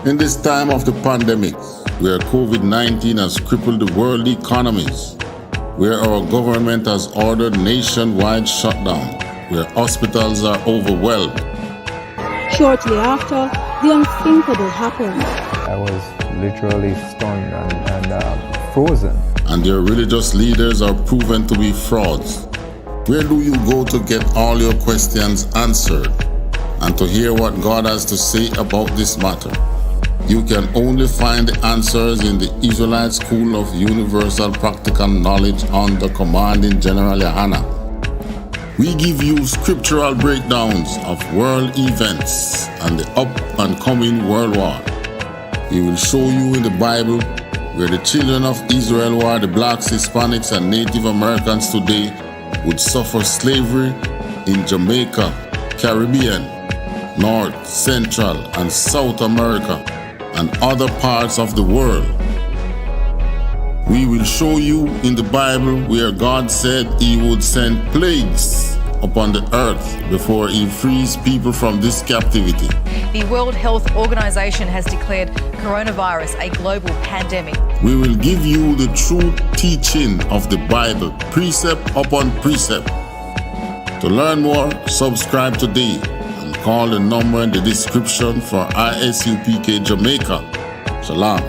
In this time of the pandemic, where COVID-19 has crippled the world economies, where our government has ordered nationwide shutdown, where hospitals are overwhelmed. Shortly after, the unthinkable happened. I was literally stunned and frozen. And their religious leaders are proven to be frauds. Where do you go to get all your questions answered and to hear what God has to say about this matter? You can only find the answers in the Israelite School of Universal Practical Knowledge under Commanding General Hachaanakah. We give you scriptural breakdowns of world events and the up and coming world war. We will show you in the Bible where the children of Israel were the blacks, Hispanics, and Native Americans today would suffer slavery in Jamaica, Caribbean, North, Central, and South America, and other parts of the world. We will show you in the Bible where God said he would send plagues upon the earth before he frees people from this captivity. The World Health Organization has declared coronavirus a global pandemic. We will give you the true teaching of the Bible, precept upon precept. To learn more, subscribe today and call the number in the description for ISUPK Jamaica. Shalom.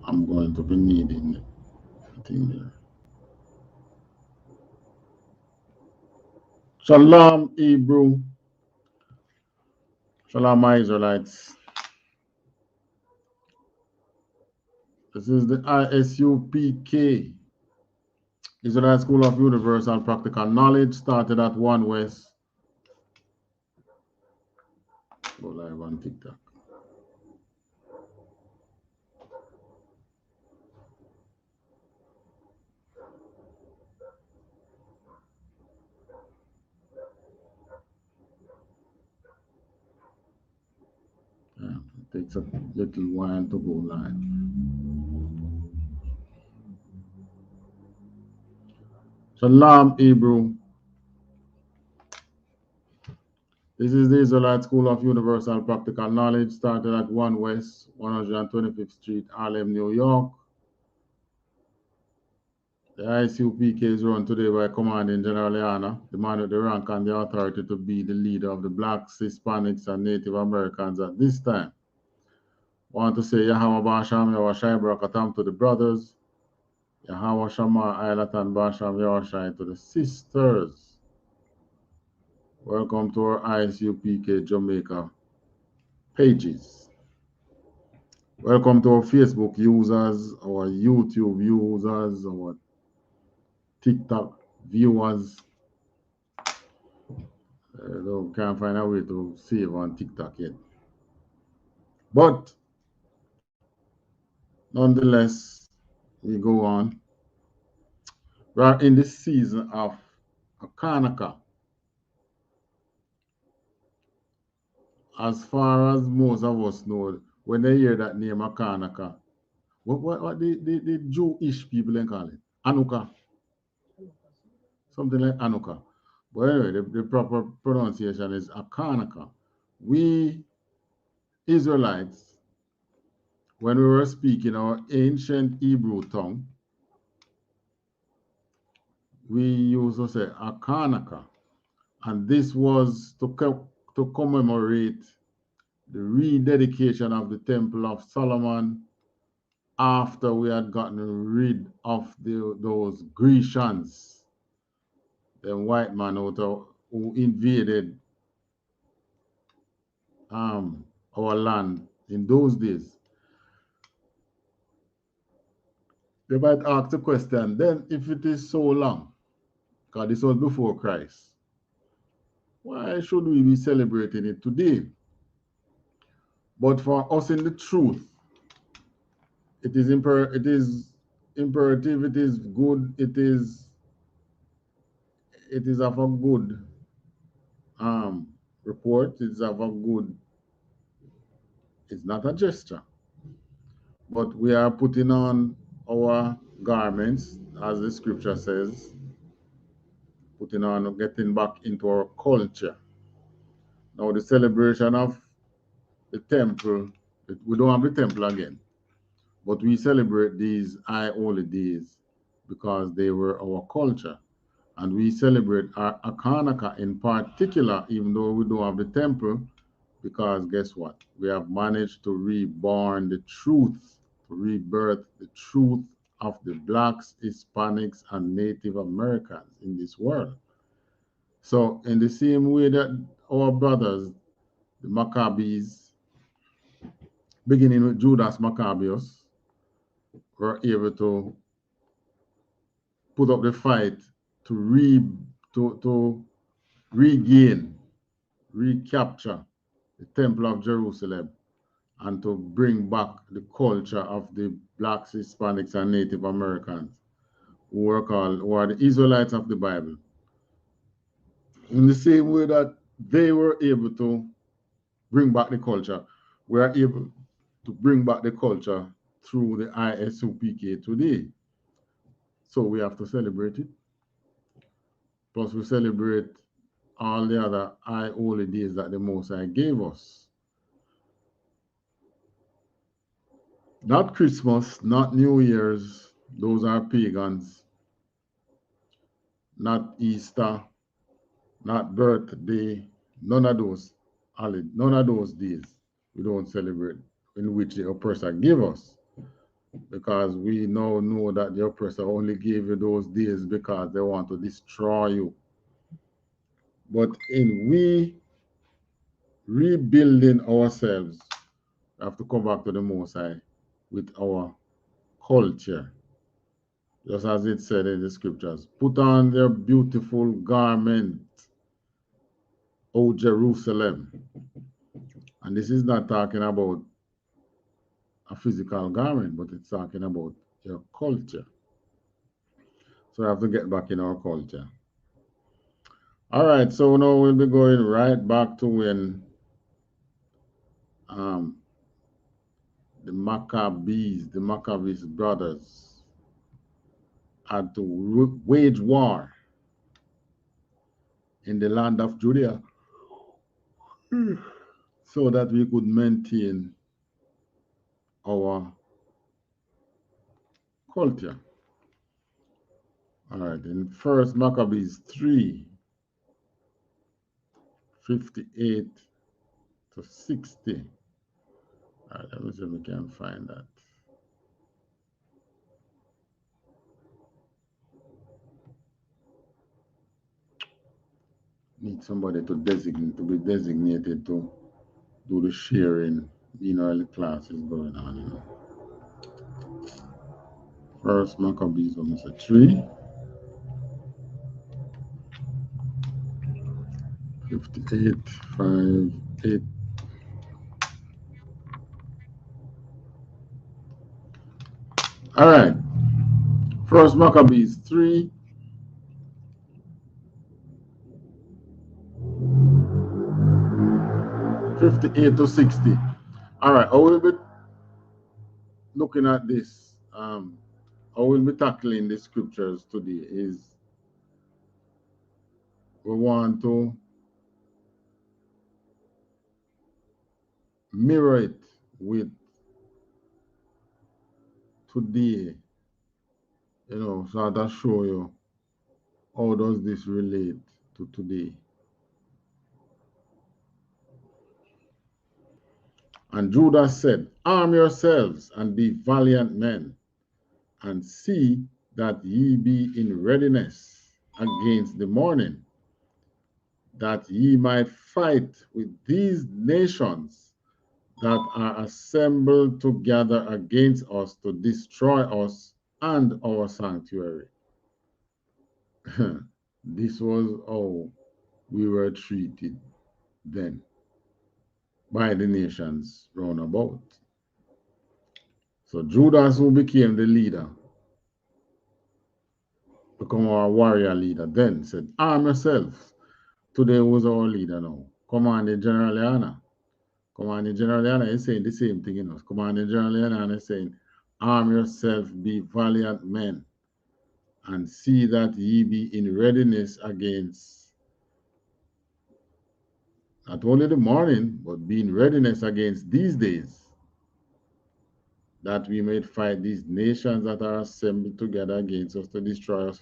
I'm going to be needing the thing there. Shalom, Hebrew. Shalom, my Israelites. This is the ISUPK, Israelite School of Universal Practical Knowledge, started at 1 West. Go live on TikTok. It takes a little while to go live. Shalom, Hebrew. This is the Israelite School of Universal Practical Knowledge, started at 1 West, 125th Street, Harlem, New York. The ISUPK is run today by Commanding General Hachaanakah, the man with the rank and the authority to be the leader of the blacks, Hispanics, and Native Americans at this time. I want to say Yahweh Basham, Yahweh Barakatam to the brothers, Yahweh Shama, Aylatan Basham, Yahweh to the sisters. Welcome to our ISUPK Jamaica pages. Welcome to our Facebook users, our YouTube users, our TikTok viewers. Can't find a way to save on TikTok yet. But nonetheless, we go on. We are in this season of Hachaanakah. As far as most of us know, when they hear that name Hachaanakah, what the Jewish people then call it? Hanukkah. Something like Hanukkah. But anyway, the proper pronunciation is Hachaanakah. We Israelites, when we were speaking our ancient Hebrew tongue, we used to say Hachaanakah. And this was to commemorate the rededication of the Temple of Solomon after we had gotten rid of those Grecians, the white man who invaded our land in those days. They might ask the question, then if it is so long, because this was before Christ, why should we be celebrating it today? But for us in the truth, it is imperative, it is good, it is of a good report, it's of a good, it's not a gesture. But we are putting on our garments, as the scripture says, putting on, getting back into our culture. Now the celebration of the temple, we don't have the temple again, but we celebrate these high holy days because they were our culture. And we celebrate our Hachaanakah in particular, even though we don't have the temple, because guess what? We have managed to reborn the truth, to rebirth the truth of the blacks, Hispanics, and Native Americans in this world. So in the same way that our brothers, the Maccabees, beginning with Judas Maccabeus, were able to put up the fight to regain, recapture the Temple of Jerusalem and to bring back the culture of the blacks, Hispanics, and Native Americans who are the Israelites of the Bible. In the same way that they were able to bring back the culture, we are able to bring back the culture through the ISUPK today. So we have to celebrate it. Plus we celebrate all the other high holy days that the Most High gave us. Not Christmas, not New Year's, those are pagans. Not Easter, not birthday, none of those days we don't celebrate, in which the oppressor gave us. Because we now know that the oppressor only gave you those days because they want to destroy you. But in we rebuilding ourselves, we have to come back to the Most High with our culture. Just as it said in the scriptures, put on their beautiful garment, O Jerusalem. And this is not talking about a physical garment, but it's talking about your culture. So we have to get back in our culture. All right, so now we'll be going right back to when the Maccabees brothers had to wage war in the land of Judea so that we could maintain our culture. All right, in 1 Maccabees 3, 58 to 60. All right, let me see if we can find that. Need somebody to be designated to do the sharing. You know, the class is going on, you know. 1 Maccabees 3, 58, 5, 8. All right. 1 Maccabees 3, 58 to 60. All right, I will be looking at this. I will be tackling the scriptures today. Is we want to mirror it with today, you know, so that show you how does this relate to today. And Judas said, arm yourselves and be valiant men, and see that ye be in readiness against the morning, that ye might fight with these nations that are assembled together against us to destroy us and our sanctuary. This was how we were treated then by the nations round about. So Judas, who became the leader, become our warrior leader, then said, arm yourselves. Today was our leader now. Commanding General Leana. Commanding General Leana is saying the same thing, you know. Commanding General Leana is saying, arm yourself, be valiant men, and see that ye be in readiness against not only the morning, but be in readiness against these days, that we may fight these nations that are assembled together against us to destroy us.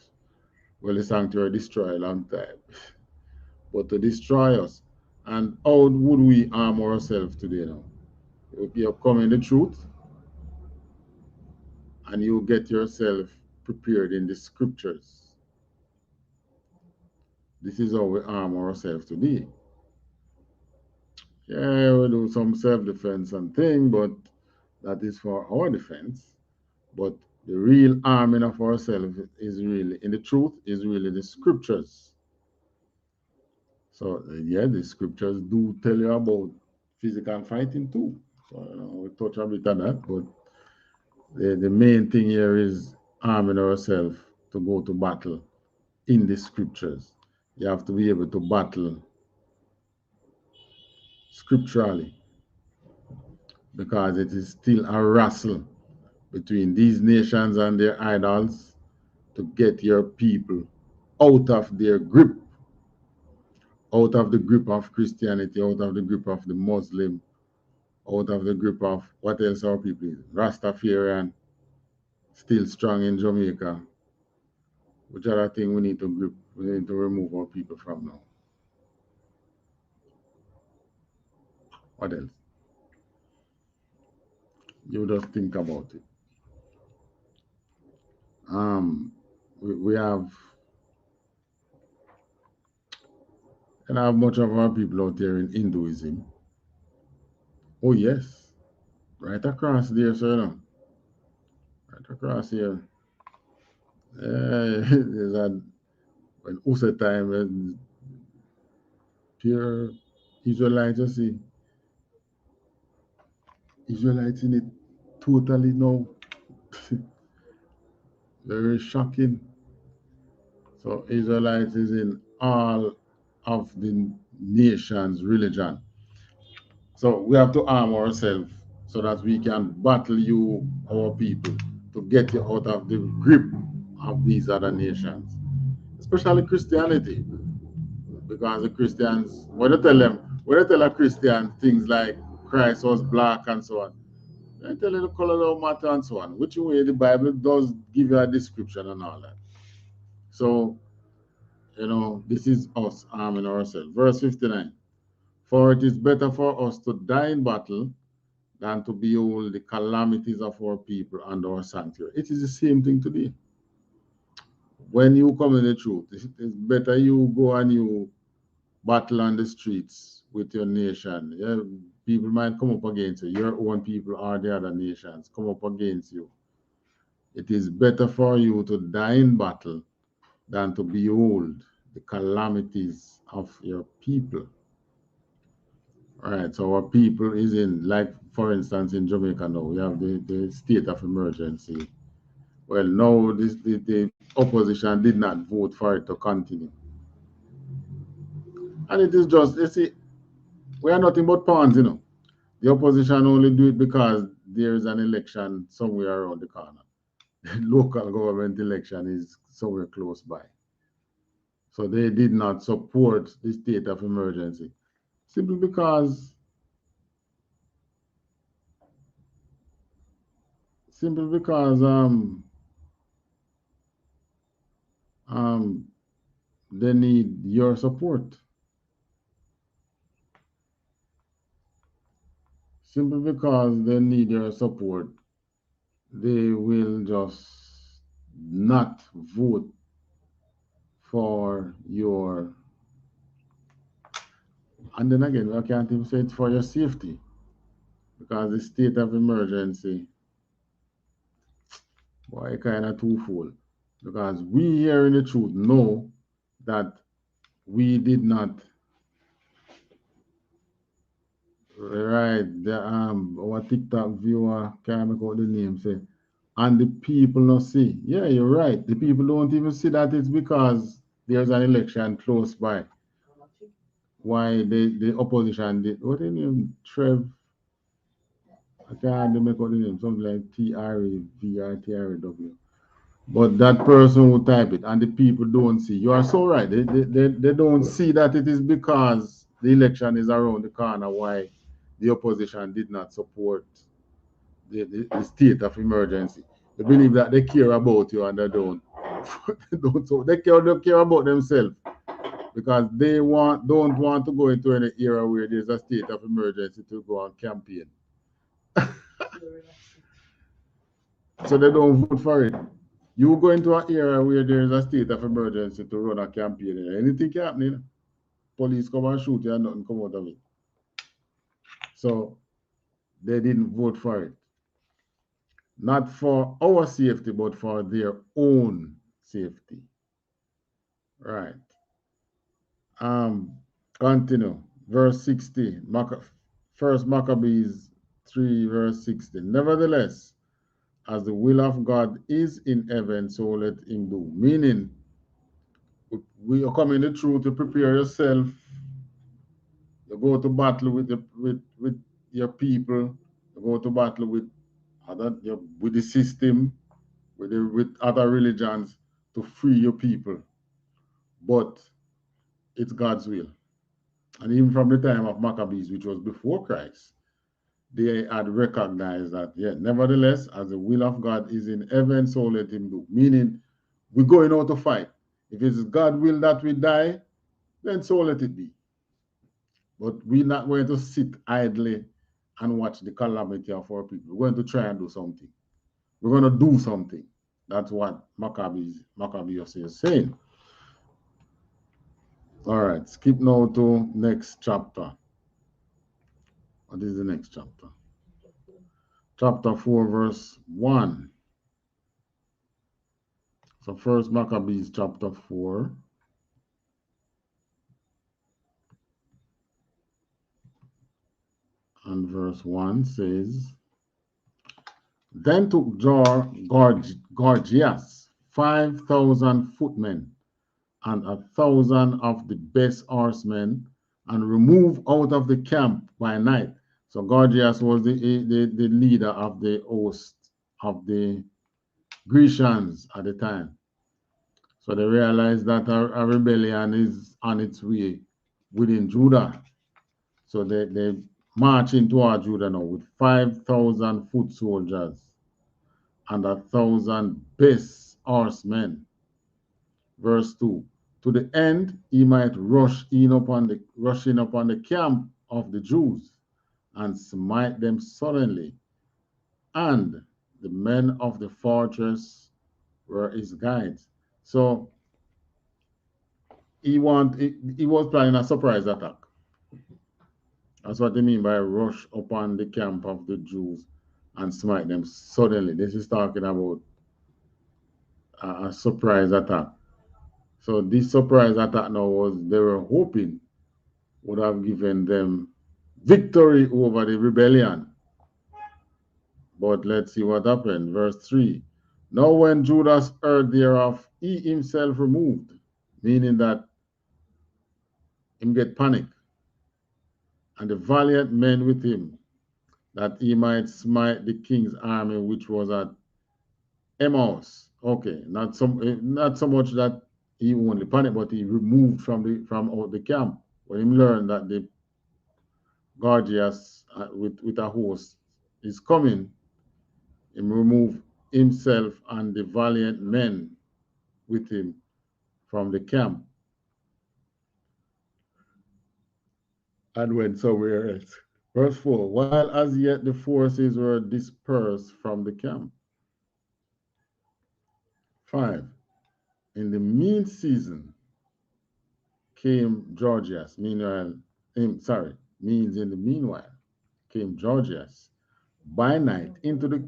Well, the sanctuary destroy a long time, but to destroy us. And how would we arm ourselves today now? You come in the truth, and you get yourself prepared in the scriptures. This is how we arm ourselves today. Yeah, we do some self-defense and thing, but that is for our defense. But the real arming of ourselves is really, in the truth, is really the scriptures. So, yeah, the scriptures do tell you about physical fighting too. So, we touch a bit on that, but the main thing here is arming ourselves to go to battle in the scriptures. You have to be able to battle scripturally, because it is still a wrestle between these nations and their idols to get your people out of their grip, out of the grip of Christianity, out of the grip of the Muslim, out of the grip of what else our people is. Rastafarian, still strong in Jamaica. Which other thing we need to grip, we need to remove our people from now? What else? You just think about it. We have, and I have much of our people out there in Hinduism. Oh yes, right across there, sir. No? Right across here. There's a when USA time pure Israelites, you see. Israelites in it totally no. Very shocking. So Israelites is in all of the nation's religion. So we have to arm ourselves so that we can battle you, our people, to get you out of the grip of these other nations, especially Christianity. Because the Christians, when they tell a Christian things like Christ was black and so on, they tell you the color don't matter and so on, which way the Bible does give you a description and all that. So, this is us arming ourselves. Verse 59. For it is better for us to die in battle than to behold the calamities of our people and our sanctuary. It is the same thing today. When you come in the truth, it's better you go and you battle on the streets with your nation. Yeah, people might come up against you. Your own people or the other nations come up against you. It is better for you to die in battle than to behold the calamities of your people. All right, so our people is in, like, for instance, in Jamaica now, we have the state of emergency. Well, now the opposition did not vote for it to continue. And it is just, you see, we are nothing but pawns, The opposition only do it because there is an election somewhere around the corner. The local government election is somewhere close by. So they did not support the state of emergency simply because they need your support. Simply because they need your support, they will just not vote for your, and then again, I can't even say it's for your safety, because the state of emergency, boy, kind of twofold. Because we here in the truth know that we did not write the our TikTok viewer, can't make out the name, say, and the people not see. Yeah, you're right. The people don't even see that it's because there's an election close by. Why the opposition did, what is his name? I can't make out the name, something like TREV. But that person will type it, and the people don't see. You are so right. They don't see that it is because the election is around the corner why the opposition did not support the state of emergency. They believe that they care about you and they don't. They care about themselves because they don't want to go into any era where there's a state of emergency to go on campaign. So they don't vote for it. You go into an era where there is a state of emergency to run a campaign. Anything can happen. Police come and shoot you and nothing come out of it. So they didn't vote for it. Not for our safety, but for their own safety. Right. Continue. Verse 60. First Maccabees 3, verse 60. Nevertheless, as the will of God is in heaven, so let him do. Meaning, we are coming the truth to prepare yourself. You go to battle with your people. You go to battle with the system, with other religions to free your people. But it's God's will. And even from the time of Maccabees, which was before Christ, they had recognized that, yeah, nevertheless, as the will of God is in heaven, so let him do. Meaning, we're going out to fight. If it's God's will that we die, then so let it be. But we're not going to sit idly and watch the calamity of our people. We're going to try and do something. We're going to do something. That's what Maccabees is saying. All right, skip now to next chapter. What is the next chapter? Chapter 4, verse 1. So first Maccabees chapter 4. And verse 1 says, Then took Gorgias 5,000 footmen and 1,000 of the best horsemen, and removed out of the camp by night. So Gorgias was the leader of the host of the Grecians at the time. So they realized that a rebellion is on its way within Judah. So they march into our Judah now with 5,000 foot soldiers and 1,000 best horsemen. Verse 2. To the end he might rush in upon the camp of the Jews and smite them suddenly. And the men of the fortress were his guides. So he was planning a surprise attack. That's what they mean by rush upon the camp of the Jews and smite them suddenly. This is talking about a surprise attack. So this surprise attack now was, they were hoping, would have given them victory over the rebellion. But let's see what happened. Verse 3. Now when Judas heard thereof, he himself removed, meaning that him get panic, and the valiant men with him, that he might smite the king's army which was at Emmaus. Okay, not so much that he only panicked, but he removed from out the camp. When he learned that the Gorgias with a host is coming, he removed himself and the valiant men with him from the camp and went somewhere else. Verse 4. While as yet the forces were dispersed from the camp. 5. In the mean season came Gorgias. Meanwhile, means in the meanwhile came Gorgias by night into the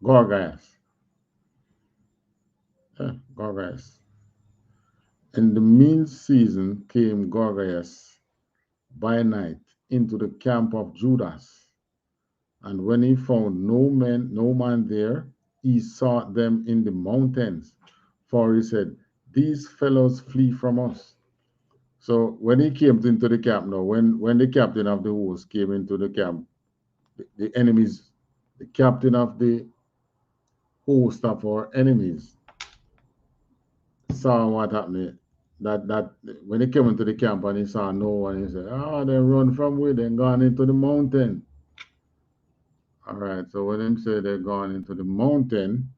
Gorgias. Gorgias. In the mean season came Gorgias by night into the camp of Judas. And when he found no man there, he sought them in the mountains. For he said, These fellows flee from us. So when he came into the camp now, when the captain of the host came into the camp, the enemies, the captain of the host of our enemies saw what happened. That when he came into the camp and he saw no one, he said, they run from where they gone into the mountain. All right, so when him say they're gone into the mountain,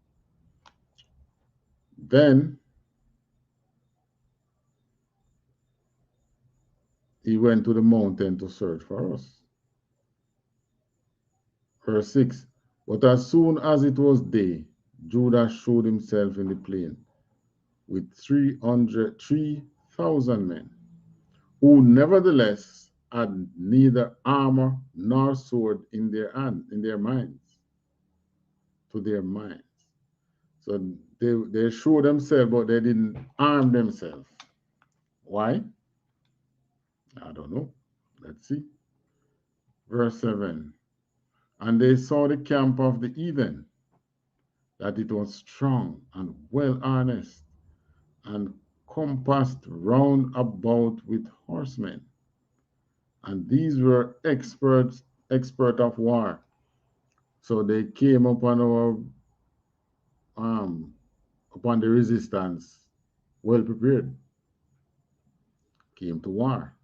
then he went to the mountain to search for us. Verse 6, but as soon as it was day, Judah showed himself in the plain with 3,000 men, who nevertheless had neither armor nor sword in their minds, to their minds. So they showed themselves, but they didn't arm themselves. Why? I don't know. Let's see. Verse 7, and they saw the camp of the heathen, that it was strong and well harnessed, and compassed round about with horsemen. And these were expert of war. So they came upon upon the resistance, well prepared, came to war.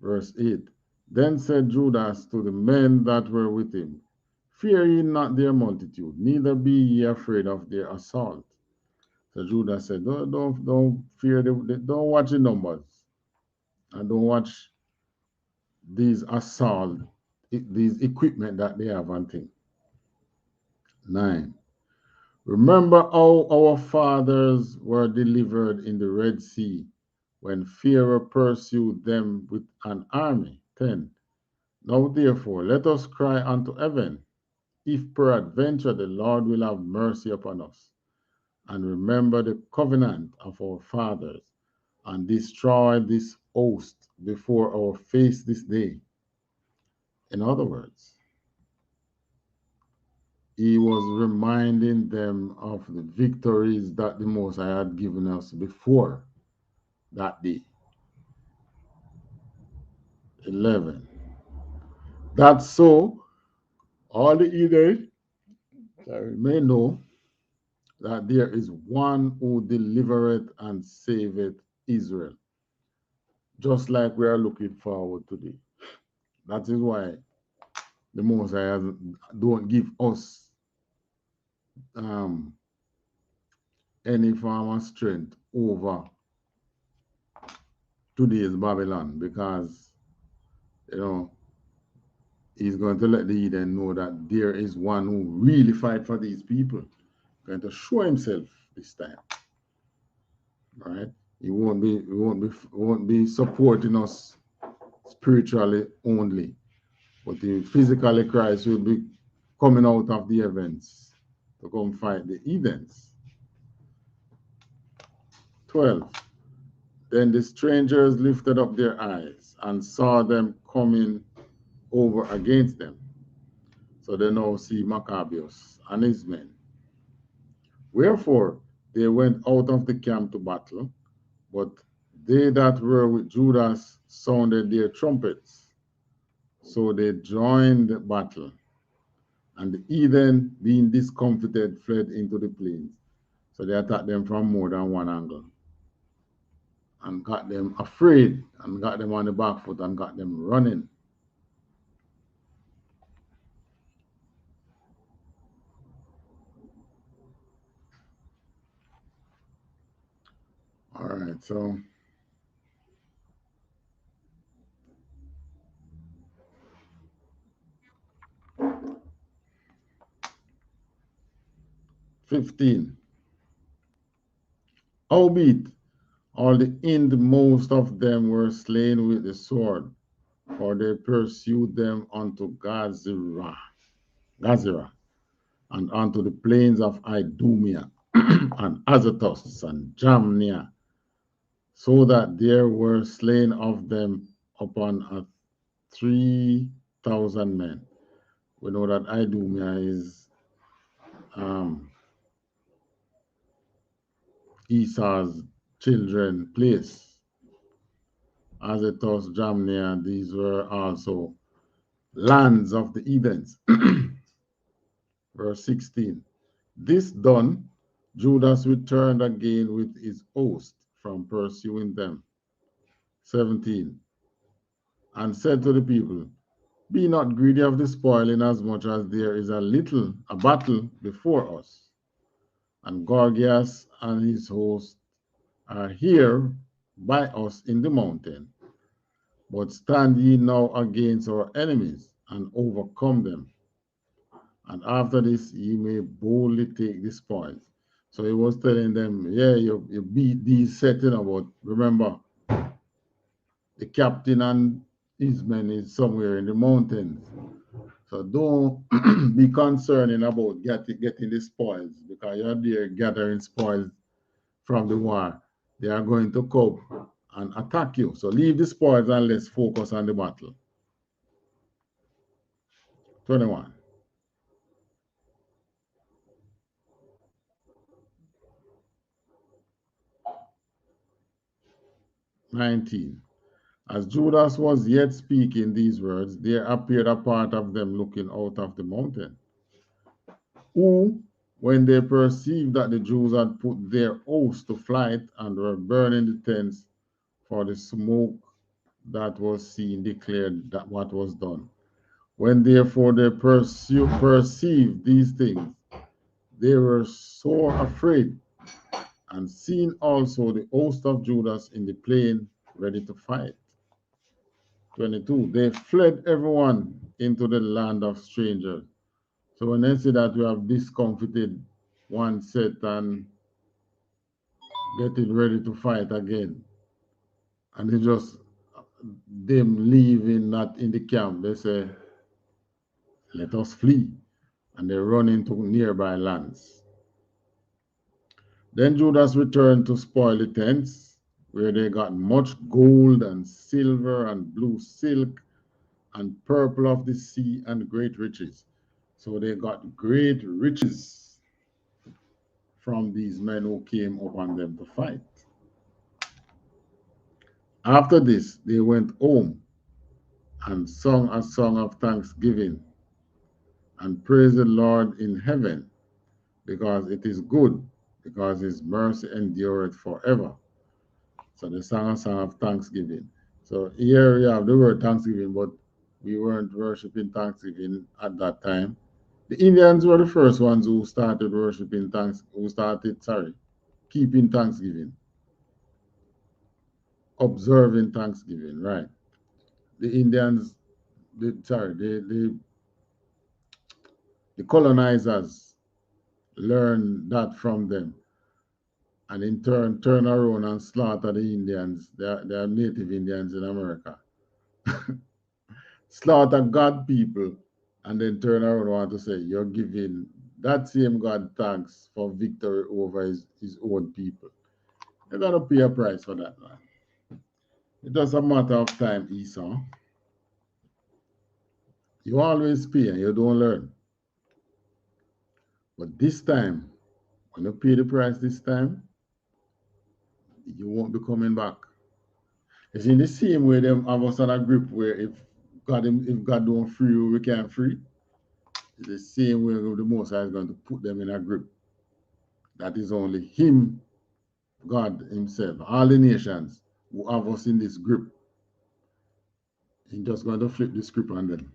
Verse 8, then said Judas to the men that were with him, fear ye not their multitude, neither be ye afraid of their assault. So Judah said, don't fear, don't watch the numbers, and don't watch these assault, these equipment that they have and things. 9, remember how our fathers were delivered in the Red Sea, when Pharaoh pursued them with an army. 10, now therefore let us cry unto heaven, if peradventure the Lord will have mercy upon us, and remember the covenant of our fathers, and destroy this host before our face this day. In other words, he was reminding them of the victories that the Most High had given us before that day. 11, that so all the heathen may know that there is one who delivereth and saveth Israel, just like we are looking forward today. That is why the Most High don't give us any form of strength over today's Babylon, because he's going to let the heathen know that there is one who really fight for these people, going to show himself this time. All right, he won't be supporting us spiritually only, but the physically Christ will be coming out of the heavens to come fight the heathens. 12, then the strangers lifted up their eyes and saw them coming over against them. So they now see Maccabeus and his men. Wherefore they went out of the camp to battle, but they that were with Judas sounded their trumpets. So they joined the battle, and the heathen, being discomfited, fled into the plains. So they attacked them from more than one angle, and got them afraid, and got them on the back foot, and got them running. All right, so 15, howbeit all the hindmost of them were slain with the sword, for they pursued them unto Gazerah, and unto the plains of Idumea, and Azotus, and Jamnia, so that there were slain of them upon 3,000 men. We know that Idumea is Esau's children place. Azetus, Jamnia, these were also lands of the Edens. Verse 16. This done, Judas returned again with his host from pursuing them. 17. And said to the people, be not greedy of the spoil, inasmuch as there is a battle before us. And Gorgias and his host are here by us in the mountain. But stand ye now against our enemies and overcome them. And after this, ye may boldly take the spoils. So he was telling them, yeah, you beat these setting about. Remember, the captain and his men is somewhere in the mountains. So don't be concerning about getting the spoils, because you're there gathering spoils from the war. They are going to come and attack you. So leave the spoils and let's focus on the battle. 21. As Judas was yet speaking these words, there appeared a part of them looking out of the mountain, who, when they perceived that the Jews had put their host to flight and were burning the tents, for the smoke that was seen declared that what was done. When therefore they perceived these things, they were sore afraid, and seeing also the host of Judas in the plain ready to fight. 22. They fled everyone into the land of strangers. So when they say that we have discomfited one set and getting ready to fight again, and it's just them leaving not in the camp, they say, let us flee. And they run into nearby lands. Then Judas returned to spoil the tents, where they got much gold and silver and blue silk and purple of the sea and great riches. So they got great riches from these men who came upon them to fight. After this, they went home and sung a song of thanksgiving and praised the Lord in heaven, because it is good, because his mercy endureth forever. So they sang a song of thanksgiving. So here we have the word thanksgiving, but we weren't worshiping thanksgiving at that time. The Indians were the first ones who started keeping Thanksgiving, observing Thanksgiving, right? The Indians, the colonizers learned that from them, and in turn turn around and slaughter the Indians. They are native Indians in America. Slaughter God people, and then turn around and want to say you're giving that same God thanks for victory over his own people. You're going to pay a price for that, man. It's just a matter of time, Esau. You always pay and you don't learn. But this time, when you pay the price this time, you won't be coming back. It's in the same way them have us on a grip where if God don't free you, we can't free. It's the same way the Most High is going to put them in a grip. That is only Him, God Himself, all the nations who have us in this grip. He's just going to flip the script on them.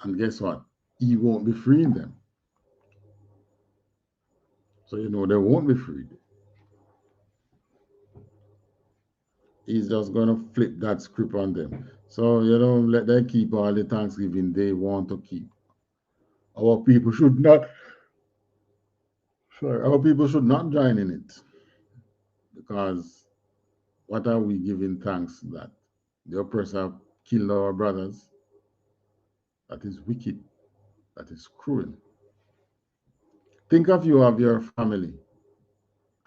And guess what? He won't be freeing them. So you know they won't be freed. He's just going to flip that script on them. So you don't let them keep all the Thanksgiving they want to keep. Our people should not join in it. Because what are we giving thanks that the oppressor killed our brothers? That is wicked. That is cruel. Think of you have your family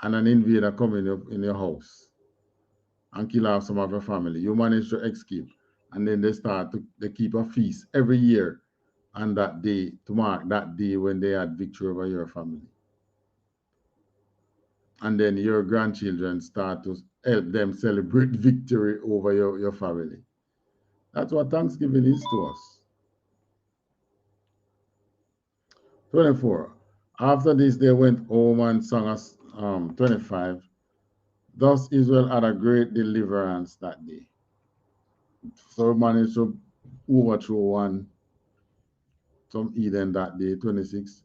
and an invader coming up in your house and kill off some of your family. You manage to escape, and then they keep a feast every year on that day to mark that day when they had victory over your family. and then your grandchildren start to help them celebrate victory over your family. That's what Thanksgiving is to us. 24. After this, they went home and sang us 25. Thus Israel had a great deliverance that day. So we managed to overthrow some Eden that day, 26.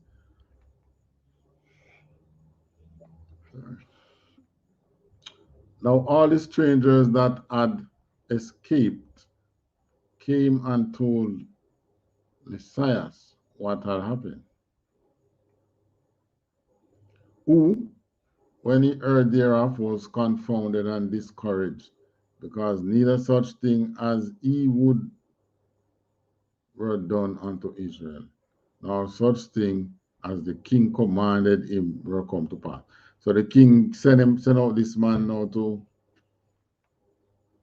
Now all the strangers that had escaped came and told Messiah what had happened, who, when he heard thereof, was confounded and discouraged, because neither such thing as he would were done unto Israel, nor such thing as the king commanded him were come to pass. So the king sent out this man now to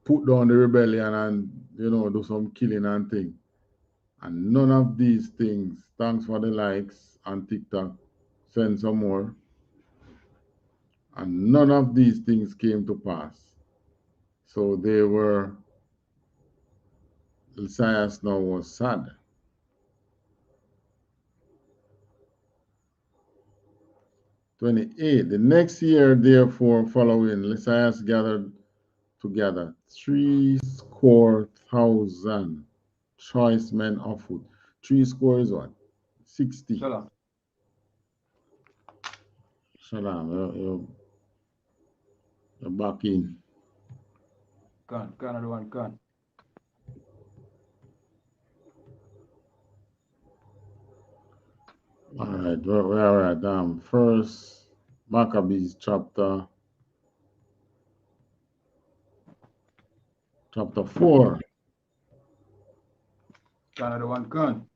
put down the rebellion and do some killing and thing. And none of these things, thanks for the likes on TikTok, send some more. And none of these things came to pass. So Isaiah now was sad. 28. The next year, therefore, following, Isaiah gathered together 70,000 choice men of foot. 70 is what? 60. Shalom. Shalom. You're back in. Gone, everyone, gone. All right, where are we at? First Maccabees chapter 4. Gone, everyone, gone.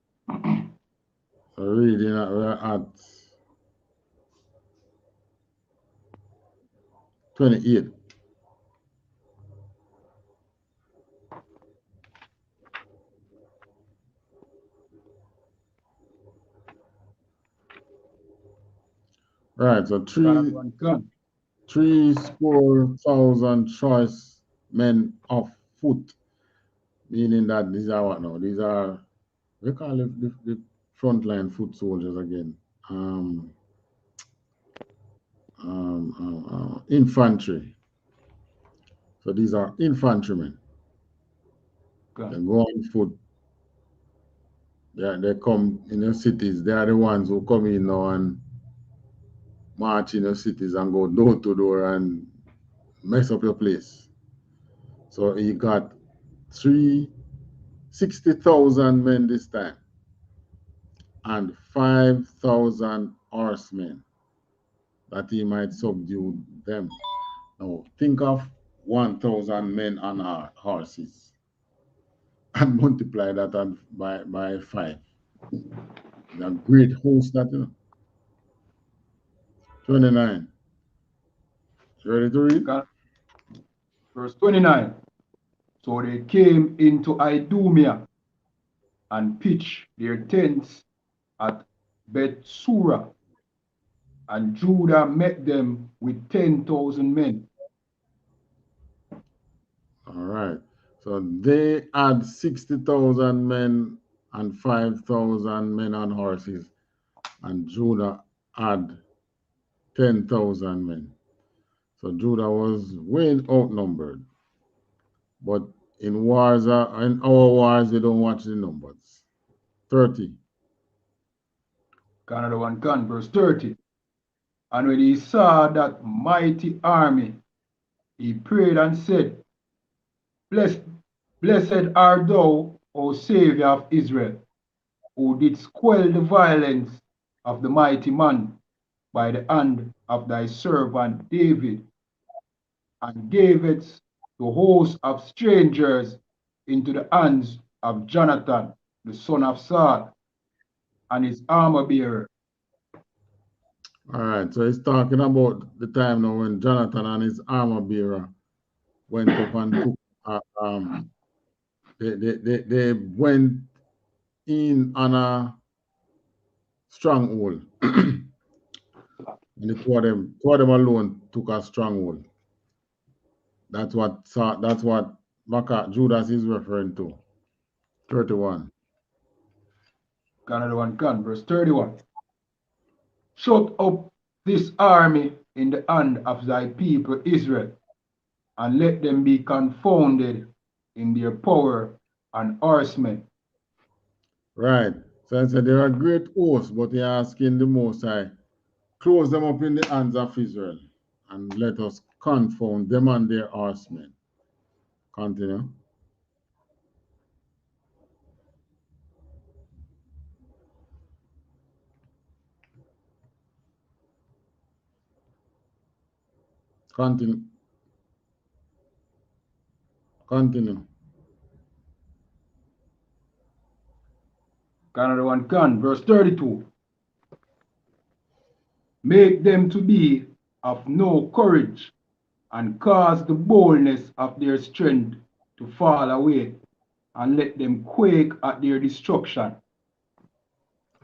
So reading we're at 28. Right, so 3,000 choice men of foot, meaning that these are what now? These are, we call it the frontline foot soldiers again. Infantry. So these are infantrymen. Okay. They go on foot. They come in the cities. They are the ones who come in now and march in the cities and go door to door and mess up your place. So he got 60,000 men this time and 5,000 horsemen that he might subdue them. Now think of 1,000 men on horses and multiply that by 5. The great host that 29. You ready to read? Verse 29. So they came into Idumea and pitched their tents at Bethsura, and Judah met them with 10,000 men. All right. So they had 60,000 men and 5,000 men on horses, and Judah had 10,000 men. So Judah was way outnumbered. But in our wars, they don't watch the numbers. 30. Another one gone, verse 30. And when he saw that mighty army, he prayed and said, Blessed art thou, O Savior of Israel, who didst quell the violence of the mighty man by the hand of thy servant David, and gavest the host of strangers into the hands of Jonathan, the son of Saul, and his armor bearer. All right, so he's talking about the time now when Jonathan and his armor bearer went up and took, they went in on a stronghold. And the two of them alone took a stronghold. That's what Judas is referring to. 31. Another one can. Verse 31. Shut up this army in the hand of thy people Israel, and let them be confounded in their power and horsemen. Right. So I said they are great hosts, but they are asking the Most High, close them up in the hands of Israel, and let us confound them and their horsemen. Continue. Continue. Continue. Another one can. Verse 32. Make them to be of no courage, and cause the boldness of their strength to fall away, and let them quake at their destruction.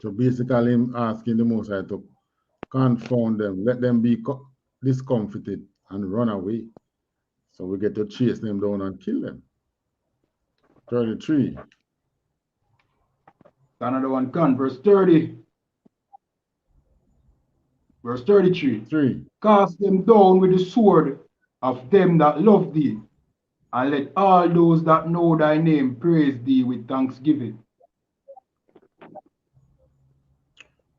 So basically, him asking the Most High to confound them, let them be discomfited and run away. So we get to chase them down and kill them. 33. Another one can. Verse 30. Verse 33. 3. Cast them down with the sword of them that love thee, and let all those that know thy name praise thee with thanksgiving.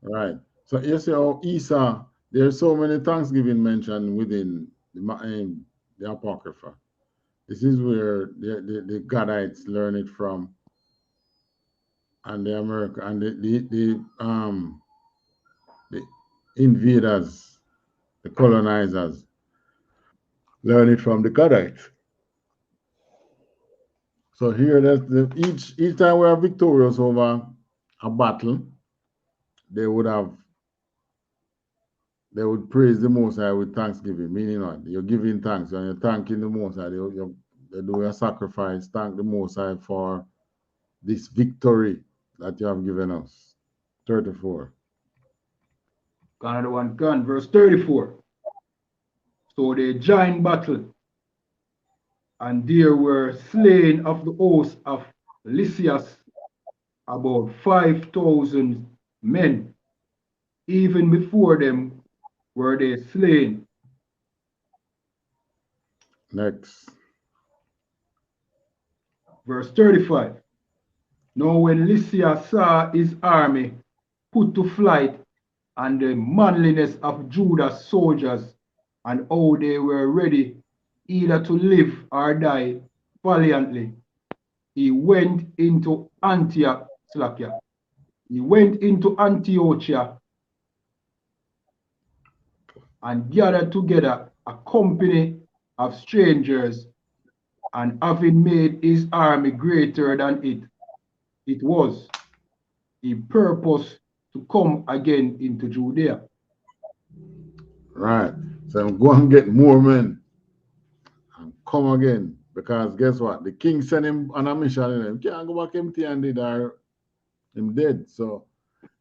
Right. So you see how Esau, there's so many thanksgiving mentioned within the Apocrypha. This is where the Gadites learn it from, and the America and the invaders, the colonizers, learn it from the Gadites. So here, each time we are victorious over a battle, they would praise the Most High with thanksgiving, meaning what? You're giving thanks, and you're thanking the Most High. They do a sacrifice, thank the Most High for this victory that you have given us. 34. Another one can. Verse 34. So they joined battle, and there were slain of the host of Lysias about 5,000 men. Even before them were they slain. Next. Verse 35. Now when Lysias saw his army put to flight, and the manliness of Judah's soldiers, and how they were ready either to live or die valiantly, he went into Antioch, he went into Antiochia, and gathered together a company of strangers, and having made his army greater than it was, he purposed to come again into Judea. Right. So go and get more men and come again. Because guess what? The king sent him on a mission and he can't go back empty-handed or him dead. So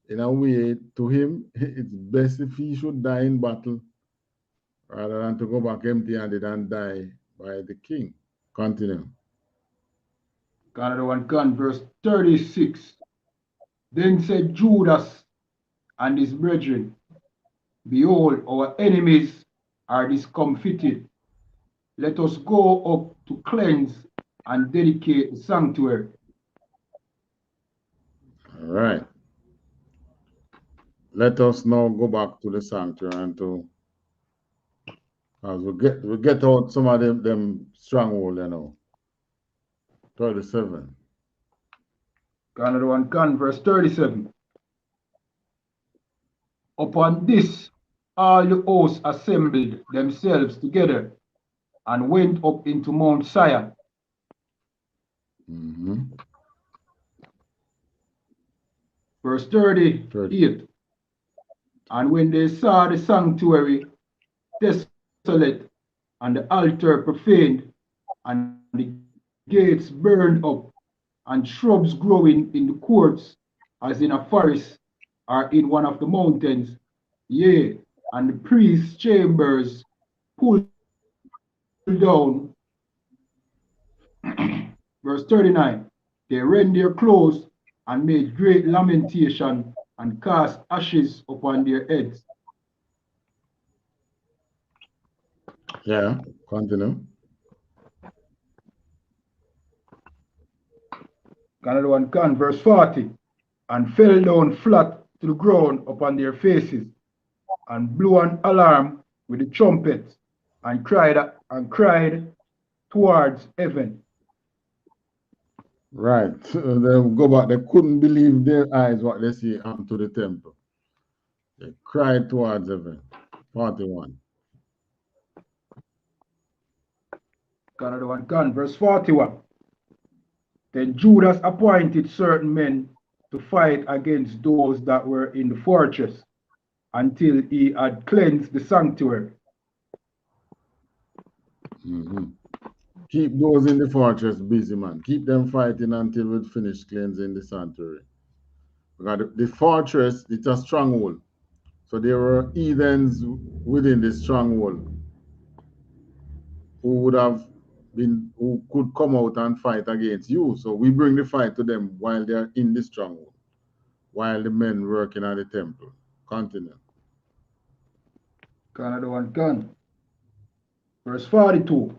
in a way, to him, it's best if he should die in battle rather than to go back empty-handed and die by the king. Continue. Another one can. Verse 36. Then said Judas and his brethren, behold, our enemies are discomfited. Let us go up to cleanse and dedicate the sanctuary. All right. Let us now go back to the sanctuary and as we get out some of them stronghold, 37. Another one can. Verse 37. Upon this, all the hosts assembled themselves together and went up into Mount Sion. Verse 38. And when they saw the sanctuary desolate, and the altar profaned, and the gates burned up, and shrubs growing in the courts, as in a forest or in one of the mountains, yea, and the priest's chambers pulled down. Verse 39, they rent their clothes and made great lamentation and cast ashes upon their heads. Yeah, continue. Another one can, verse 40, and fell down flat to the ground upon their faces, and blew an alarm with the trumpet, and cried towards heaven. Right. So they go back. They couldn't believe their eyes what they see happen to the temple. They cried towards heaven. 41. Another one can, verse 41. Then Judas appointed certain men to fight against those that were in the fortress until he had cleansed the sanctuary. Keep those in the fortress busy, man. Keep them fighting until we finish cleansing the sanctuary. Because the fortress, it's a stronghold. So there were heathens within the stronghold who could come out and fight against you. So we bring the fight to them while they're in the stronghold, while the men working at the temple. Continue. Another one can. Verse 42.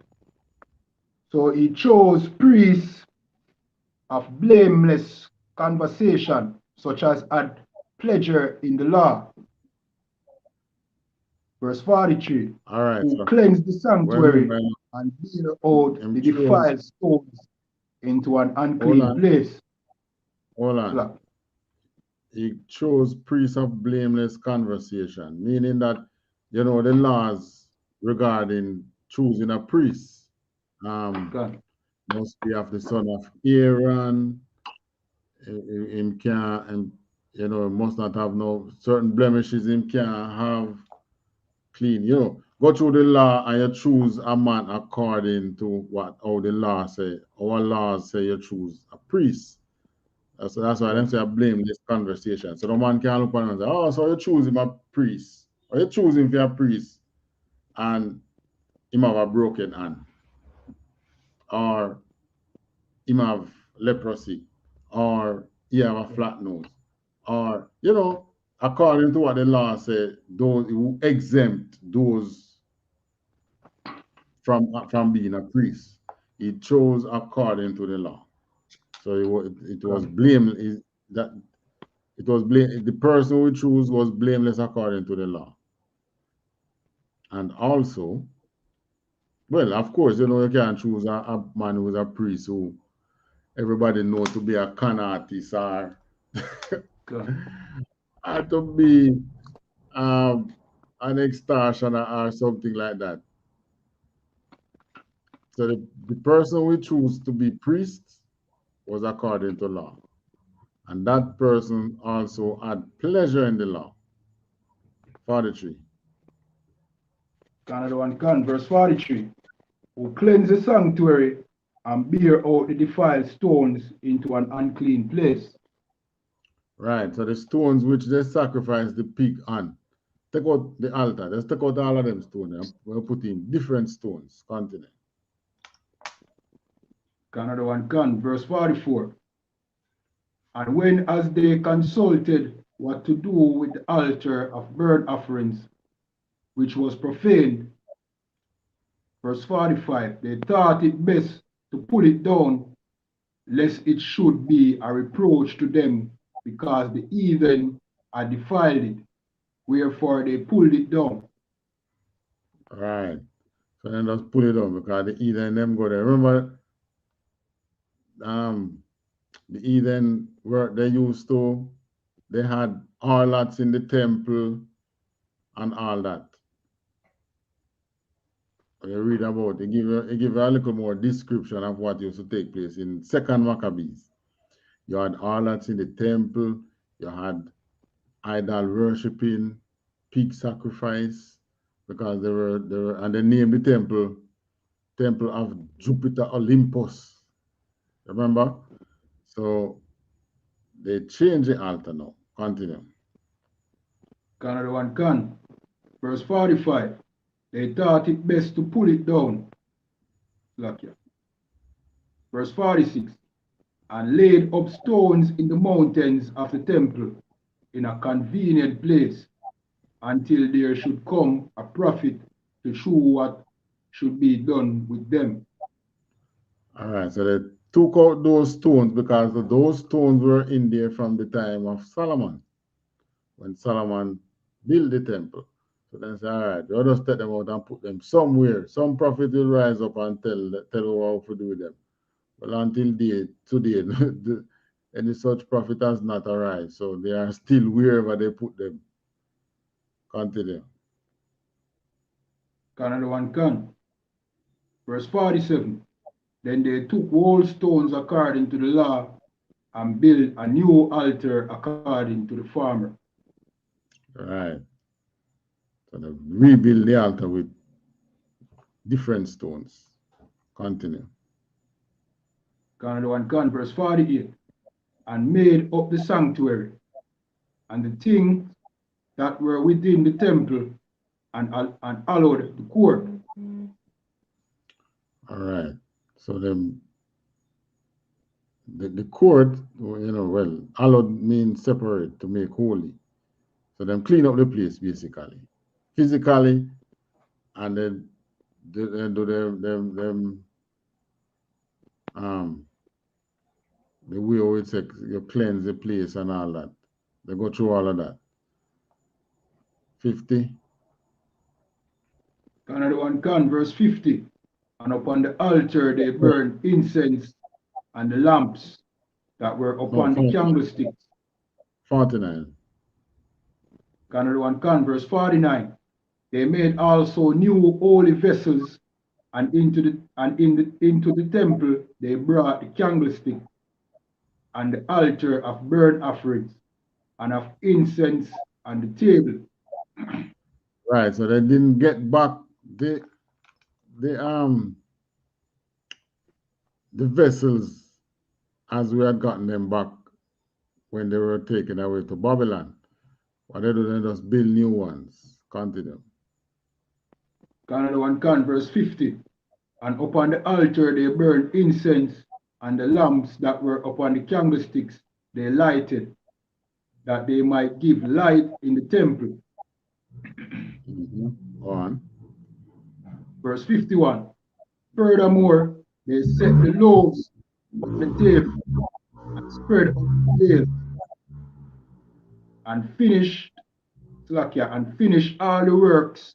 So he chose priests of blameless conversation, such as had pleasure in the law. Verse 43. All right. Who So cleansed the sanctuary and bear out the defiled stones into an unclean place. Hold on. He chose priests of blameless conversation, meaning that, you know, the laws regarding choosing a priest must be of the son of Aaron. Him can't, and you know, must not have no certain blemishes. Him can't have clean. You know, go through the law and you choose a man according to how the law say. Our laws say you choose a priest. That's why them say a blameless conversation. So the man can look on and say, oh, so you choose him a priest, or you choose him for a priest, and him have a broken hand, or him have leprosy, or he have a flat nose, or, you know, according to what the law say, those who exempt those from being a priest. He chose according to the law. So it was blameless. The person we choose was blameless according to the law. And also, well, of course, you know, you can't choose a man who's a priest who everybody knows to be a con artist or to be an extortioner or something like that. So the person we choose to be priest was according to law. And that person also had pleasure in the law. 43. Another one can, verse 43. Who cleanse the sanctuary and bear out the defiled stones into an unclean place. Right, so the stones which they sacrifice the pig on. Take out the altar. Let's take out all of them stones and we'll put in different stones. Continue. Another one can, verse 44. And when as they consulted what to do with the altar of burnt offerings, which was profaned, verse 45, they thought it best to pull it down, lest it should be a reproach to them, because the heathen had defiled it. Wherefore they pulled it down. Right. So then just pull it down because the heathen them go there. Remember, the heathen they used to, they had harlots in the temple and all that. You read about it, give you a little more description of what used to take place in 2nd Maccabees. You had harlots in the temple, you had idol worshipping, pig sacrifice, because they were, and they named the temple of Jupiter Olympus. Remember? So they changed the altar now. Continue. Another one can. Verse 45. They thought it best to pull it down. Verse 46. And laid up stones in the mountains of the temple in a convenient place until there should come a prophet to show what should be done with them. All right, so they took out those stones because those stones were in there from the time of Solomon, when Solomon built the temple. So they said, all right, we'll just take them out and put them somewhere. Some prophet will rise up and tell what to do with them. Well, until today, any such prophet has not arrived. So they are still wherever they put them. Continue. Another one can. Verse 47. Then they took whole stones according to the law and built a new altar according to the former. All right. So they rebuild the altar with different stones. Continue. Another one can. Verse 48. And made up the sanctuary and the things that were within the temple and allowed the court. All right. So the court, allowed means separate, to make holy. So them clean up the place basically, physically, and then they do them the way it's like you cleanse the place and all that. They go through all of that. 50. Another one can. Verse 50. And upon the altar they burned incense and the lamps that were upon the candlesticks. 49. Another one can. Verse 49. They made also new holy vessels, and into the temple they brought the candlestick and the altar of burnt offerings and of incense and the table. Right. So they didn't get back the vessels as we had gotten them back when they were taken away to Babylon. What they do, they just build new ones. Continue. Another one can. Verse 50. And upon the altar they burned incense, and the lamps that were upon the candlesticks they lighted, that they might give light in the temple. Go on. Verse 51. Furthermore, they set the loaves on the table and spread out the table and finished all the works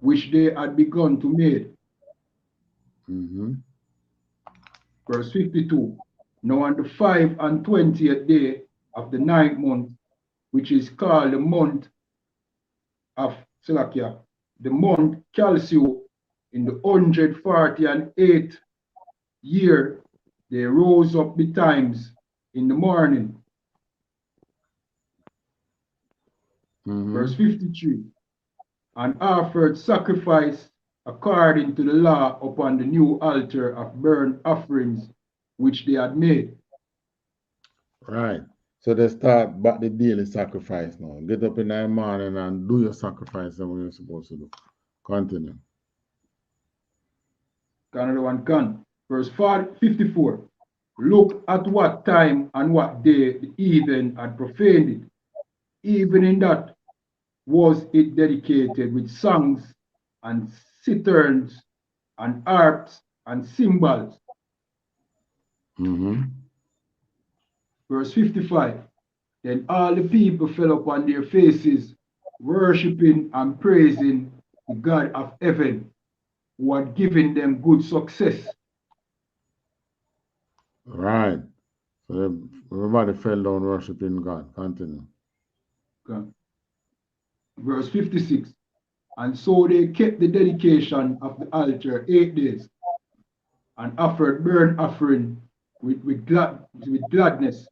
which they had begun to make. Verse 52. Now on the 25th day of the 9th month, which is called the month of the month Calcio, in the 148th year, they rose up betimes in the morning. Verse 53. And offered sacrifice according to the law upon the new altar of burnt offerings which they had made. Right. So they start back the daily sacrifice now. Get up in the morning and do your sacrifice that you're supposed to do. Continue. Another one can. Verse 54. Look at what time and what day the heathen had profaned it. Even in that was it dedicated with songs and citherns and harps and cymbals. Verse 55. Then all the people fell upon their faces, worshiping and praising the God of heaven, who had given them good success. Right. So everybody fell down worshiping God. Continue. Okay. Verse 56. And so they kept the dedication of the altar 8 days, and offered burnt offering with gladness,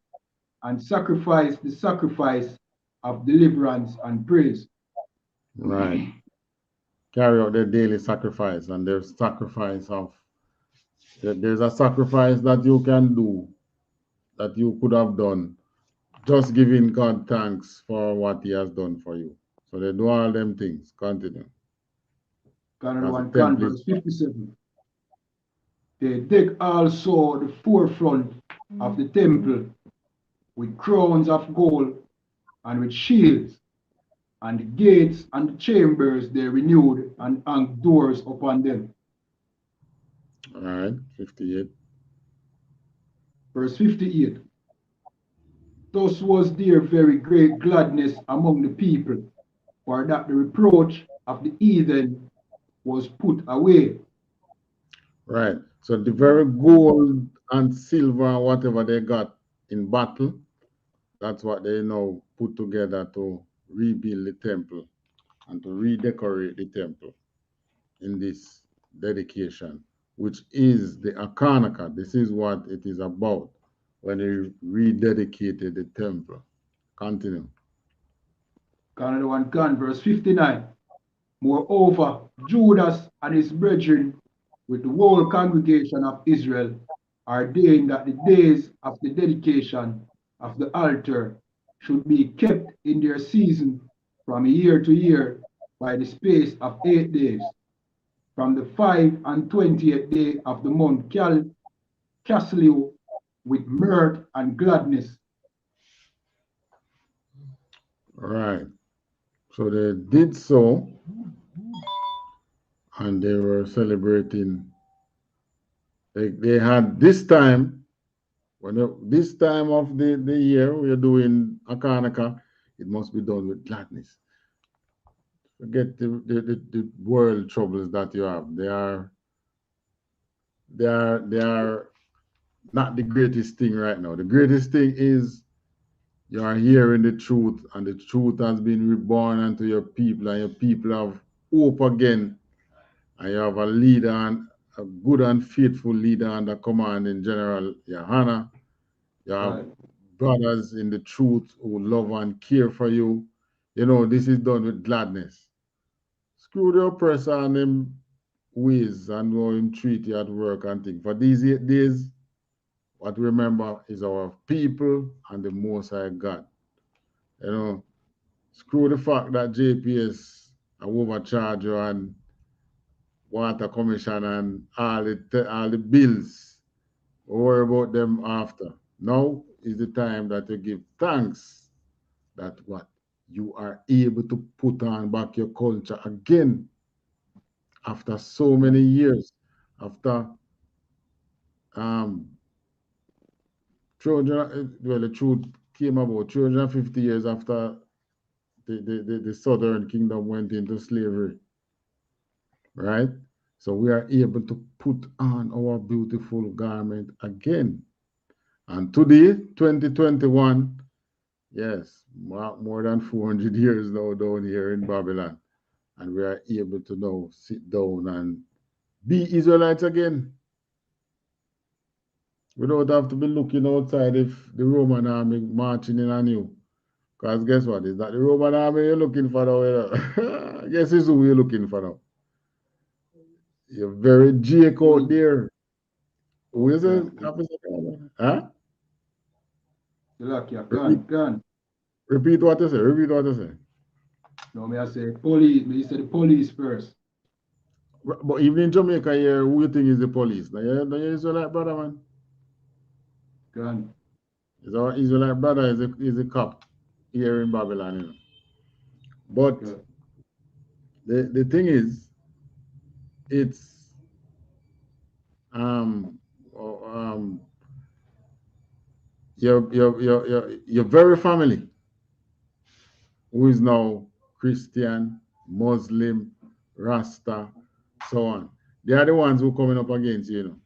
and sacrificed the sacrifice of deliverance and praise. Right. Carry out their daily sacrifice, and there's sacrifice of there's a sacrifice that you can do that you could have done, just giving God thanks for what He has done for you. So they do all them things. Continue. Another Because one, the temple verse is 57. They deck also the forefront of the temple with crowns of gold and with shields, and the gates and the chambers they renewed and hung doors upon them. all right. 58. Verse 58. Thus was there very great gladness among the people, for that the reproach of the heathen was put away. Right. So the very gold and silver and whatever they got in battle, that's what they now put together to rebuild the temple and to redecorate the temple in this dedication, which is the Hachaanakah. This is what it is about when they rededicated the temple. Continue. Another one, verse 59. Moreover, Judas and his brethren with the whole congregation of Israel ordained that the days of the dedication of the altar should be kept in their season from year to year by the space of 8 days, from the 25th day of the month Casliu, with mirth and gladness. Right. So they did so, and they were celebrating. They had this time, this time of the year, we are doing Hachaanakah, it must be done with gladness. Forget the world troubles that you have. They are not the greatest thing right now. The greatest thing is you are hearing the truth, and the truth has been reborn unto your people, and your people have hope again, and you have a leader, and a good and faithful leader under command in General Yohana. You have brothers in the truth who love and care for you. You know, this is done with gladness. Screw the oppressor and them ways and how him treat you at work and things. For these 8 days, what we remember is our people and the Most High God. You know, screw the fact that JPS overcharge you and water commission and all the bills. Worry about them after. Now is the time that you give thanks that what you are able to put on back your culture again after so many years, after 300, well, the truth came about 350 years after the southern kingdom went into slavery, right? So we are able to put on our beautiful garment again. And today, 2021, yes, more than 400 years now down here in Babylon. And we are able to now sit down and be Israelites again. We don't have to be looking outside if the Roman army marching in on you. Because guess what? Is that the Roman army you're looking for now? Guess it's who you're looking for now. You're very Jake out there. Who is it? Huh? Repeat what you say. Repeat what you say. No, me I say police. Me say the police first. But even in Jamaica here, who you think is the police? Now you're Israelite brother, man. Gun. Is our Israelite brother is a cop here in Babylon, you know. But the thing is, it's your very family who is now Christian, Muslim, Rasta, so on. They are the ones who are coming up against you, you know.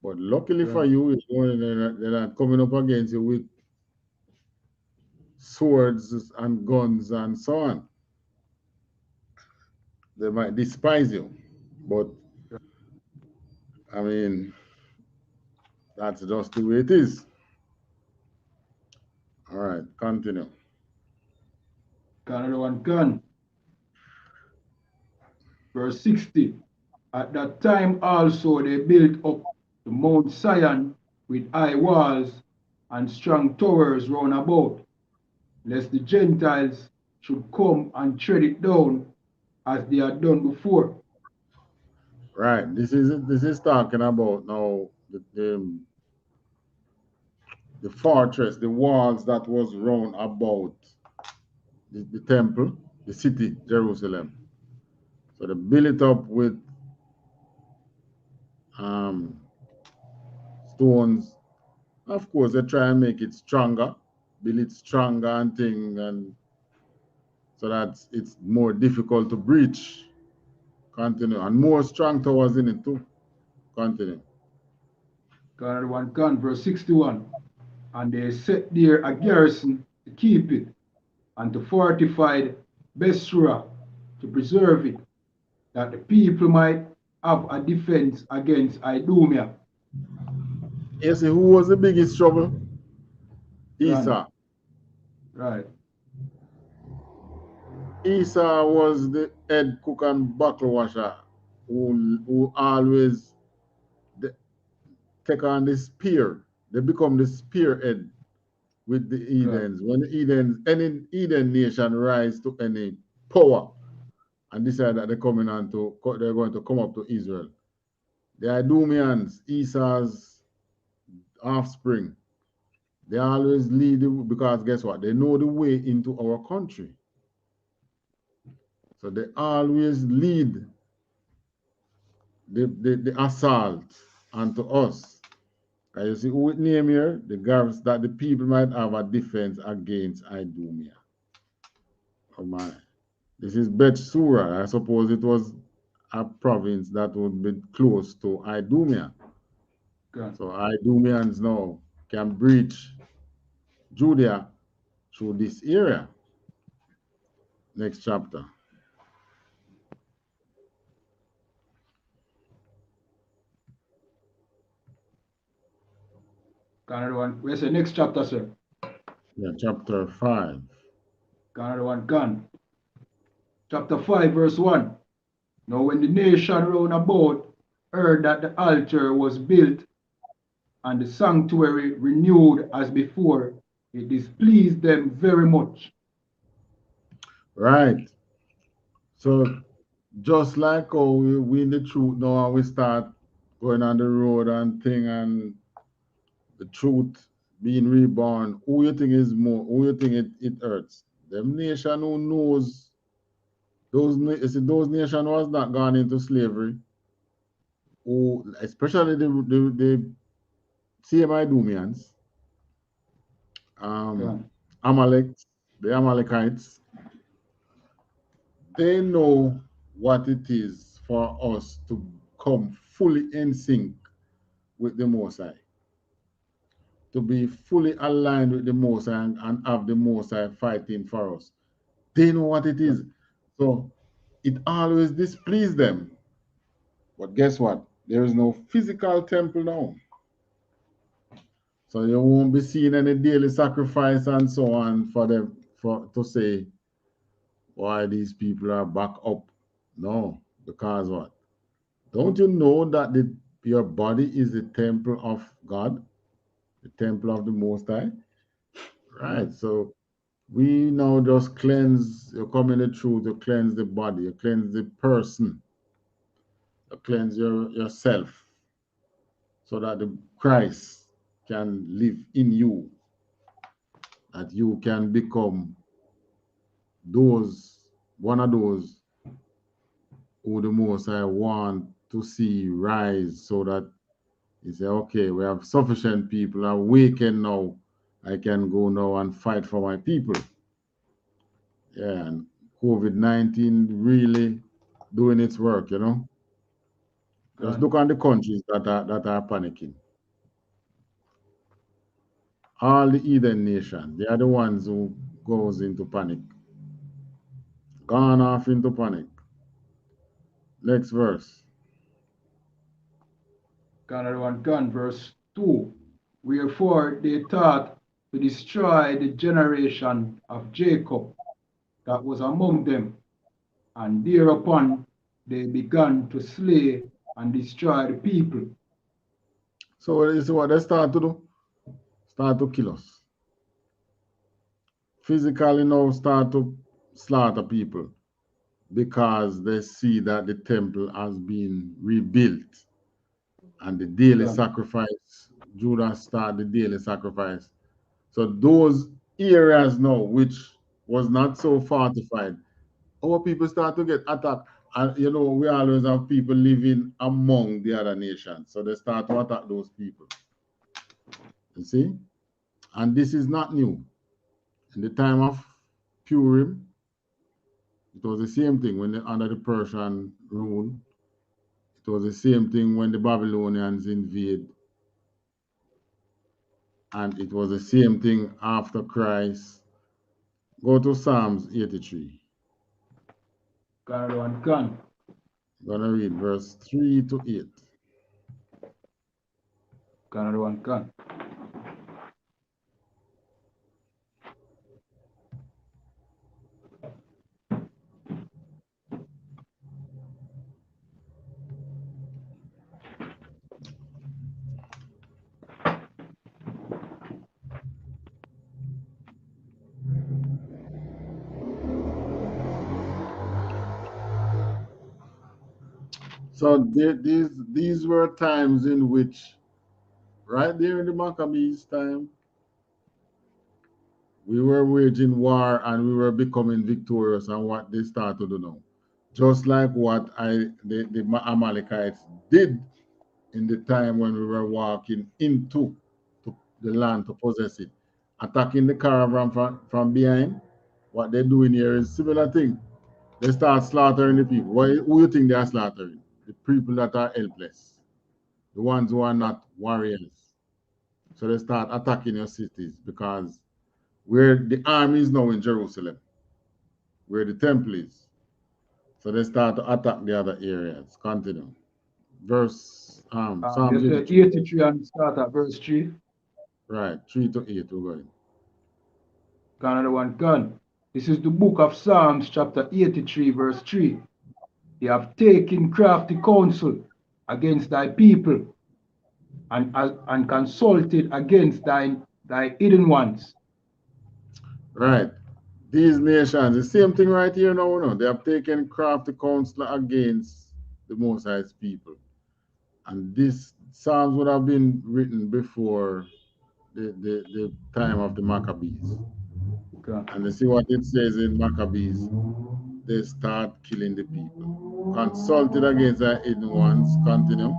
But luckily for you, they're not coming up against you with swords and guns and so on. They might despise you, but I mean, that's just the way it is. All right, continue. Another one, gun. Verse 60. At that time also they built up the Mount Zion with high walls and strong towers round about, lest the Gentiles should come and tread it down as they had done before. Right. This is talking about now the fortress, the walls that was round about the temple, the city, Jerusalem. So they build it up with stones. Of course, they try and make it stronger, build it stronger and thing, and so that it's more difficult to breach. Continue. And more strong towers in it too. Continue. God one gun, verse 61. And they set there a garrison to keep it, and to fortify Besra to preserve it, that the people might have a defense against Idumea. You see, who was the biggest trouble? Esau. Right. Esau was the head cook and buckle washer who always take on the spear. They become the spearhead with the Edens. When the any Eden nation rise to any power and decide that they're going to come up to Israel. The Idumeans, Esau's offspring, they always lead because guess what? They know the way into our country. So they always lead the assault onto us. And you see who it name here? The guards that the people might have a defense against Idumea. Oh my. This is Bet Sura. I suppose it was a province that would be close to Idumea. Okay. So Idumeans now can breach Judea through this area. Next chapter. Another one. Where's the next chapter, sir? Yeah, chapter 5. Another one gone. Chapter 5, verse 1. Now when the nation round about heard that the altar was built and the sanctuary renewed as before, it displeased them very much. Right. So just like how we in the truth now and we start going on the road and thing and the truth being reborn, who you think is more, who you think it hurts? Them nation who knows those nations was not gone into slavery, who especially the same Idumeans, Amalek, the Amalekites, they know what it is for us to come fully in sync with the Most High, to be fully aligned with the Most High and have the Most High fighting for us. They know what it is. So it always displeases them. But guess what? There is no physical temple now. So you won't be seeing any daily sacrifice and so on for them to say why these people are back up. No, because what? Don't you know that your body is the temple of God, the temple of the Most High? Right. So we now just cleanse, you come in the truth, you cleanse the body, you cleanse the person, you cleanse yourself, so that the Christ can live in you, that you can become one of those who the Most High want to see rise, so that you say, okay, we have sufficient people awakened now, I can go now and fight for my people. Yeah, and COVID-19 really doing its work, you know. Just look at the countries that are panicking. All the Eden nations, they are the ones who goes into panic. Gone off into panic. Next verse. Gun, verse 2. Wherefore they thought to destroy the generation of Jacob that was among them, and thereupon they began to slay and destroy the people. So you see what they start to do? Start to kill us. Physically now start to slaughter people because they see that the temple has been rebuilt and the daily sacrifice, Judah start the daily sacrifice. So those areas now, which was not so fortified, our people start to get attacked. And you know, we always have people living among the other nations. So they start to attack those people. You see? And this is not new. In the time of Purim, it was the same thing when under the Persian rule. It was the same thing when the Babylonians invade. And it was the same thing after Christ. Go to Psalms 83. Canada can. I'm going to read verse 3 to 8. Canada can. So these were times in which, right there in the Maccabees' time, we were waging war and we were becoming victorious and what they started to do now. Just like what the Amalekites did in the time when we were walking into the land to possess it, attacking the caravan from behind. What they're doing here is similar thing. They start slaughtering the people. Who you think they are slaughtering? The people that are helpless, the ones who are not warriors. So they start attacking your cities because where the army is now in Jerusalem, where the temple is. So they start to attack the other areas. Continue. Verse Psalms 83 and start at verse 3. Right, 3 to 8 we're going. Canada can. This is the book of Psalms, chapter 83, verse 3. They have taken crafty counsel against thy people and consulted against thy hidden ones. Right. These nations, the same thing right here now, no? They have taken crafty counsel against the Most High's people. And this Psalms would have been written before the time of the Maccabees. Okay. And you see what it says in Maccabees? They start killing the people. Consulted against the hidden ones. Continue.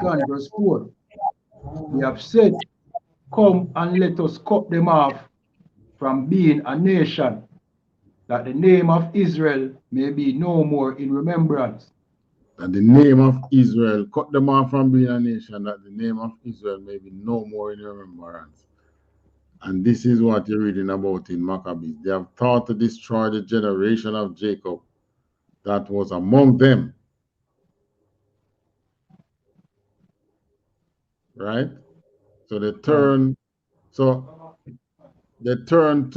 Canada verse 4. They have said, come and let us cut them off from being a nation, that the name of Israel may be no more in remembrance. That the name of Israel, cut them off from being a nation, that the name of Israel may be no more in remembrance. And this is what you're reading about in Maccabees. They have thought to destroy the generation of Jacob that was among them. Right? So they turn, they turn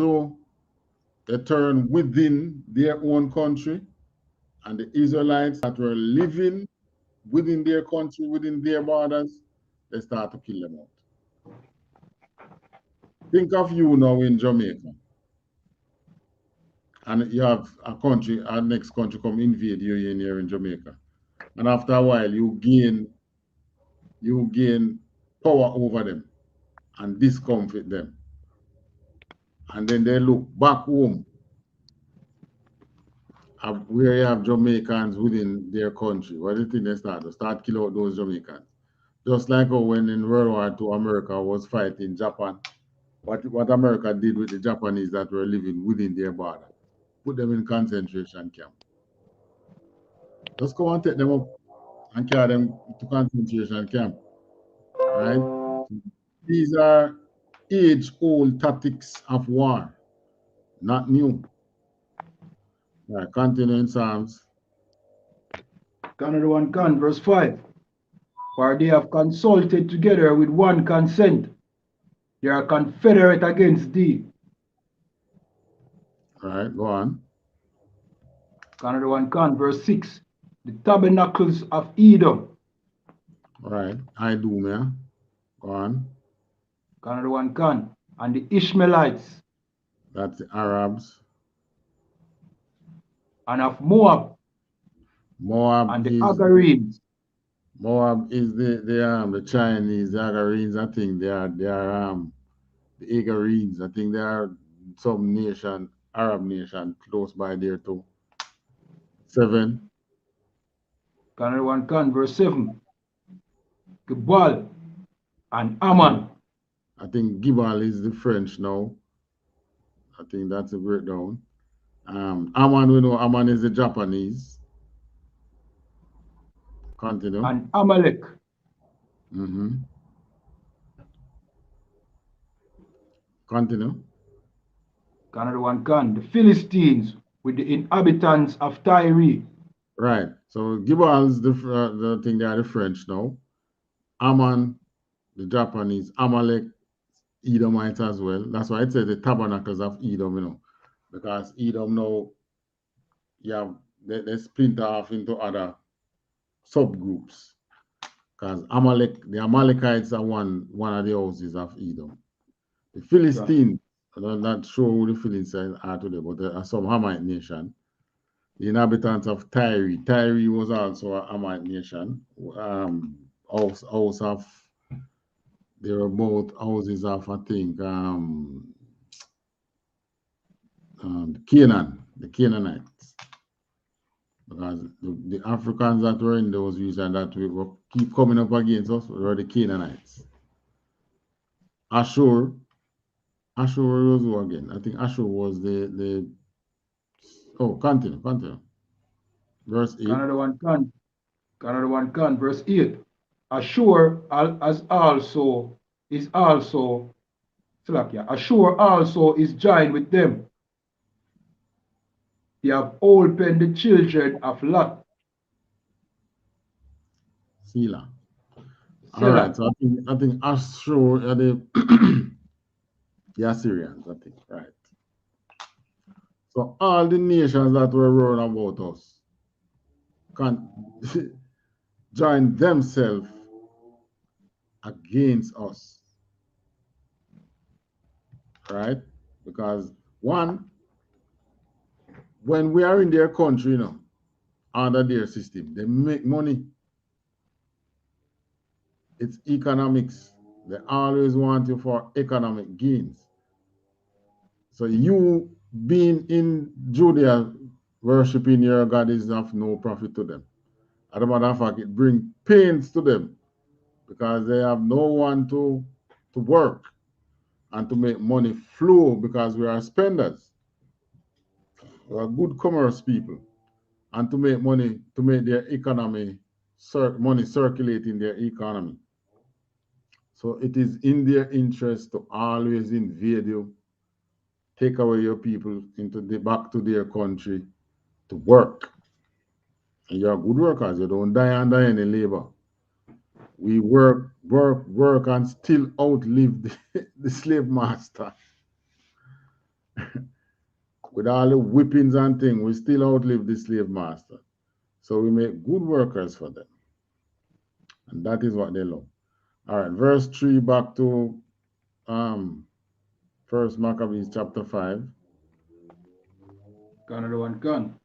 within their own country, and the Israelites that were living within their country, within their borders, they start to kill them out. Think of you now in Jamaica, and you have a country, our next country come invade you here in Jamaica, and after a while you gain power over them and discomfort them, and then they look back home where you have Jamaicans within their country. What do you think they start? They start kill out those Jamaicans. Just like when in World War II, America was fighting Japan. What America did with the Japanese that were living within their border, put them in concentration camp. Just go and take them up and carry them to concentration camp. Right? These are age-old tactics of war, not new. Right, continue in Psalms. Canada can, verse 5. For they have consulted together with one consent. They are confederate against thee. Right, go on. Canada can, verse 6. The tabernacles of Edom. Right, I do, man. Go on. Canada can. And the Ishmaelites. That's the Arabs. and of Moab, Moab and the is Agarenes. Moab is the Chinese, the Agarenes. I think they are the Agarenes. I think they are some nation, Arab nation close by there too. 7. Canada 1 can, verse 7. Gebal and Ammon. I think Gibal is the French now. I think that's a breakdown. Ammon, we know Ammon is the Japanese. Continue. And Amalek. Continue. Canada 1 can. The Philistines with the inhabitants of Tyre. Right. So Gibal's the thing they are the French now. Ammon, the Japanese. Amalek, Edomites as well. That's why it says the tabernacles of Edom, you know, because Edom now, they splinter off into other subgroups. Because the Amalekites are one of the houses of Edom. The Philistines, I'm not sure who the Philistines are today, but they are some Hamite nation. The inhabitants of Tyre. Tyre was also a Hamite nation. They were both houses of, I think, the Canaanites. Because the Africans that were in those regions that we will keep coming up against us were the Canaanites. Ashur was who again? I think Ashur was the continue. Verse 8. Canada 1 can, verse 8. Ashur also is joined with them. They have opened the children of Lot. Selah. All right, so I think Ashur are the Assyrians, I think, right. So all the nations that were round about us can join themselves against us, right? Because one, when we are in their country, you know, under their system, they make money. It's economics. They always want you for economic gains. So you being in Judea, worshiping your God is of no profit to them. As a matter of fact, it brings pains to them because they have no one to work and to make money flow, because we are spenders. We are good commerce people. And to make money, to make their economy, money circulate in their economy. So it is in their interest to always invade you, take away your people back to their country to work. And you're good workers. You don't die under any labor. We work, and still outlive the slave master. With all the whippings and things, we still outlive the slave master. So we make good workers for them. And that is what they love. All right, verse 3, back to 1 Maccabees chapter 5. Canada 1 can.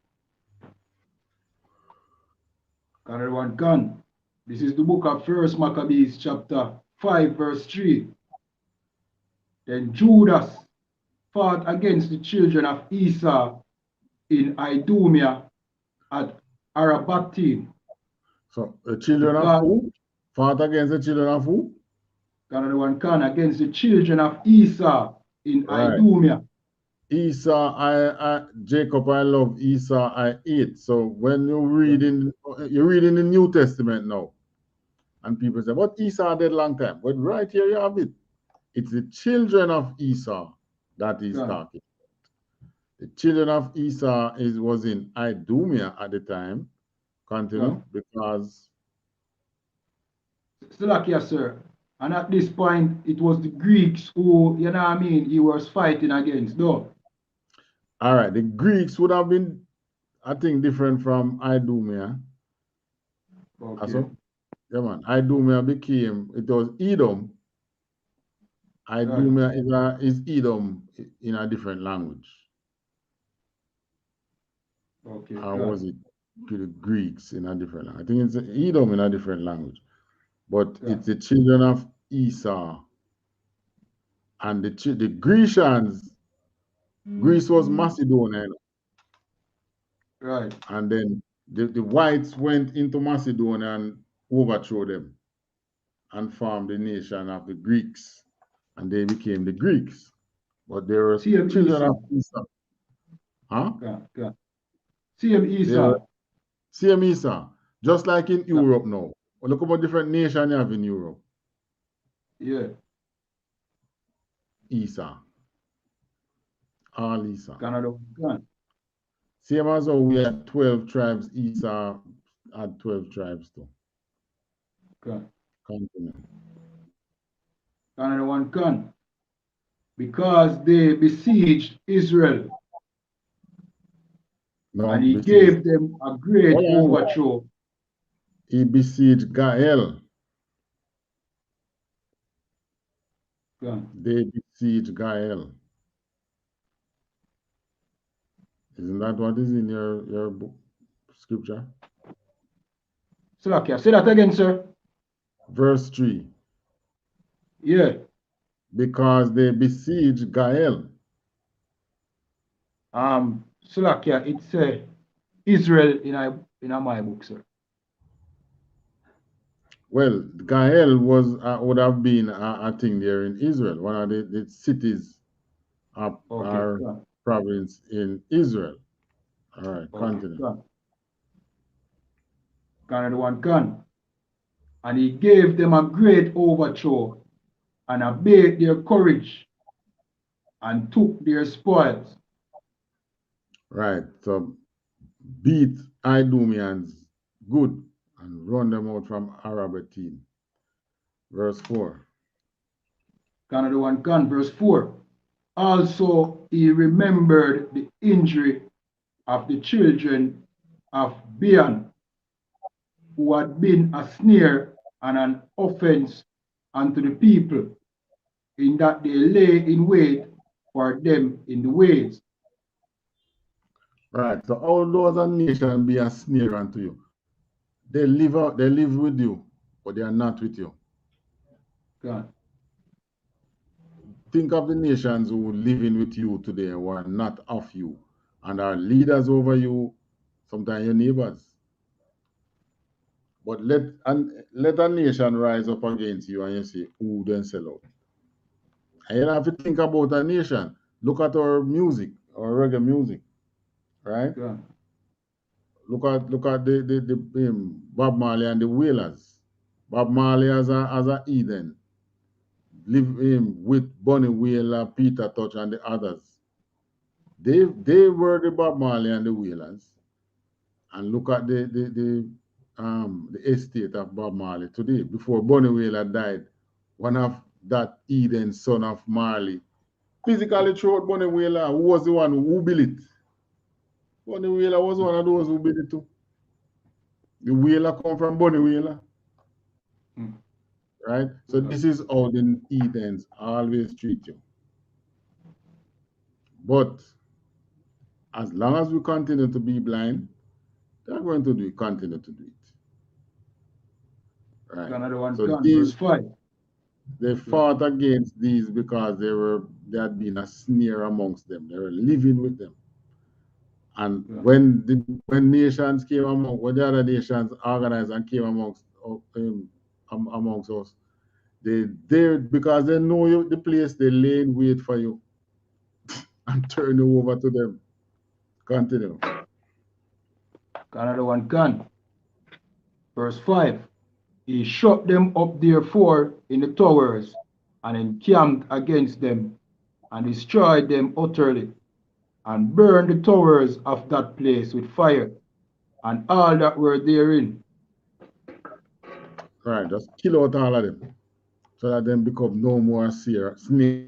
Canada 1 can. This is the book of 1 Maccabees chapter 5, verse 3. Then Judas fought against the children of Esau in Idumea at Arabatim. So the children of who? Fought against the children of who? Canada 1 can, against the children of Esau in Idumea. Esau, Jacob, I love Esau, I ate. So when you're reading the New Testament now, and people say, but Esau did long time. But right here you have it. It's the children of Esau that he's talking about. The children of Esau was in Idumea at the time. Continue, because... Salakia, sir. And at this point, it was the Greeks who, you know what I mean, he was fighting against, though. All right, the Greeks would have been, I think, different from Idumea. Okay. So, yeah, man. Idumea it was Edom. Idumea is Edom in a different language. Okay, or was it to the Greeks in a different language? I think it's Edom in a different language, but it's the children of Esau. And the Grecians, Greece was Macedonia, right. and then the whites went into Macedonia and overthrew them and formed the nation of the Greeks, and they became the Greeks. But they were CM children Esau. of Esau. Huh? CM They were Esau. same Esau, just like in Europe now. Well, look about different nations you have in Europe. Yeah. Esau. All Esau. Canada. Same as how we had 12 tribes, Esau had 12 tribes too. Continue. Canada one can. Because they besieged Israel. No, And he besieged. gave them a great Hold on. overthrow. He besieged Gael. They besieged Gael. Isn't that what is in your book, scripture? Slakia, say that again, sir. Verse 3. Yeah. Because they besieged Gael. Slakia, it's Israel in my book, sir. Well, Gael would have been a thing there in Israel, one of the cities of our province in Israel. All right, continue. Canada one can. And he gave them a great overthrow and abated their courage and took their spoils. Right, so beat Idumeans good and run them out from Arabatim. Verse 4. Canada one can, verse 4. Also he remembered the injury of the children of Bean, who had been a snare and an offense unto the people, in that they lay in wait for them in the ways. Right, so all those a nation be a snare unto you. They live with you, but they are not with you. God. Think of the nations who live in with you today who are not of you and are leaders over you, sometimes your neighbors. But let a nation rise up against you and you say, who then sell out? And you don't have to think about a nation. Look at our music, our reggae music, right? God. Look at the Bob Marley and the Wailers. Bob Marley as a Eden. Live with Bunny Wailer, Peter Touch, and the others. They were the Bob Marley and the Wailers. And look at the estate of Bob Marley today. Before Bunny Wailer died, one of that Eden son of Marley physically threw out Bunny Wailer, who was the one who built it. Bunny Wailer was one of those who built it too. The Wailer come from Bunny Wailer. Right? So this is how the Edens always treat you. But as long as we continue to be blind, they're going to continue to do it. Right. Another one, so verse 5. They fought against these because they had been a snare amongst them. They were living with them. And when nations came when the other nations organized and came amongst us, they because they know the place, they lay in wait for you and turn you over to them. Continue. Another one can. Verse 5. He shut them up therefore in the towers and encamped against them and destroyed them utterly and burned the towers of that place with fire and all that were therein. Right, just kill out all of them so that them become no more snake.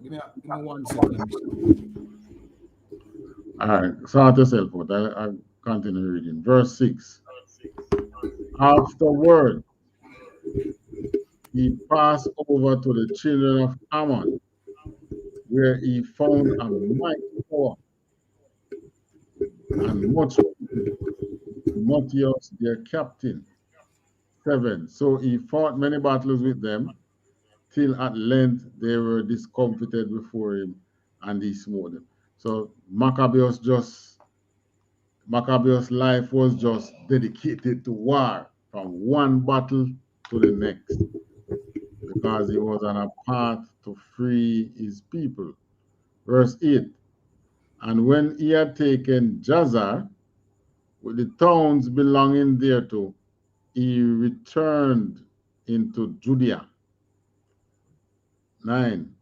Give me 1 second. All right, sort yourself out. I continue reading. Verse 6. Afterward, he passed over to the children of Ammon, where he found a mighty power and much Timotheus their captain. 7. So he fought many battles with them, till at length they were discomfited before him, and he smote them. So Maccabeus life was just dedicated to war, from one battle to the next, because he was on a path to free his people. Verse 8. And when he had taken Jazer, with the towns belonging thereto, he returned into Judea. 9.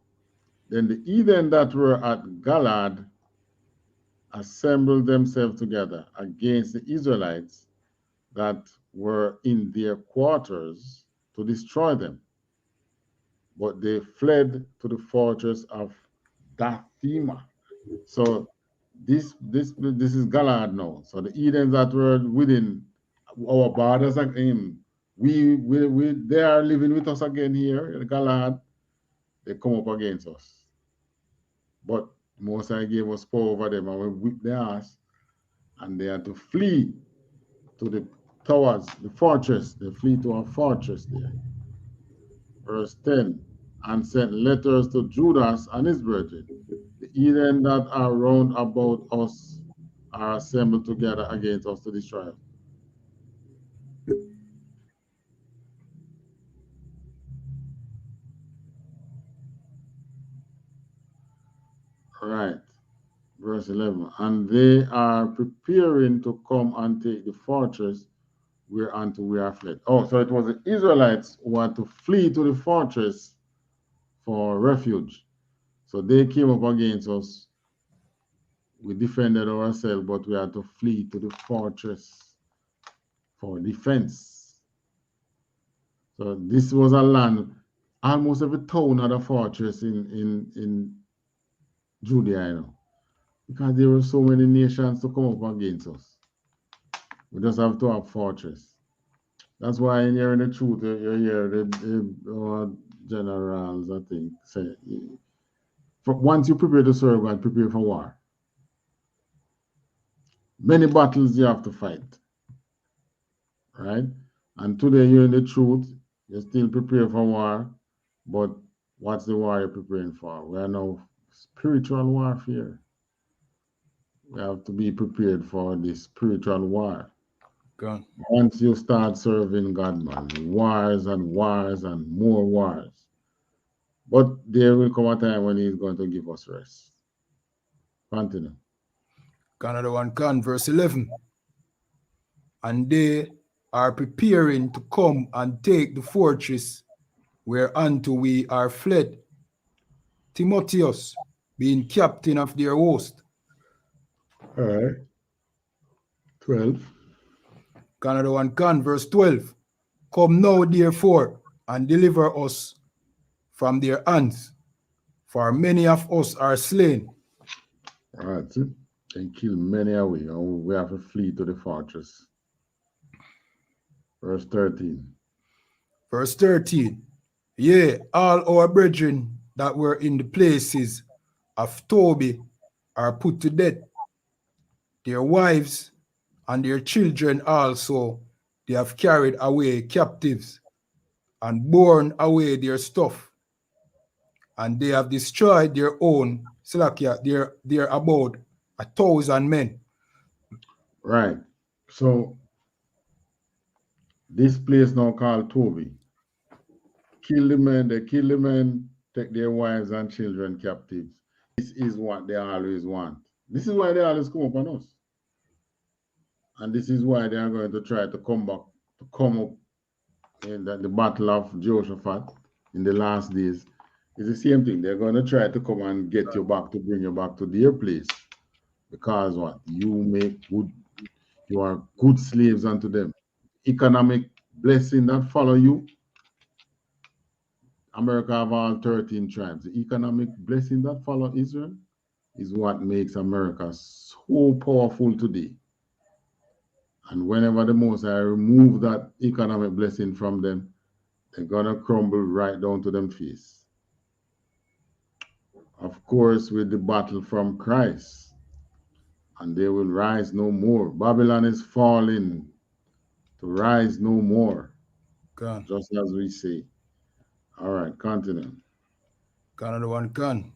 Then the heathen that were at Galad assembled themselves together against the Israelites that were in their quarters to destroy them. But they fled to the fortress of Dathima. So this is Galad now. So the heathens that were within our borders, they are living with us again here in Galad. They come up against us. But Most High gave us power over them, and we whipped their ass, and they had to flee to the towers, the fortress. They flee to our fortress there. Verse 10. And sent letters to Judas and his brethren. The heathen that are round about us are assembled together against us to destroy us. Right. Verse 11. And they are preparing to come and take the fortress whereunto we are fled. Oh, so it was the Israelites who had to flee to the fortress for refuge. So they came up against us. We defended ourselves, but we had to flee to the fortress for defense. So this was a land. Almost every town had a fortress in Judea, you know, because there were so many nations to come up against us. We just have to have fortress. That's why in hearing the truth, you hear the generals, I think, say, once you prepare to serve God, prepare for war. Many battles you have to fight, right? And today you're in the truth, you still prepare for war, but what's the war you're preparing for? We are now spiritual warfare. We have to be prepared for this spiritual war. Okay. Once you start serving God, man, wars and wars and more wars. But there will come a time when he's going to give us rest. Continue. Another one can, verse 11. And they are preparing to come and take the fortress whereunto we are fled. Timotheus being captain of their host. All right. 12. Another one can, verse 12. Come now, therefore, and deliver us from their hands, for many of us are slain. All right. See? And kill many away, and we have to flee to the fortress. Verse 13. Verse 13. Yea, all our brethren that were in the places of Toby are put to death. Their wives and their children also they have carried away captives and borne away their stuff. And they have destroyed their own, they're about 1,000 men. Right. So this place now called Toby. Kill the men, they kill the men, take their wives and children captives. This is what they always want. This is why they always come up on us. And this is why they are going to try to come up in the battle of Jehoshaphat in the last days. It's the same thing. They're going to try to come and get you back, to bring you back to their place. Because what? You are good slaves unto them. Economic blessing that follow you, America have all 13 tribes. The economic blessing that follow Israel is what makes America so powerful today. And whenever the Most High remove that economic blessing from them, they're gonna crumble right down to them face. Of course, with the battle from Christ, and they will rise no more. Babylon is falling to rise no more. Gone. Just as we say. All right, continue. Another one gone.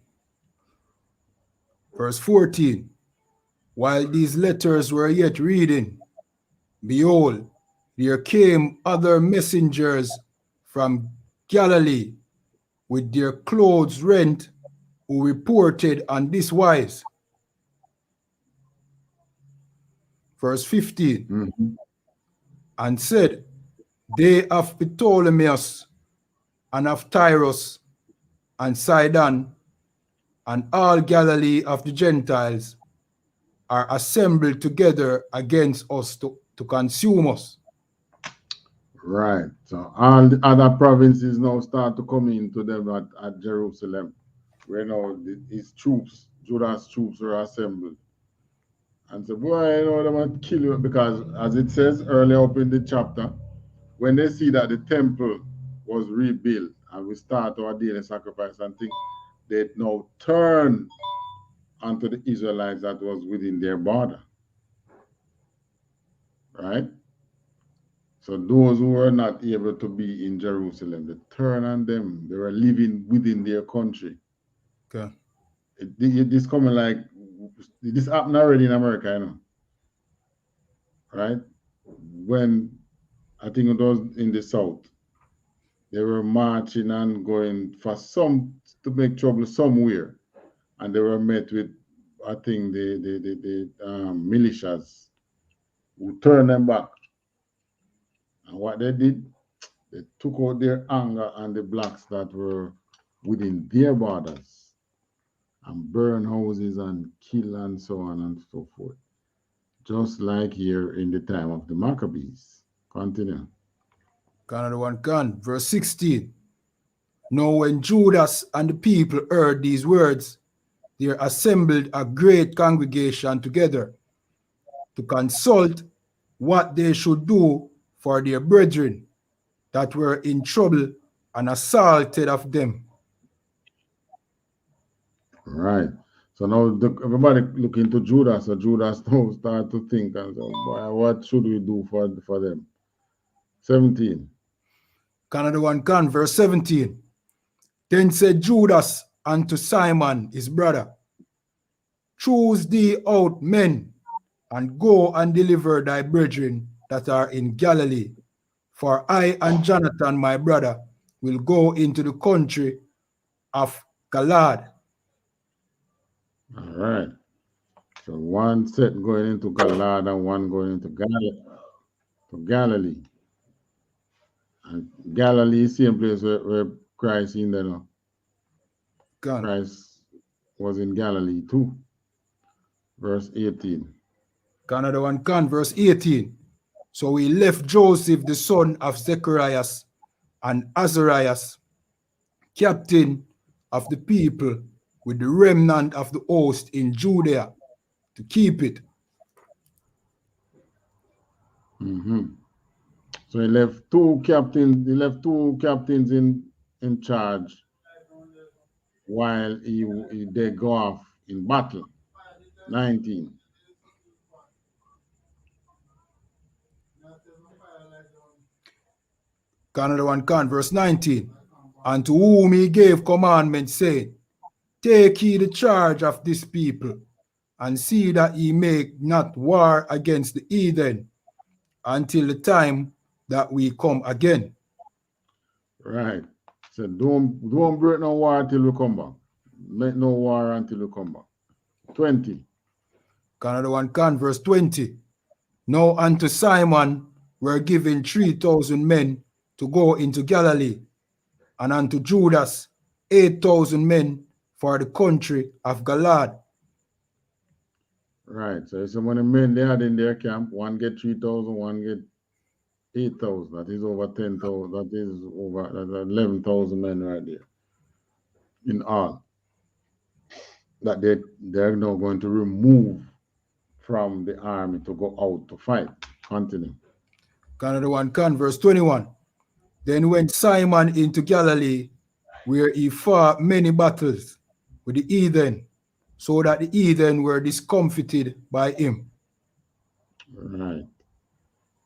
Verse 14. While these letters were yet reading, behold, there came other messengers from Galilee with their clothes rent, who reported on this wise. Verse 15. And said, they of Ptolemaeus and of Tyrus and Sidon and all Galilee of the Gentiles are assembled together against us to consume us. Right. So all the other provinces now start to come into them at Jerusalem, where now his troops, Judah's troops, are assembled. And so, boy, you know, they want to kill you, because as it says earlier up in the chapter, when they see that the temple was rebuilt and we start our daily sacrifice and things, they now turn onto the Israelites that was within their border. Right? So those who were not able to be in Jerusalem, they turn on them. They were living within their country. Okay. This coming like, this happened already in America, you know. Right? When I think it was in the South, they were marching and going for to make trouble somewhere. And they were met with, I think, the militias who turned them back. And what they did, they took out their anger on the blacks that were within their borders and burn houses and kill and so on and so forth. Just like here in the time of the Maccabees. Continue. Another one gone. Verse 16. Now when Judas and the people heard these words, there assembled a great congregation together to consult what they should do for their brethren that were in trouble and assaulted of them. Right. So now everybody look into Judas. So Judas now start to think and say, what should we do for them? 17. Another one can, verse 17. Then said Judas unto Simon his brother, choose thee out men, and go and deliver thy brethren that are in Galilee. For I and Jonathan my brother will go into the country of Galilee. All right. So one set going into Galilee and one going into Galilee. And Galilee is the same place where Christ in there. Christ was in Galilee too. Verse 18. Another one can, verse 18. So he left Joseph, the son of Zecharias, and Azarias, captain of the people, with the remnant of the host in Judea, to keep it. So he left two captains. He left two captains in charge while they go off in battle. 19. Another one can, verse 19. And to whom he gave commandment, saying, take ye the charge of this people, and see that ye make not war against the heathen until the time that we come again. Right. So don't break no war until we come back. Make no war until we come back. 20. Another one can, verse 20. Now unto Simon were given 3,000 men to go into Galilee, and unto Judas 8,000 men for the country of Galilee. Right. So many men they had in their camp. One get 3,000, one get 8,000. That is over 10,000. That is over 11,000 men right there in all. That they're now going to remove from the army to go out to fight. Continue. Another one, verse 21. Then went Simon into Galilee, where he fought many battles with the heathen, so that the heathen were discomfited by him. Right.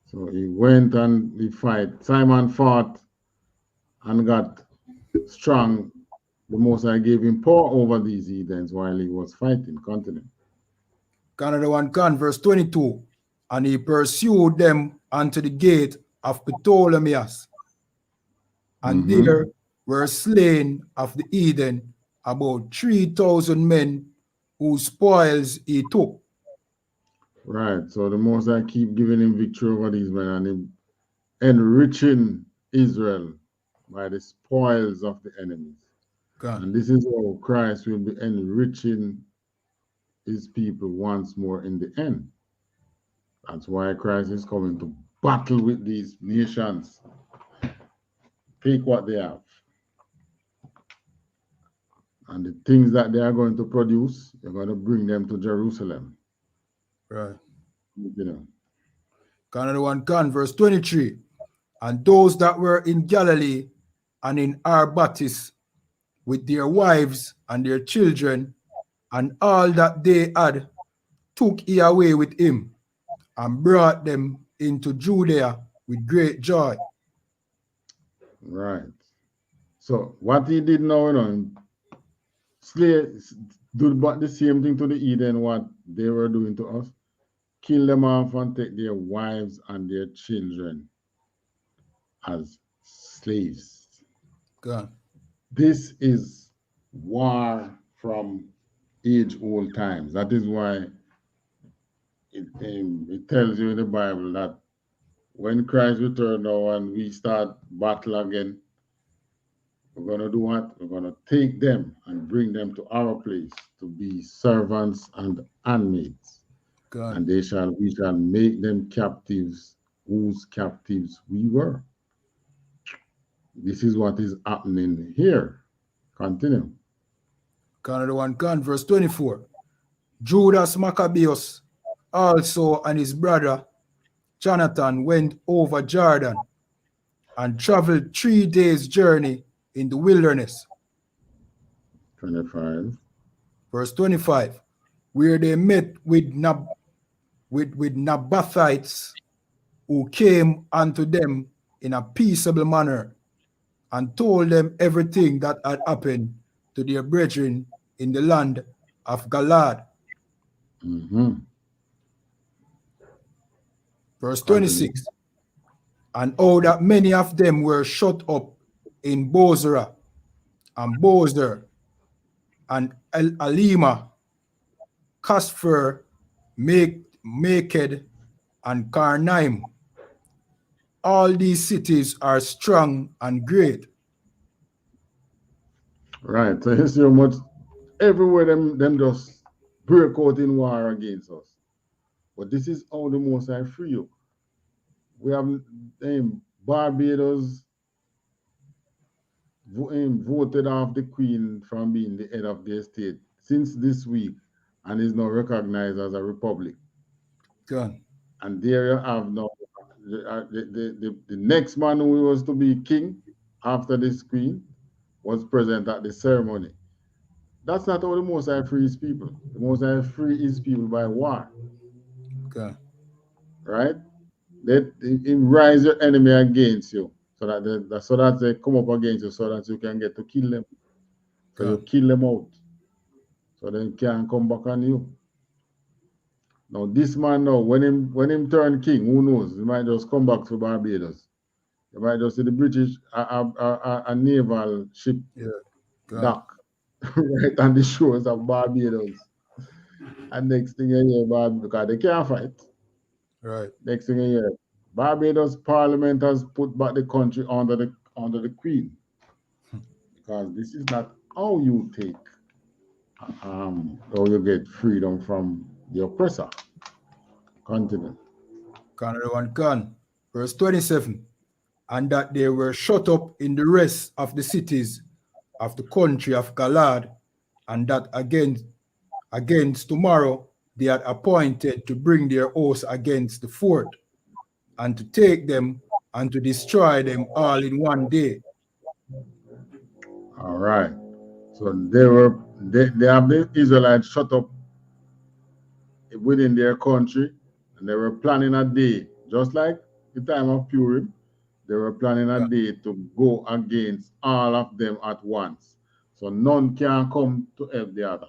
So he went and he fight. Simon fought and got strong. The Most High gave him power over these heathens while he was fighting. Continue. Another one, verse 22. And he pursued them unto the gate of Ptolemaeus. And there were slain of the heathen about 3,000 men whose spoils he took. Right. So the Most High keep giving him victory over these men and him enriching Israel by the spoils of the enemies. God. And this is how Christ will be enriching his people once more in the end. That's why Christ is coming to battle with these nations. Take what they have. And the things that they are going to produce, they're going to bring them to Jerusalem. Right. You know. Another one, verse 23. And those that were in Galilee and in Arbatis with their wives and their children and all that they had took he away with him and brought them into Judea with great joy. Right. So what he did now, you know, do but the same thing to the heathen what they were doing to us. Kill them off and take their wives and their children as slaves. God. This is war from age-old times. That is why it tells you in the Bible that when Christ returns now and we start battle again, we're going to do what? We're going to take them and bring them to our place to be servants and handmaids. God. And we shall make them captives, whose captives we were. This is what is happening here. Continue. Another one, verse 24. Judas Maccabeus also and his brother Jonathan went over Jordan and traveled 3 days' journey in the wilderness. 25. Verse 25, where they met with Nabathites who came unto them in a peaceable manner and told them everything that had happened to their brethren in the land of Galaad. Verse 26, and oh, that many of them were shut up in Bozrah and Bozer and Alima, Casphir, Maked, and Karnaim. All these cities are strong and great. Right. So you see how much everywhere them just break out in war against us. But this is how the Most High free you. We have Barbados voted off the Queen from being the head of their state since this week and is now recognized as a republic. Good. And there you have now the next man who was to be king after this queen was present at the ceremony. That's not how the Most High free his people. The Most High free his people by war. Okay. Right? Let him rise your enemy against you, so that they come up against you, so that you can get to kill them. So you kill them out, so they can't come back on you. Now this man now, when him turn king, who knows? He might just come back to Barbados. You might just see the British a naval ship dock right on the shores of Barbados. And next thing you hear, because they can't fight. Right. Next thing you hear, Barbados Parliament has put back the country under the Queen. Because this is not how you take how you get freedom from the oppressor. Continue. Another one, Verse 27. And that they were shut up in the rest of the cities of the country of Galaad, and that against tomorrow they had appointed to bring their host against the fort, and to take them and to destroy them all in one day. All right. So they have the Israelites shut up within their country, and they were planning a day, just like the time of Purim. They were planning a day to go against all of them at once. So none can come to help the other.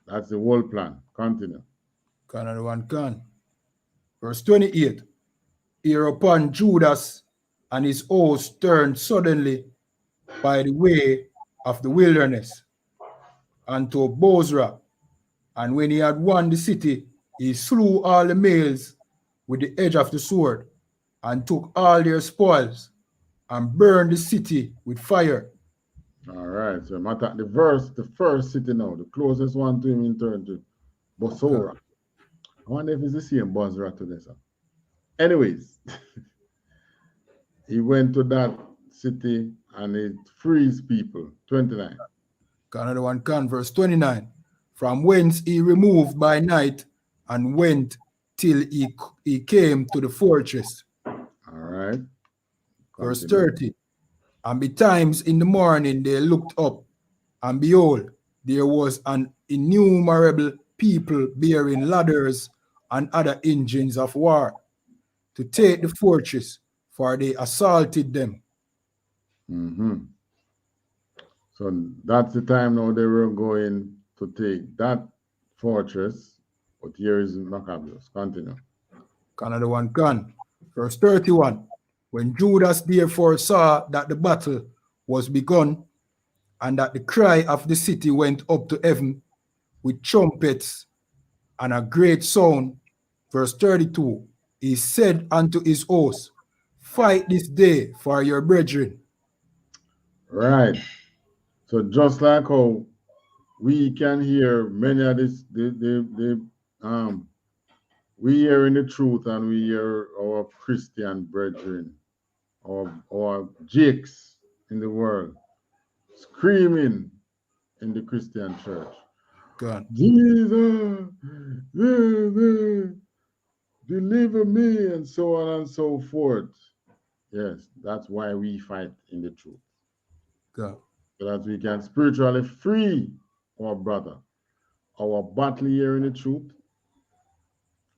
That's the whole plan. Continue. Another one can. Verse 28. Hereupon Judas and his host turned suddenly by the way of the wilderness unto Bozrah. And when he had won the city, he slew all the males with the edge of the sword, and took all their spoils, and burned the city with fire. All right. So matter the first city now, the closest one to him in turn to Bosora. I wonder if it's the same Bosra today, sir. Anyways, he went to that city and it frees people. 29. Another one can, verse 29. From whence he removed by night and went till he came to the fortress. All right. Verse 30. And betimes in the morning they looked up, and behold, there was an innumerable people bearing ladders and other engines of war to take the fortress, for they assaulted them. So that's the time now they were going to take that fortress. But here is Maccabeus. Continue. Another one can. Verse 31. When Judas therefore saw that the battle was begun, and that the cry of the city went up to heaven with trumpets and a great sound, verse 32, he said unto his host, fight this day for your brethren. Right. So just like how we can hear many of this, we hear in the truth, and we hear our Christian brethren, or jakes in the world, screaming in the Christian church. God. Jesus, deliver me, and so on and so forth. Yes, that's why we fight in the truth. God. So that we can spiritually free our brother. Our battle here in the truth,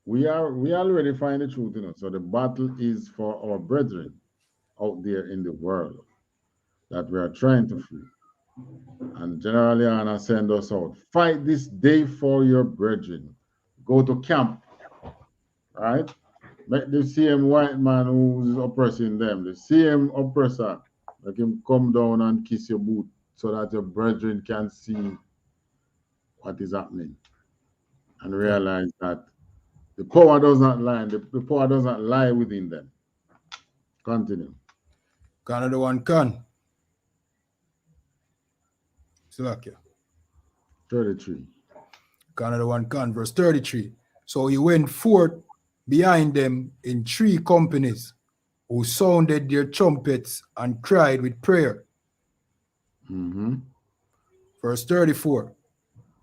we already find the truth, So the battle is for our brethren out there in the world that we are trying to free. And generally, Anna send us out. Fight this day for your brethren. Go to camp, right? Make the same white man who's oppressing them, the same oppressor, make him come down and kiss your boot so that your brethren can see what is happening and realize that the power does not lie. The power does not lie within them. Continue. Another one can. Slovakia. 33. Another one can, verse 33. So he went forth behind them in 3 companies, who sounded their trumpets and cried with prayer. Verse 34.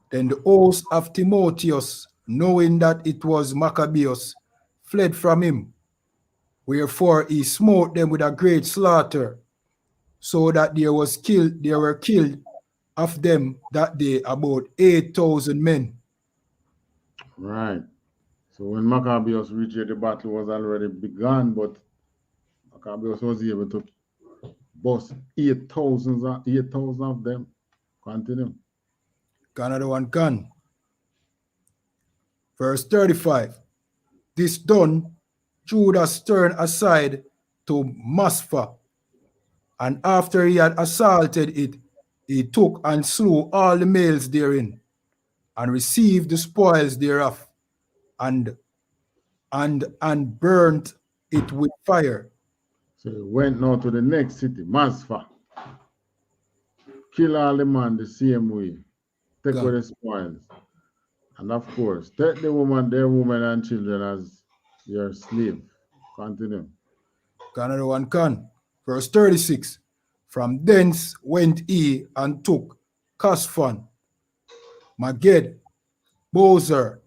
Then the host of Timotheus, knowing that it was Maccabeus, fled from him, wherefore he smote them with a great slaughter, so that there were killed of them that day about 8,000 men. Right. So when Maccabeus reached here, the battle was already begun, but Maccabeus was able to bust 8,000 of them. Continue. Another one can. Verse 35. This done, Judas turned aside to Maspha, and after he had assaulted it, he took and slew all the males therein, and received the spoils thereof, and burnt it with fire. So he went now to the next city, Maspha. Kill all the man the same way. Take away the spoils. And of course, take their women and children as your slave. Continue. Another one can. Verse 36. From thence went he and took Casphon, Maged, Bozer,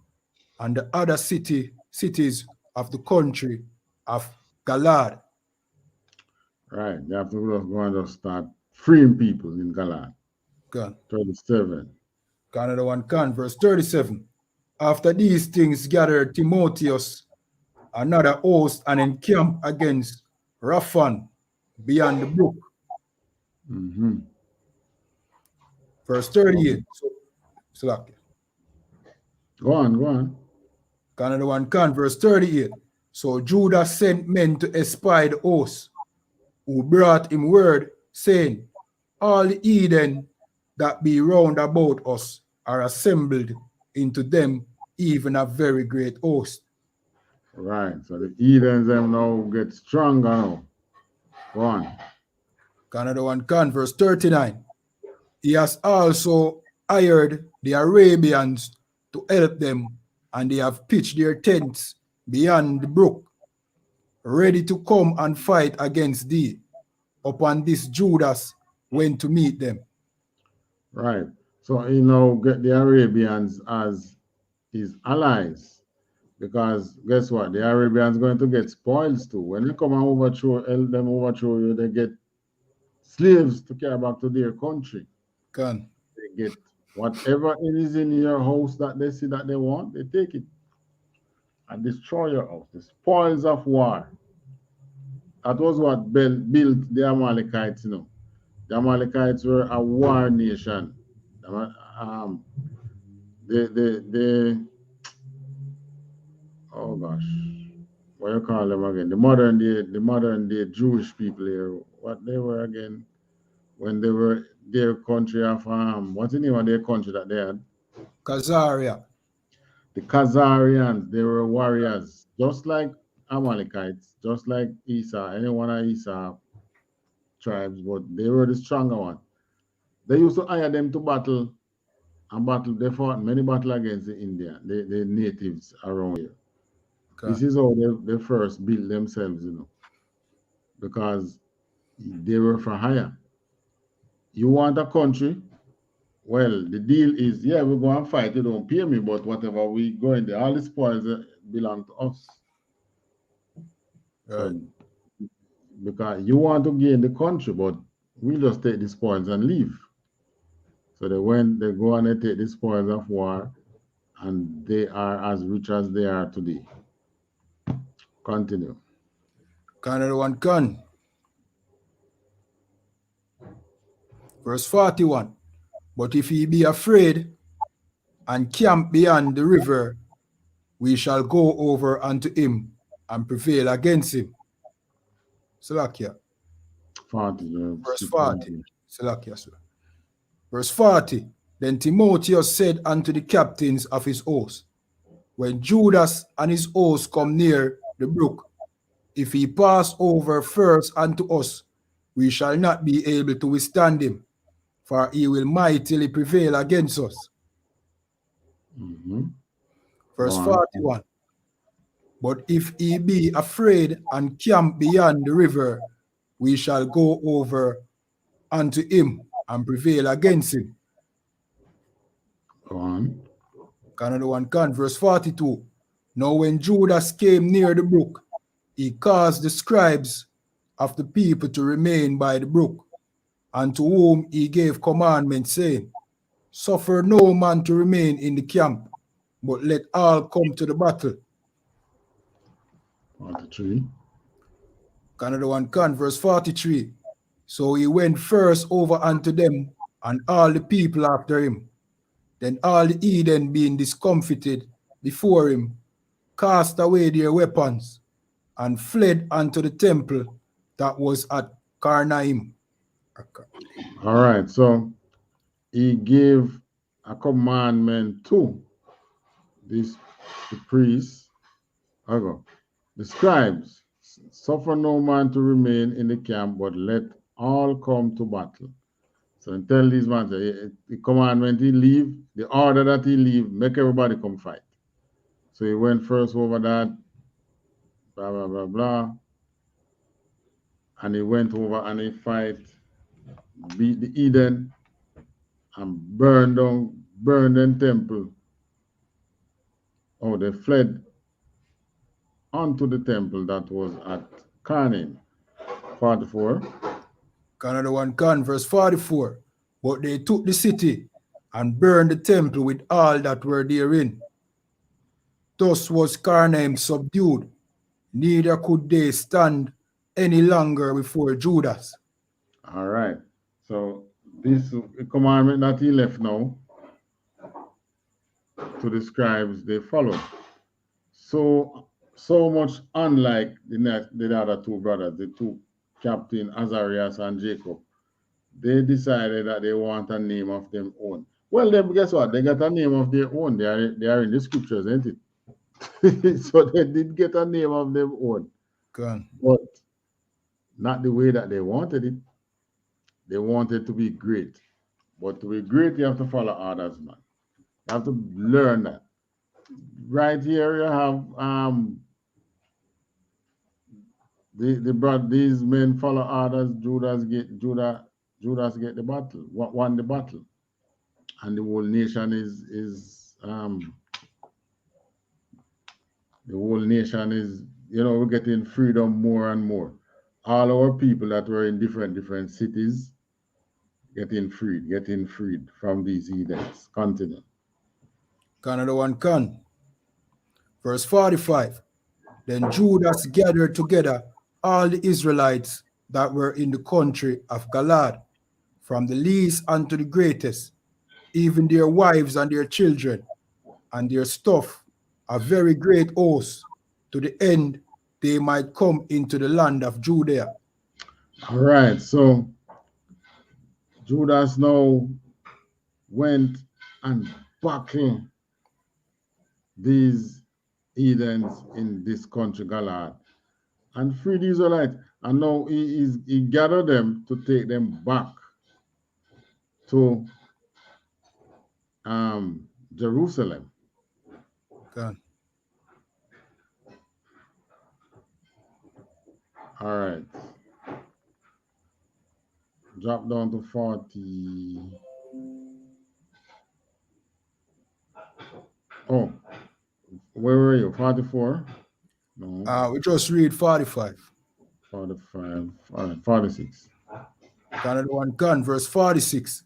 and the other cities of the country of Galad. Right. You have to go and just start freeing people in Galad. Can. 37. Another one can. Verse 37. After these things gathered Timotheus another host and encamped against Raphan beyond the brook. Mm-hmm. Verse 38. Go on. Another one can. Verse 38. So Judah sent men to espy the host, who brought him word, saying, all the heathen that be round about us are assembled into them, even a very great host. Right. So the heathens them now get stronger now. Go on. Another one can. Verse 39. He has also hired the Arabians to help them, and they have pitched their tents beyond the brook, ready to come and fight against thee. Upon this Judas went to meet them. Right. So he now get the Arabians as his allies. Because guess what? The Arabians going to get spoils too. When you come and help them overthrow you, they get slaves to carry back to their country. Can. They get whatever it is in your house that they see that they want, they take it and destroy your house. The spoils of war. That was what built the Amalekites, you know. The Amalekites were a war nation. Oh gosh, what you call them again? The modern day Jewish people here. What they were again? When they were their country of what's the name of their country that they had? Khazaria. The Khazarians. They were warriors, just like Amalekites, just like Esau. Any one of Esau tribes, but they were the stronger one. They used to hire them to battle, and they fought many battles against the Indian, the natives around here. Okay. This is how they first built themselves, you know, because they were for hire. You want a country? Well, the deal is, yeah, we're going to fight. You don't pay me, but whatever we go in there, all the spoils belong to us. Right. So, because you want to gain the country, but we just take the spoils and leave. So they go and they take the spoils of war, and they are as rich as they are today. Continue. Another one can. Verse 41. But if he be afraid and camp beyond the river, we shall go over unto him and prevail against him. Salakia. 40. Verse 40. Salakia, sir. Verse 40. Then Timotheus said unto the captains of his host, when Judas and his host come near the brook, if he pass over first unto us, we shall not be able to withstand him, for he will mightily prevail against us. Mm-hmm. Verse 41. But if he be afraid and camp beyond the river, we shall go over unto him and prevail against him. Go on. Another one can. Verse 42. Now when Judas came near the brook, he caused the scribes of the people to remain by the brook, and to whom he gave commandment, saying, suffer no man to remain in the camp, but let all come to the battle. 43. Another one can. Verse 43. So he went first over unto them, and all the people after him. Then all the heathen, being discomfited before him, cast away their weapons, and fled unto the temple that was at Karnaim. All right, so he gave a commandment to the priests, the scribes, suffer no man to remain in the camp, but let all come to battle. So tell these man, the commandment he leave, the order that he leave, make everybody come fight. So he went first over that, blah, blah, blah, blah. And he went over and he beat the Eden, and burned the temple. Oh, they fled onto the temple that was at Canaan. 44. Another one can, verse 44. But they took the city and burned the temple with all that were therein. Thus was Carnaim subdued, neither could they stand any longer before Judas. All right. So this commandment that he left now to the scribes, they followed. So much unlike the other two brothers, the two captain Azarias and Jacob. They decided that they want a name of their own. Well, then guess what? They got a name of their own. They are in the scriptures, isn't it? So they did get a name of their own. Good. But not the way that they wanted it. They wanted to be great. But to be great, you have to follow others, man. You have to learn that. Right here, you have these men follow others. Judas get the battle, won the battle, and the whole nation is we're getting freedom more and more. All our people that were in different cities getting freed from these heathens. Continue. Another one can. Verse 45. Then Judas gathered together all the Israelites that were in the country of Galaad, from the least unto the greatest, even their wives and their children, and their stuff, a very great host, to the end they might come into the land of Judea. All right, so Judas now went and battled these heathens in this country, Galaad, and freed the Israelites. And now he gathered them to take them back to Jerusalem. Okay. All right. Drop down to 40. Oh, where were you? 44? No. We just read 45. 45. All right, 46. Another one can, verse 46.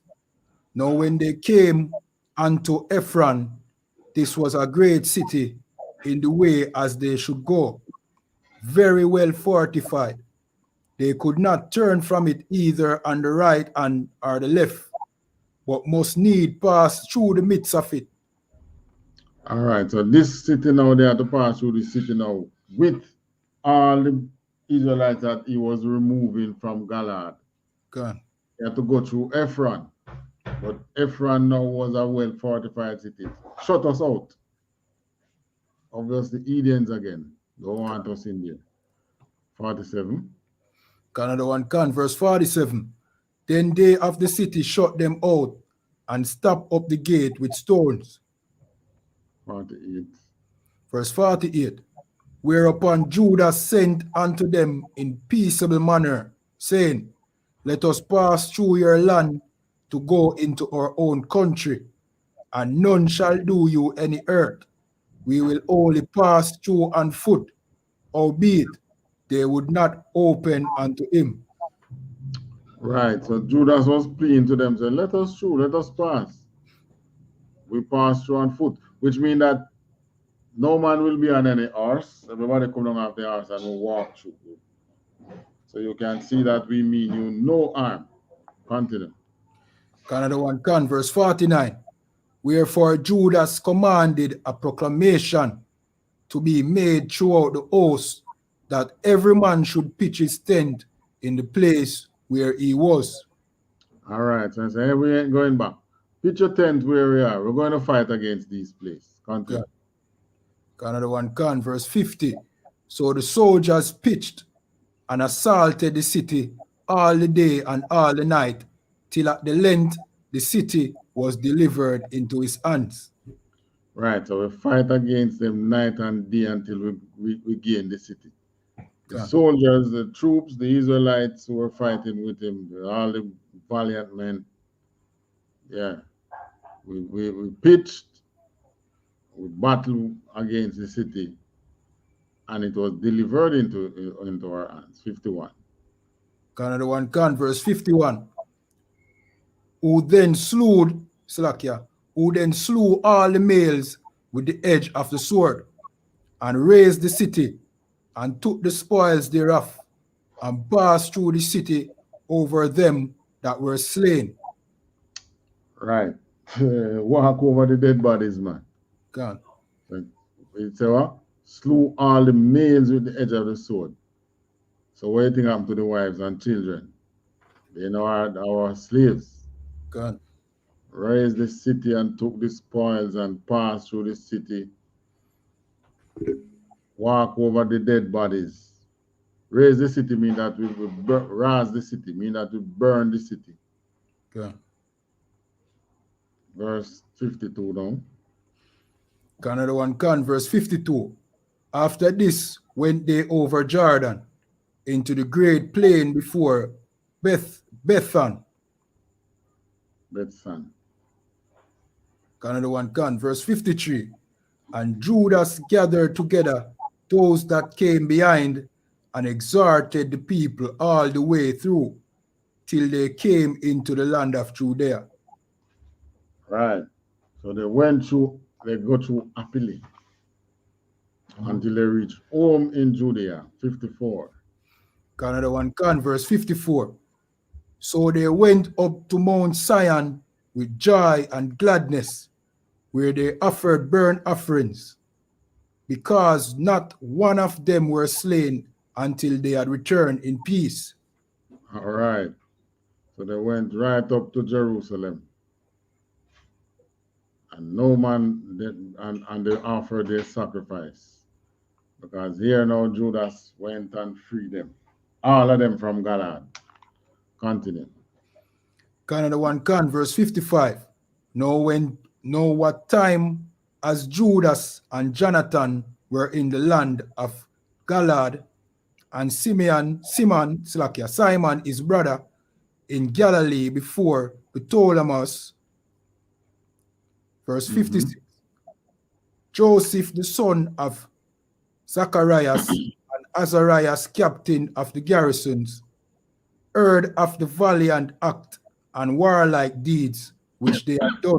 Now when they came unto Ephron, this was a great city in the way as they should go, very well fortified. They could not turn from it either on the right and or the left, but must need pass through the midst of it. All right, so this city now, they had to pass through the city now with all the Israelites that he was removing from Galaad. Okay. They had to go through Ephron, but Ephron now was a well-fortified city. Shut us out. Obviously, Edians again. Don't want us in there. 47. Another one can, verse 47. Then they of the city shut them out and stopped up the gate with stones. 48. Verse 48. Whereupon Judas sent unto them in peaceable manner, saying, let us pass through your land to go into our own country, and none shall do you any hurt. We will only pass through on foot, albeit they would not open unto him. Right, so Judas was pleading to them, saying, let us through, let us pass. We pass through on foot, which means that no man will be on any horse. Everybody come down off the horse and will walk through. So you can see that we mean you no harm. Continue. Another one can, verse 49. Wherefore Judas commanded a proclamation to be made throughout the host, that every man should pitch his tent in the place where he was. All right, so I say, hey, we ain't going back. Pitch your tent where we are. We're going to fight against these places. Continue. Another one can, verse 50. So the soldiers pitched and assaulted the city all the day and all the night, till at the length the city was delivered into his hands. Right, so we fight against them night and day until we gain the city. The soldiers, the troops, the Israelites who were fighting with him, all the valiant men. Yeah, we pitched, we battled against the city, and it was delivered into our hands. 51. Another one, verse 51. Who then slew all the males with the edge of the sword, and razed the city, and took the spoils thereof, and passed through the city over them that were slain. Right. Walk over the dead bodies, man. God. It's what? Slew all the males with the edge of the sword. So what do you think happened to the wives and children? They know our slaves. God. Raised the city and took the spoils and passed through the city. Walk over the dead bodies. Raise the city mean that we razz the city, mean that we burn the city. God. Verse 52 now. Another one, verse 52. After this went they over Jordan into the great plain before Bethan. Another one, verse 53. And Judas gathered together those that came behind and exhorted the people all the way through till they came into the land of Judea. Right. So they went through, they go through happily until they reach home in Judea. 54. Another one, verse 54. So they went up to Mount Zion with joy and gladness, where they offered burnt offerings, because not one of them were slain until they had returned in peace. All right. So they went right up to Jerusalem. And no man did, and they offered their sacrifice. Because here now Judas went and freed them. All of them from Galaad. Continue. Another one, verse 55. Know what time as Judas and Jonathan were in the land of Galaad, and Simon, his brother, in Galilee before Ptolemy. Verse 56. Joseph, the son of Zacharias, and Azarias, captain of the garrisons, heard of the valiant act and warlike deeds which they had done.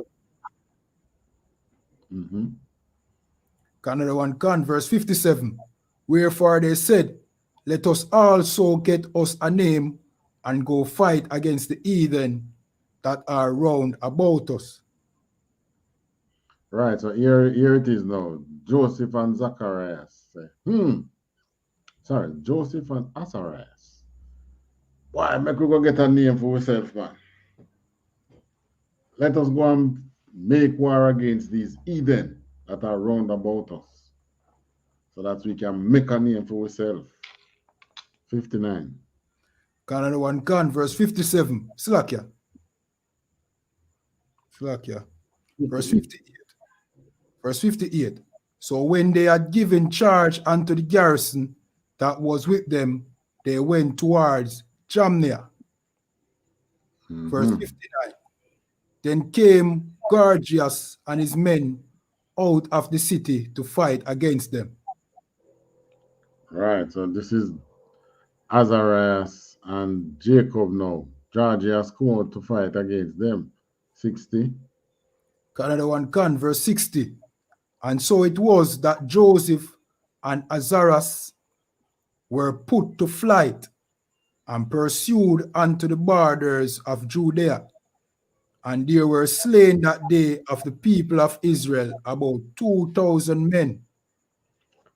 Another one, verse 57. Wherefore they said, let us also get us a name and go fight against the heathen that are round about us. Right, so here it is now. Joseph and Zacharias. Joseph and Azarias. Why, make we go get a name for ourselves, man. Let us go and make war against these heathen that are round about us, so that we can make a name for ourselves. 59. Another one, verse 57. Slakia. Verse 58. Verse 58. So when they had given charge unto the garrison that was with them, they went towards Jamnia. Verse 59. Then came Garcias and his men out of the city to fight against them. Right, so this is Azarias and Jacob now. Garcias come out to fight against them. 60. Another one, verse 60. And so it was that Joseph and Azarias were put to flight and pursued unto the borders of Judea. And there were slain that day of the people of Israel about 2,000 men.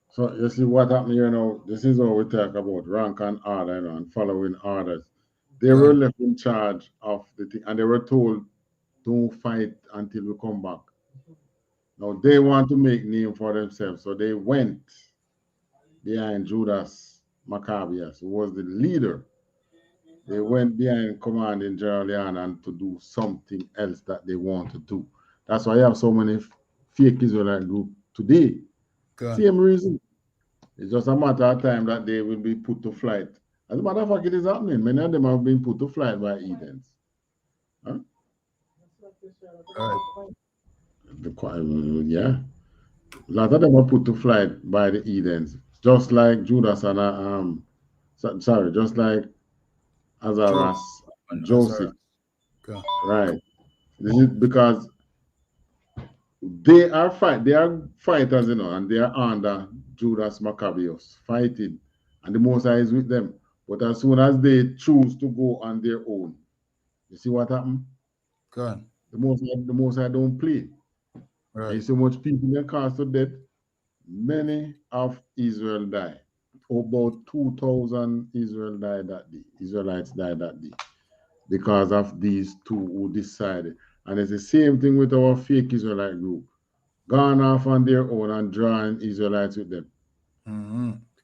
So you see what happened here now. This is how we talk about rank and order and following orders. They were left in charge of the thing, and they were told, don't fight until we come back. Now they want to make name for themselves, so they went behind Judas Maccabeus, who was the leader. They went behind commanding General and to do something else that they want to do. That's why you have so many fake Israelite group today. God. Same reason. It's just a matter of time that they will be put to flight. As a matter of fact, it is happening. Many of them have been put to flight by Edens. Huh? Yeah. A lot of them are put to flight by the Edens. Just like Judas and just like Azariah and Joseph. Okay. Right. This is because they are fighters, you know, and they are under Judas Maccabeus fighting, and the Most High is with them. But as soon as they choose to go on their own, you see what happened? God. The Most High don't play. Right. And so much people they cast to death. Many of Israel died. About 2,000 Israelites died that day because of these two who decided. And it's the same thing with our fake Israelite group. Gone off on their own and drawing Israelites with them.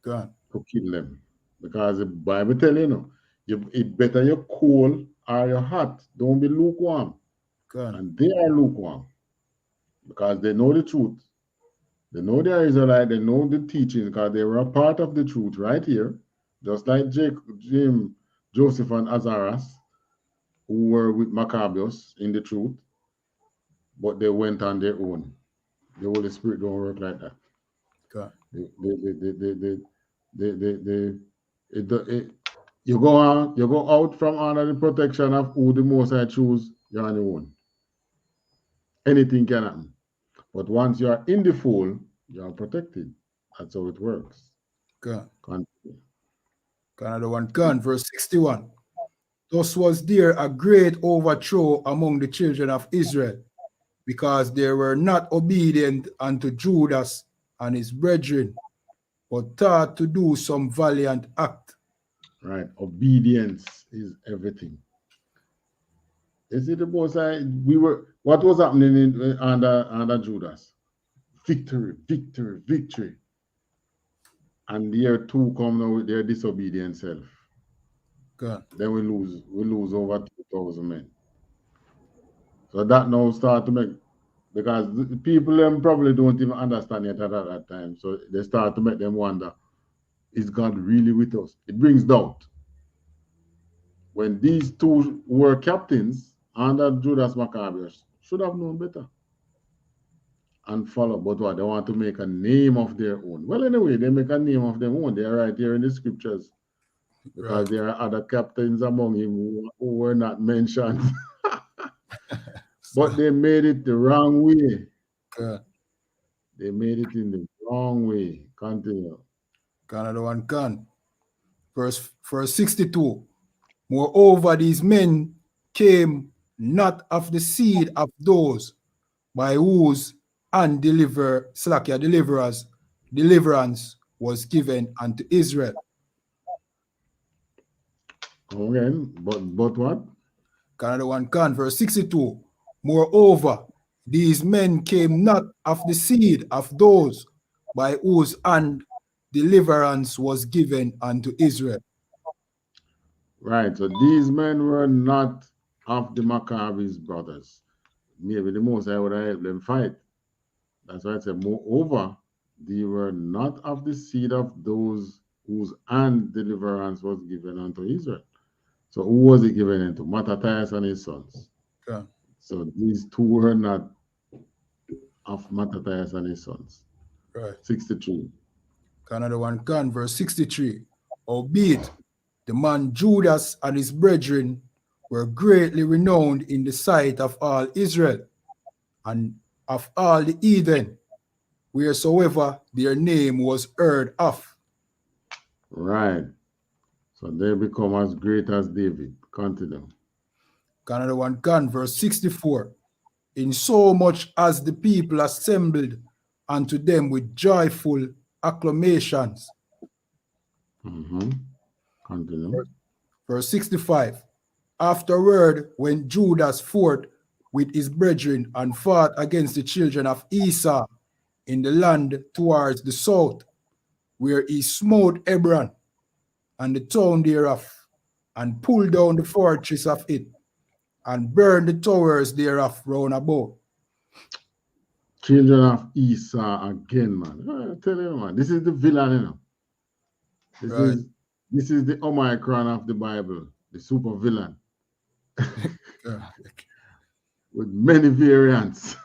God. To kill them. Because the Bible tells it better you're cold or you're hot. Don't be lukewarm. God. And they are lukewarm. Because they know the truth. They know they are Israelite. They know the teaching because they were a part of the truth right here. Just like Joseph and Azariah, who were with Maccabeus in the truth. But they went on their own. The Holy Spirit don't work like that. God. You go out from under the protection of who the Most High choose, you're on your own. Anything can happen. But once you are in the fold, you are protected. That's how it works. God. Continue. Another one, God, verse 61. Thus was there a great overthrow among the children of Israel, because they were not obedient unto Judas and his brethren, but thought to do some valiant act. Right. Obedience is everything. You see the Most High, what was happening under Judas? Victory, victory, victory. And year two come now with their disobedient self. God. Then we lose over 2,000 men. So that now start to make, because the people them probably don't even understand it at that time. So they start to make them wonder, is God really with us? It brings doubt. When these two were captains under Judas Maccabeus, should have known better and follow. But what, they want to make a name of their own. Well, anyway, they make a name of their own. They are right here in the scriptures. Because there are other captains among him who were not mentioned. But they made it the wrong way. God. They made it in the wrong way. Continue. Another one, God. Verse 62. Moreover, these men came not of the seed of those by whose deliverance was given unto Israel. Again, but what? Another one, verse 62. Moreover, these men came not of the seed of those by whose hand deliverance was given unto Israel. Right, so these men were not of the Maccabees brothers. Maybe the Most High would have helped them fight. That's why I said, moreover, they were not of the seed of those whose hand deliverance was given unto Israel. So who was it given unto? Mattathias and his sons. Okay. So these two were not of Mattathias and his sons. Right. 63. Another one, verse 63. Albeit the man Judas and his brethren were greatly renowned in the sight of all Israel and of all the heathen, wheresoever their name was heard of. Right. So they become as great as David. Continue. Another one, verse 64. In so much as the people assembled unto them with joyful acclamations. Continue. Verse 65. Afterward, when Judas forth with his brethren and fought against the children of Esau in the land towards the south, where he smote Hebron and the town thereof, and pulled down the fortress of it, and burned the towers thereof round about. Children of Esau again, man. I tell you, man, this is the villain, you know. Right. This is the Omicron of the Bible, the super villain with many variants.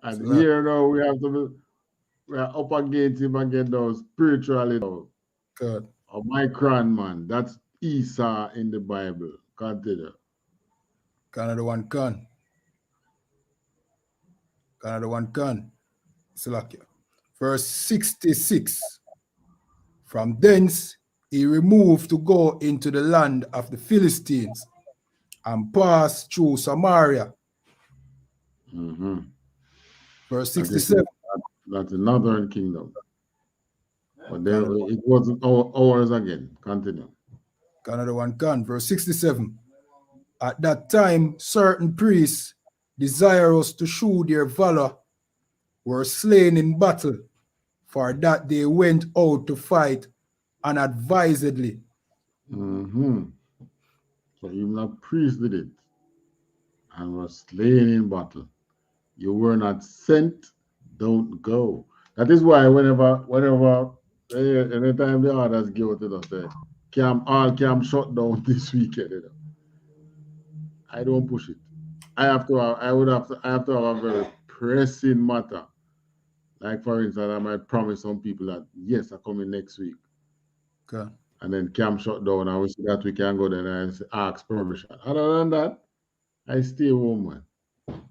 And So here now we are up against him again now spiritually now. God. Omicron, man. That's Esau in the Bible. Continue. Canada one can. Canada one can. Slakia. Verse 66. From thence he removed to go into the land of the Philistines and pass through Samaria. Mm-hmm. Verse 67. That's the northern kingdom. But then it wasn't ours again. Continue. Canada one can. Verse 67. At that time, certain priests, desirous to shew their valor, were slain in battle, for that they went out to fight unadvisedly. Mm-hmm. So even a priest did it and was slain in battle. You were not sent, don't go. That is why whenever anytime the others go to the camp shut down this weekend, you know, I don't push it. I have to have a very pressing matter. Like for instance, I might promise some people that yes, I'm coming next week. Okay. And then camp shut down and we see that we can go there and ask permission. Other than that, I stay home, man.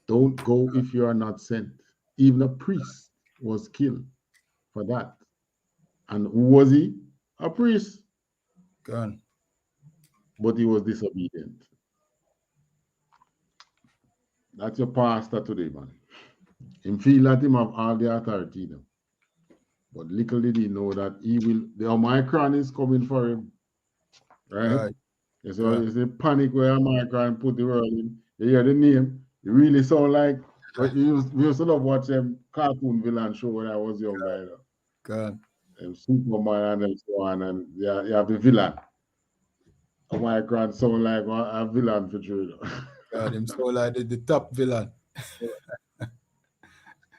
Don't go if you are not sent. Even a priest was killed for that. And who was he? A priest. Gone. But he was disobedient. That's your pastor today, man. Him feel that him have all the authority now. But little did he know that the Omicron is coming for him. Right? So it's a panic where Omicron put the world in. You hear the name, it really sound like we used to love watch them cartoon villain show when I was younger. God. Superman and so on, and you have the villain. Omicron sound like a villain for sure. God, him so like the top villain.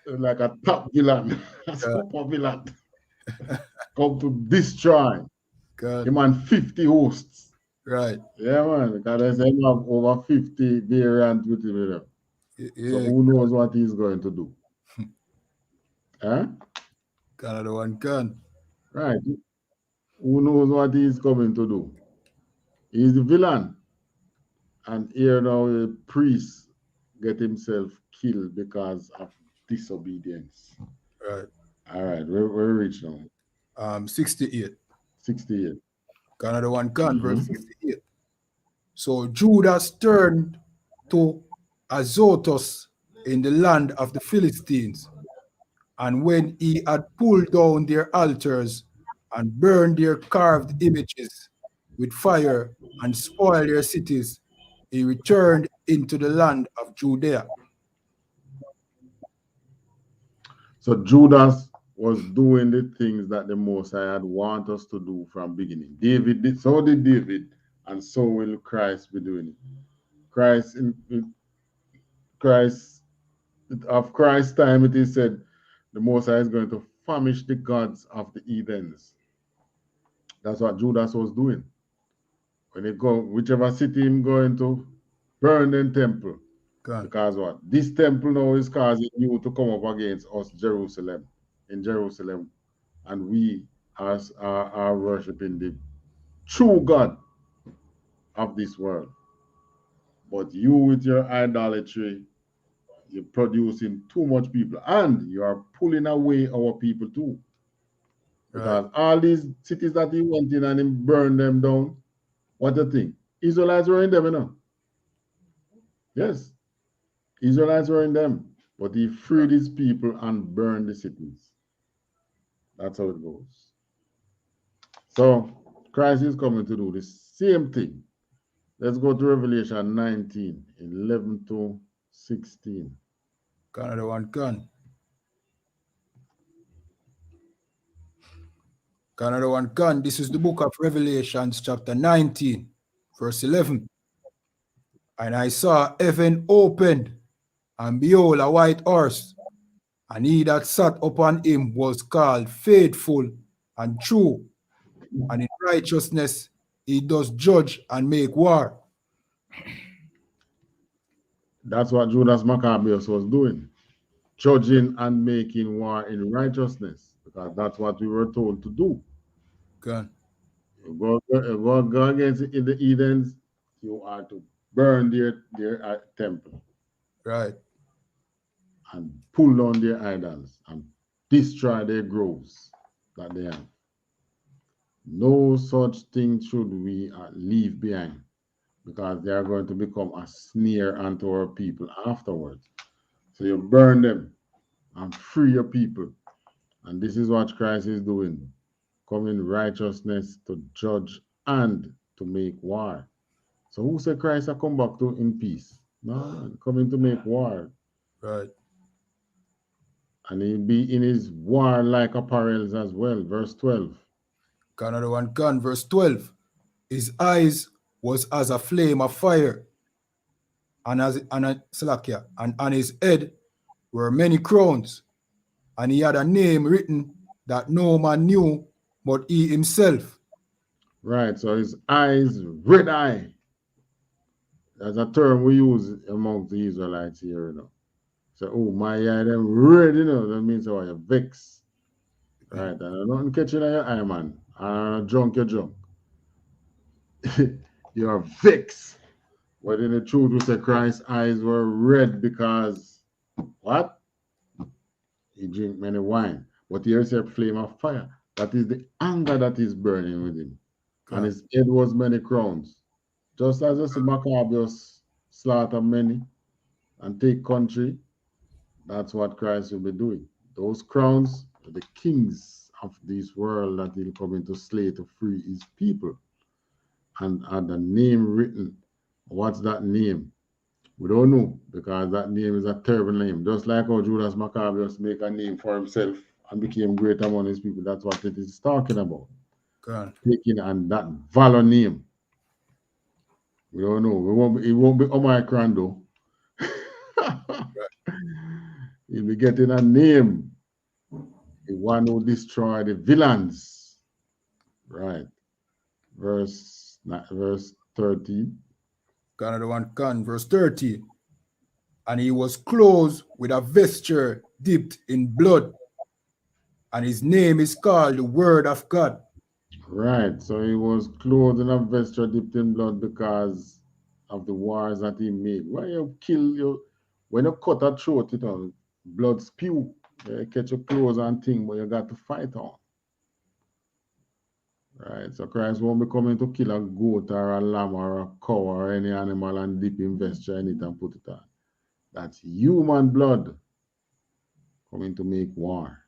Like a top villain, a super villain. Come to destroy. God. Him and 50 hosts. Right. Yeah, man. Because they have over 50 variants with him. You know? Yeah, so who knows what he's going to do? Huh? Canada one can. Right. Who knows what he's coming to do? He's the villain. And here now the priest get himself killed because of disobedience. Right. All right. Where reach now? 68. 68. Canada one can, verse 68. So Judas turned to Azotus in the land of the Philistines. And when he had pulled down their altars and burned their carved images with fire and spoiled their cities, he returned into the land of Judea. So Judas was doing the things that the Most High had want us to do from beginning. David did, so did David, and so will Christ be doing it. Of Christ's time, it is said, the Most High is going to famish the gods of the heathens. That's what Judas was doing. When he go, whichever city him going to, burn the temple. God. Because what? This temple now is causing you to come up against us, Jerusalem, and we are worshiping the true God of this world. But you with your idolatry, you're producing too much people, and you are pulling away our people too. Because all these cities that he went in and he burned them down, what do you think? Israelites were in them, you know? Yes. Israelites were in them, but he freed his people and burned the cities. That's how it goes. So Christ is coming to do the same thing. Let's go to Revelation 19, 11 to 16. Canada one can. Canada one can. This is the book of Revelations, chapter 19, verse 11. And I saw heaven opened, and behold, a white horse, and he that sat upon him was called Faithful and True, and in righteousness he does judge and make war. That's what Judas Maccabeus was doing, judging and making war in righteousness, because that's what we were told to do. Good. Go against the Edens, you are to burn their temple. Right. And pull down their idols and destroy their groves that they have. No such thing should we leave behind, because they are going to become a snare unto our people afterwards. So you burn them and free your people. And this is what Christ is doing, coming righteousness to judge and to make war. So who said Christ will come back to in peace? No, coming to make war. Right. And he'll be in his warlike apparels as well. Verse 12. Another one can. Verse 12. His eyes was as a flame of fire, and on his head were many crowns, and he had a name written that no man knew but he himself. Right, so his eyes, red eye. That's a term we use among the Israelites here, you know. So, oh, my eye, them red, you know, that means oh, you're vexed. Right, and nothing catching on your eye, man. And drunk, you're drunk. You're vexed. But in the truth, we say Christ's eyes were red because, what? He drink many wine. But here's a flame of fire. That is the anger that is burning with him. Okay. And his head was many crowns. Just as the Maccabeus slaughter many and take country, that's what Christ will be doing. Those crowns are the kings of this world that he'll come into slay to free his people. And the name written, what's that name? We don't know, because that name is a terrible name. Just like how Judas Maccabeus make a name for himself and became great among his people. That's what it is talking about. God. Taking and that valor name. We don't know. It won't be Omicron though. He'll be getting a name. The one who destroyed the villains. Right. Verse 13. Another one can. Verse 13. And he was clothed with a vesture dipped in blood, and his name is called the Word of God. Right. So he was clothed in a vesture dipped in blood because of the wars that he made. When you kill you, when you cut a throat, it all blood spew. You catch your clothes and thing, but you got to fight on. Right. So Christ won't be coming to kill a goat or a lamb or a cow or any animal and dip in vesture in it and put it on. That's human blood coming to make war.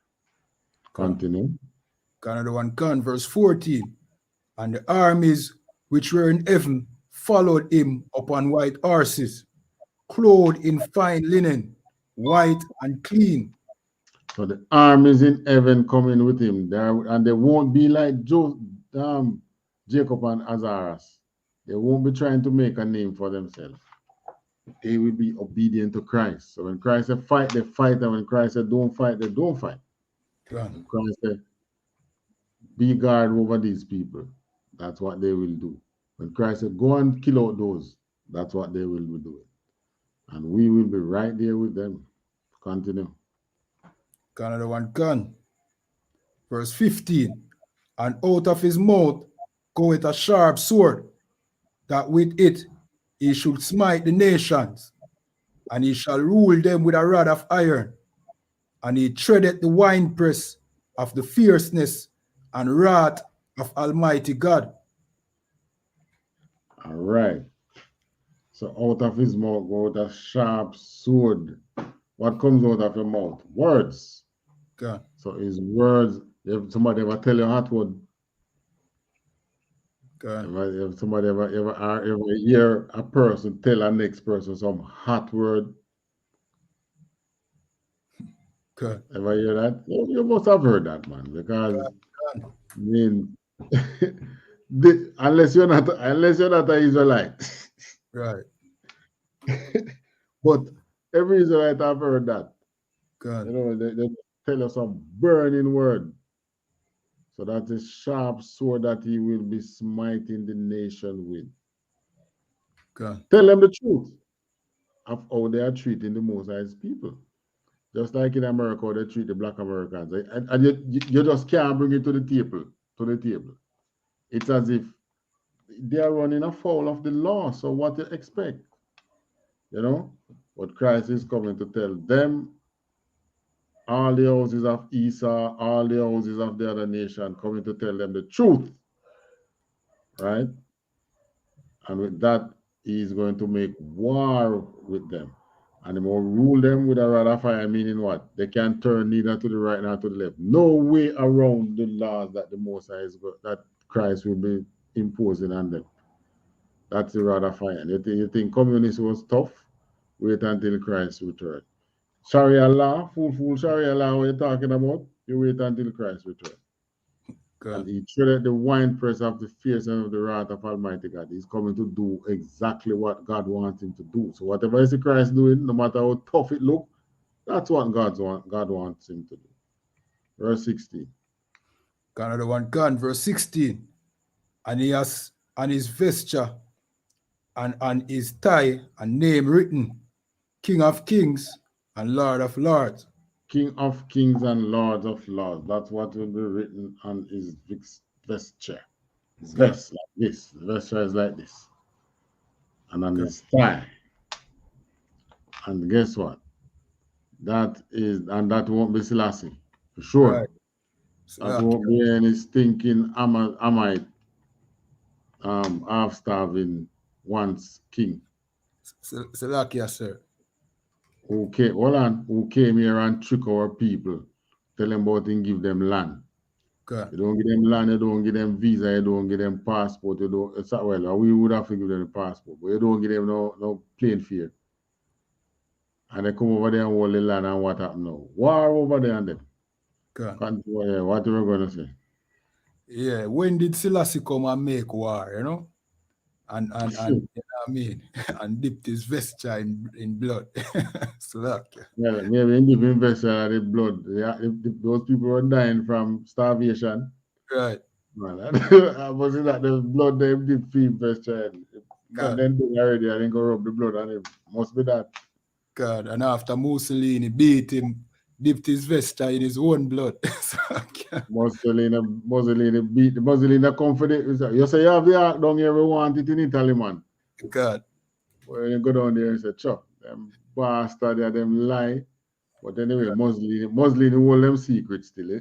Continue. Another one can. Verse 14. And the armies which were in heaven followed him upon white horses, clothed in fine linen, white and clean. So the armies in heaven coming with him there, and they won't be like Jacob and Azarias. They won't be trying to make a name for themselves. They will be obedient to Christ. So when Christ said fight, they fight, and when Christ said don't fight, they don't fight. When Christ said be guard over these people, that's what they will do. When Christ said go and kill out those, that's what they will be doing. And we will be right there with them. Continue. Another one can. Verse 15. And out of his mouth goeth a sharp sword, that with it he should smite the nations, and he shall rule them with a rod of iron, and he treadeth the winepress of the fierceness and wrath of Almighty God. All right. So out of his mouth goeth a sharp sword. What comes out of your mouth? Words. God. So his words, if somebody ever tell you a hot word, if somebody ever hear a person tell a next person some hot word, God. Ever hear that? You must have heard that, man, because I mean, unless you're not an Israelite, right? But every Israelite have heard that. God. You know, they tell us some burning word. So that is sharp sword that he will be smiting the nation with. God. Tell them the truth of how they are treating the Most High's people. Just like in America, how they treat the black Americans. And you just can't bring it to the table. It's as if they are running afoul of the law. So what you expect? You know? But Christ is coming to tell them, all the houses of Esau, all the houses of the other nation, coming to tell them the truth. Right? And with that, he is going to make war with them. And he will rule them with a rod of fire, meaning what? They can't turn neither to the right nor to the left. No way around the laws that the Most High that Christ will be imposing on them. That's the rod of fire. You think communism was tough? Wait until Christ return. Sharia law, full Sharia law, what you're talking about? You wait until Christ return. And he treaded the winepress of the fierceness of the wrath of Almighty God. He's coming to do exactly what God wants him to do. So whatever is Christ doing, no matter how tough it looks, that's what God wants him to do. Verse 16. Another one gone, verse 16. And he has on his vesture and on his tie a name written, King of Kings and Lord of Lords. King of Kings and Lords of Lords. That's what will be written on his vesture. His vest like this. The vesture is like this. And on his thigh. And guess what? That won't be Selassie. For sure. Right. That won't be any stinking Amite half-starving once king. Selassie, sir. Who came here and trick our people, tell them about and give them land. Okay. You don't give them land, you don't give them visa, you don't give them passport, we would have to give them the passport, but you don't give them no plane fare. And they come over there and hold the land, and what happened now? War over there and them. Okay. What are we going to say? Yeah, when did Selassie come and make war, you know? And you know what I mean, and dipped his vesture in blood. Yeah, maybe in dipping vesture in blood. Those people were dying from starvation. Right. Man, I was in that the blood they dip feed vesture. And then they already, I didn't go rub the blood on him. Must be that. God, and after Mussolini beat him, dipped his vesture in his own blood. Mussolini beat the Mussolini confident. You say you have the ark down here, we want it in Italy, man. God. Well, you go down there and say, chop, them bastard, them lie. But anyway, Mussolini hold them secrets still.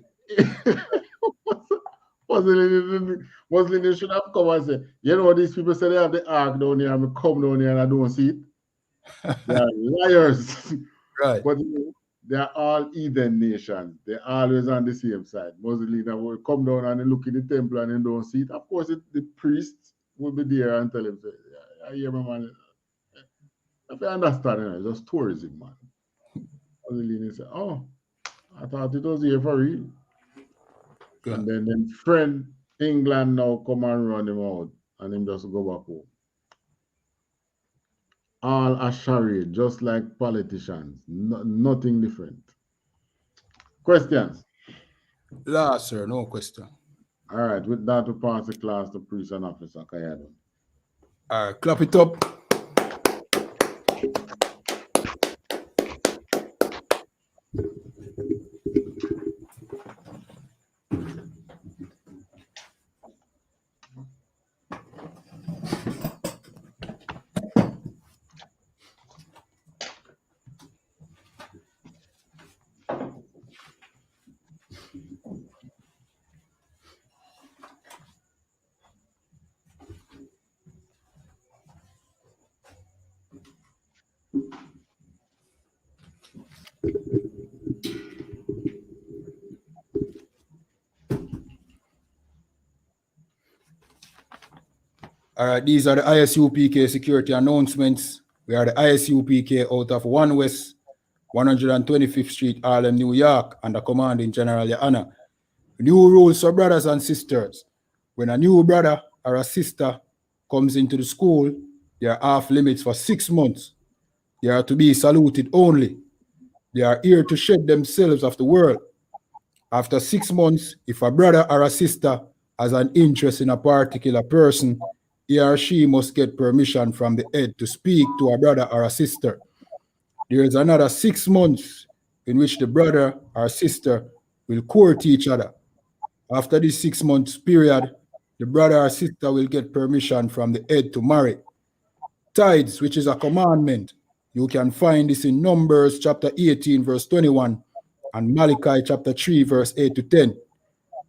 Mussolini should have come and say, you know, these people say they have the ark down here, and I come down here and I don't see it. They are liars. Right. But they are all heathen nations. They're always on the same side. Mussolini will come down and look in the temple and they don't see it. Of course, the priests will be there and tell him, say, I hear my man. If you understand, it's just tourism, man. Mussolini said, oh, I thought it was here for real. Good. And then friend England now come and run him out and him just go back home. All a charade, just like politicians. Nothing different. Questions? No, sir, no question. All right, with that, we pass the class to priest and officer Kayado. All right, clap it up. All right, these are the ISUPK security announcements. We are the ISUPK out of 1 West, 125th Street, Harlem, New York, under commanding General Your Honor. New rules for brothers and sisters. When a new brother or a sister comes into the school, they are off limits for 6 months. They are to be saluted only. They are here to shed themselves of the world. After 6 months, if a brother or a sister has an interest in a particular person, he or she must get permission from the head to speak to a brother or a sister. There is another 6 months in which the brother or sister will court each other. After this 6 months period, the brother or sister will get permission from the head to marry. Tithes, which is a commandment, you can find this in Numbers chapter 18, verse 21, and Malachi chapter 3, verse 8 to 10.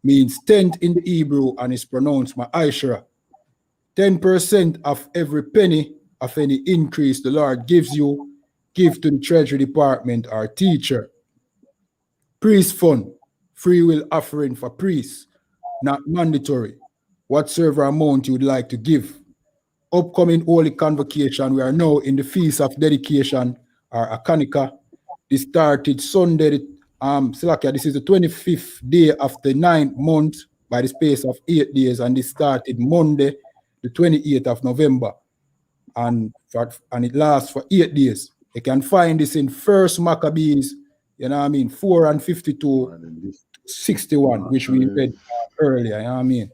Means tenth in the Hebrew and is pronounced ma'ashra. 10% of every penny of any increase the Lord gives you, give to the Treasury Department or teacher. Priest fund, free will offering for priests, not mandatory. Whatsoever amount you would like to give. Upcoming Holy Convocation, we are now in the Feast of Dedication, or Hachaanakah. This started Sunday, this is the 25th day of the 9th month by the space of 8 days, and this started Monday, the 28th of November, and it lasts for 8 days. You can find this in 1 Maccabees, 4 and 52, 61, which we read earlier,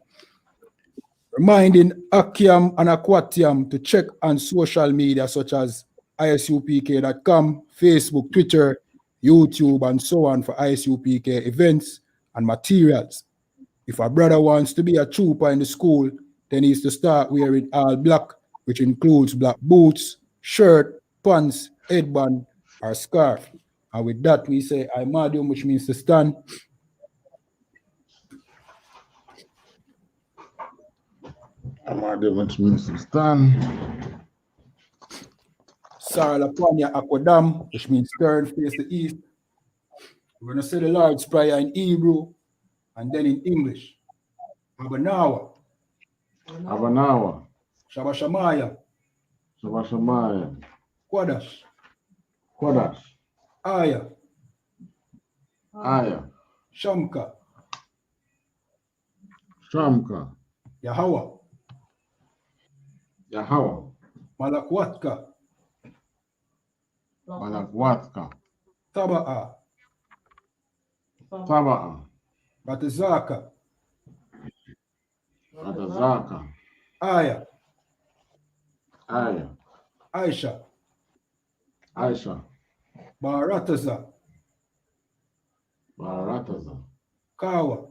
Reminding Akiam and Aquatium to check on social media such as ISUPK.com, Facebook, Twitter, YouTube, and so on for ISUPK events and materials. If a brother wants to be a trooper in the school, then he's to start wearing all black, which includes black boots, shirt, pants, headband, or scarf. And with that, we say Imadium, which means to stand. Imadium, which means to stand. Saralapanya Aquadam, which means turn, face the east. We're going to say the Lord's Prayer in Hebrew and then in English. Abanawa. Abanawa. Shabashamaya. Shabashamaya. Quadash. Quadash. Aya. Aya. Shamka. Shamka. Yahweh. Yahweh. Malakwatka. Malakwatka. Taba'a. Taba'a. Batazaka. Batazaka. Aya. Aya. Aisha. Aisha. Barataza. Barataza. Kawa.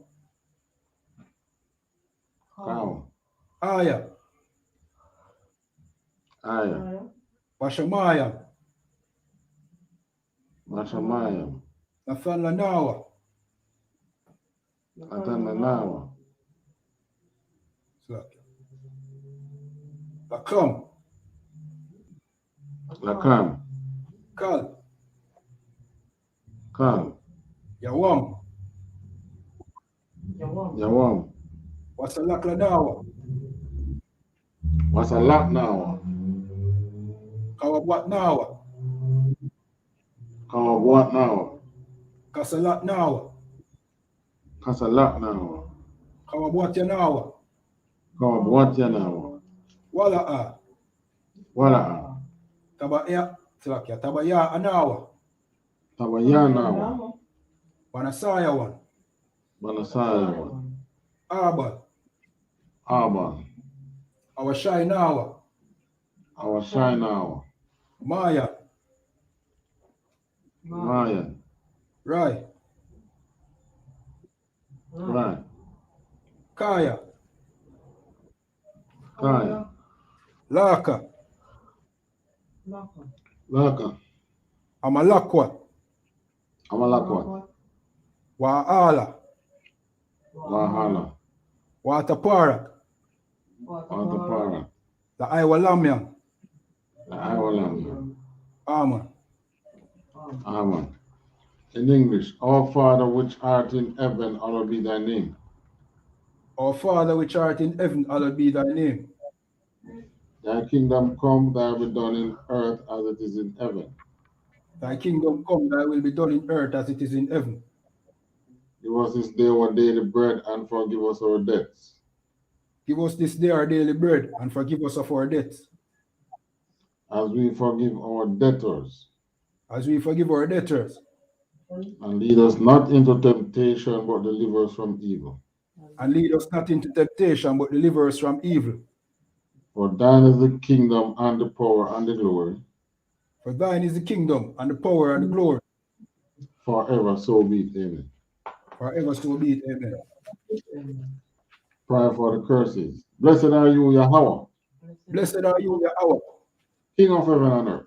Kawa. Aya. Aya. Bashamaya. Bashamaya. Nathanlanawa. Nathanlanawa. Lakam. Lakam. Kal. Kal. Yawam. Yawam. Wasalaklanawa. Wasalaknawa. Kawabwatnawa. Kawabwatnawa. Kasalatnawa. Kasalaknawa. Kawabwatyanawa. Kawabwatyanawa. Wala'a. Wala'a. Tabaya anawa. Tabayanawa. Banasayawan. Banasayawan. Abal. Abal. Awashainawa. Awashainawa. Maya. Maya. Rai. Right. Kaya. Kaya. Laka. Laka. Amalakwa. Amalakwa. Wa'ala. Wahala. Watapara. Watapara. La Aiwalamyan. Aiwalam. Amen. Amen. In English, Our Father which art in heaven, hallowed be thy name. Our Father which art in heaven, hallowed be thy name. Thy kingdom come, thy will be done in earth as it is in heaven. Thy kingdom come, thy will be done in earth as it is in heaven. Give us this day our daily bread, and forgive us our debts. Give us this day our daily bread, and forgive us of our debts. as we forgive our debtors. as we forgive our debtors. And lead us not into temptation, but deliver us from evil. And lead us not into temptation, but deliver us from evil. For thine is the kingdom and the power and the glory, For thine is the kingdom and the power and the glory, forever, so be it. Amen. forever so be it. Amen. Prayer for the curses. Blessed are you, Yahweh, Blessed are you, Yahweh, King of heaven and earth,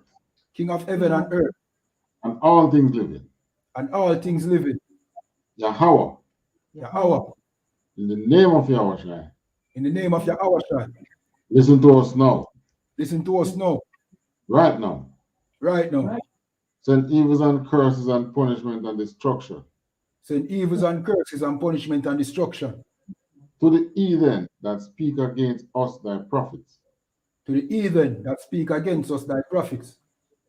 King of heaven and earth, and all things living. and all things living. Yahweh, Yahweh, in the name of Yahweh, in the name of Yahweh, listen to us now, listen to us now, right now. right now. Send evils and curses and punishment and destruction Send evils and curses and punishment and destruction to the heathen that speak against us, thy prophets, to the heathen that speak against us, thy prophets,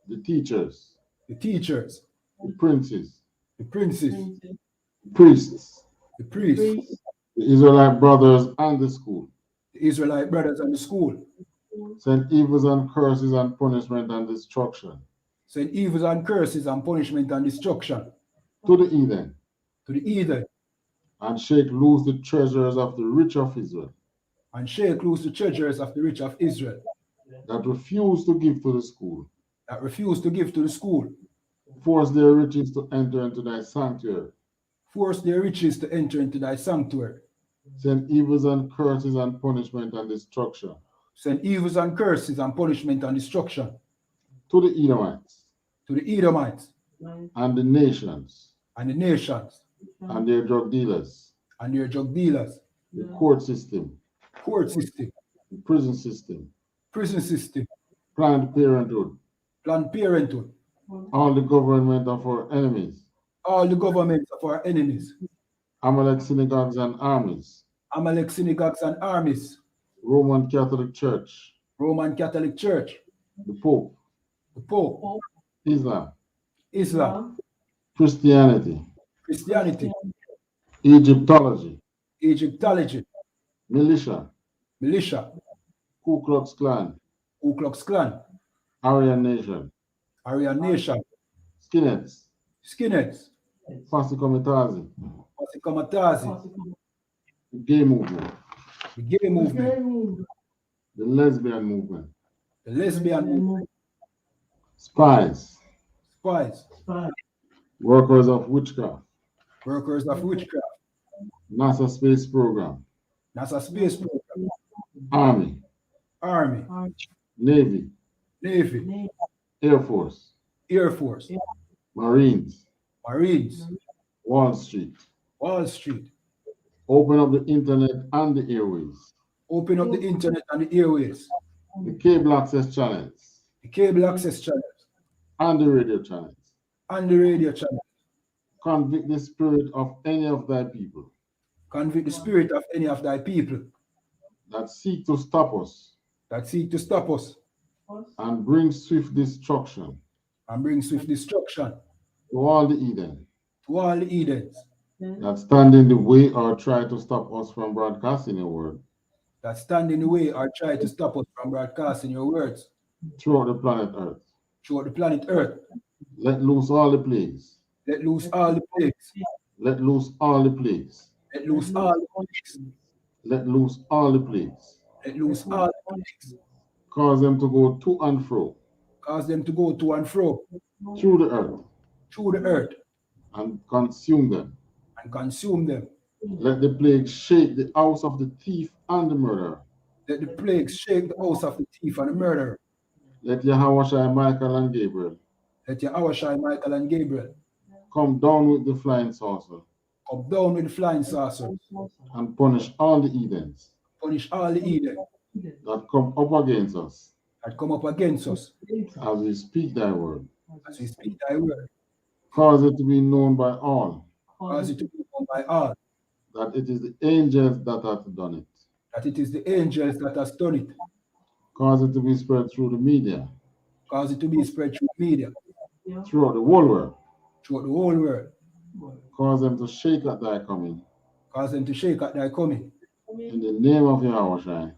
the teachers, the teachers, the princes, the princes, the priests, the priests, the Israelite brothers, and the school. the Israelite brothers and the school. Send evils and curses and punishment and destruction Send evils and curses and punishment and destruction to the heathen, to the heathen, and shake loose the treasures of the rich of Israel, and shake loose the treasures of the rich of Israel, that refuse to give to the school. that refuse to give to the school. Force their riches to enter into thy sanctuary. Force their riches to enter into thy sanctuary. Send evils and curses and punishment and destruction Send evils and curses and punishment and destruction to the Edomites, to the Edomites and the nations, and the nations and their drug dealers, and their drug dealers, the court system, court system, the prison system, Planned Parenthood, all the government of our enemies, all the governments of our enemies, Amalek synagogues and armies, Amalek synagogues and armies, Roman Catholic Church, Roman Catholic Church, the Pope, Islam, Christianity, Egyptology, militia, Ku Klux Klan, Aryan Nation, Skinheads, Fasikomitazi, the gay movement, the lesbian movement, spies, workers of witchcraft, NASA space program, Army, Navy, Air Force, Marines, Wall Street. Open up the internet and the airways, the cable access channels, and the radio channels. Convict the spirit of any of thy people that seek to stop us and bring swift destruction to all the heathen that stand in the way or try to stop us from broadcasting your word throughout the planet Earth. Let loose all the plagues. Let loose all the plagues. Let loose all the plagues. Cause them to go to and fro through the earth and consume them. Let the plague shake the house of the thief and the murderer. Let Yahweh, Michael, and Gabriel come down with the flying saucer and punish all the heathens that come up against us as we speak thy word. Cause it to be known by all that it is the angels that have done it. Cause it to be spread through the media, throughout the whole world. Cause them to shake at thy coming. In the name of Yahweh.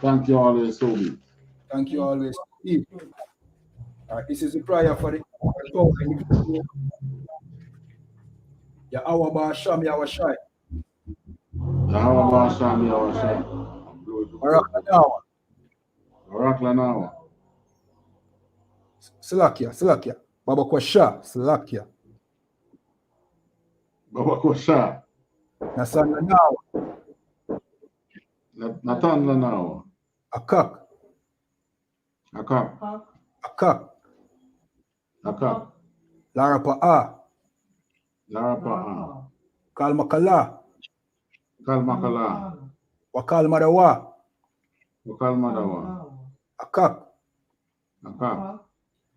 Thank you always, so be. Thank you always. Steve. All right, this is the prayer for the Yahweh Sham Yahweh Shai. Yahweh Sham Yahweh Shai. Barak Lanawa. Barak Lanawa. Salakia. Baba Kwasha. Salakia. Baba Kwasha. Nasan Lanawa. Natan Lanawa. Akak. Larapa'a. Kalmakala. Wakal Madawa. Akak.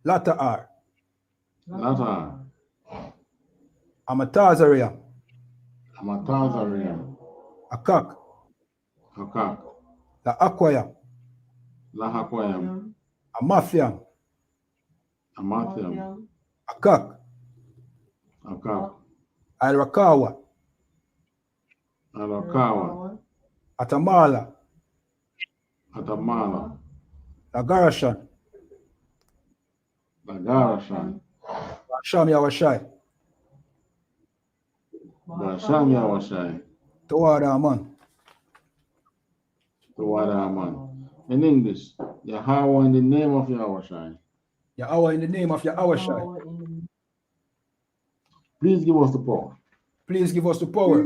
Lata'ar. Amatazariam. Akak. La Akwayam. Amathiam. Akak. Alrakawa. Atamala. Lagarashan. Sham Yawashai. THAWADAH Aman. In English, Yahweh in the name of Yahweh. Yahweh in the name of Yahweh Shai. Please give us the power. Please give us the power.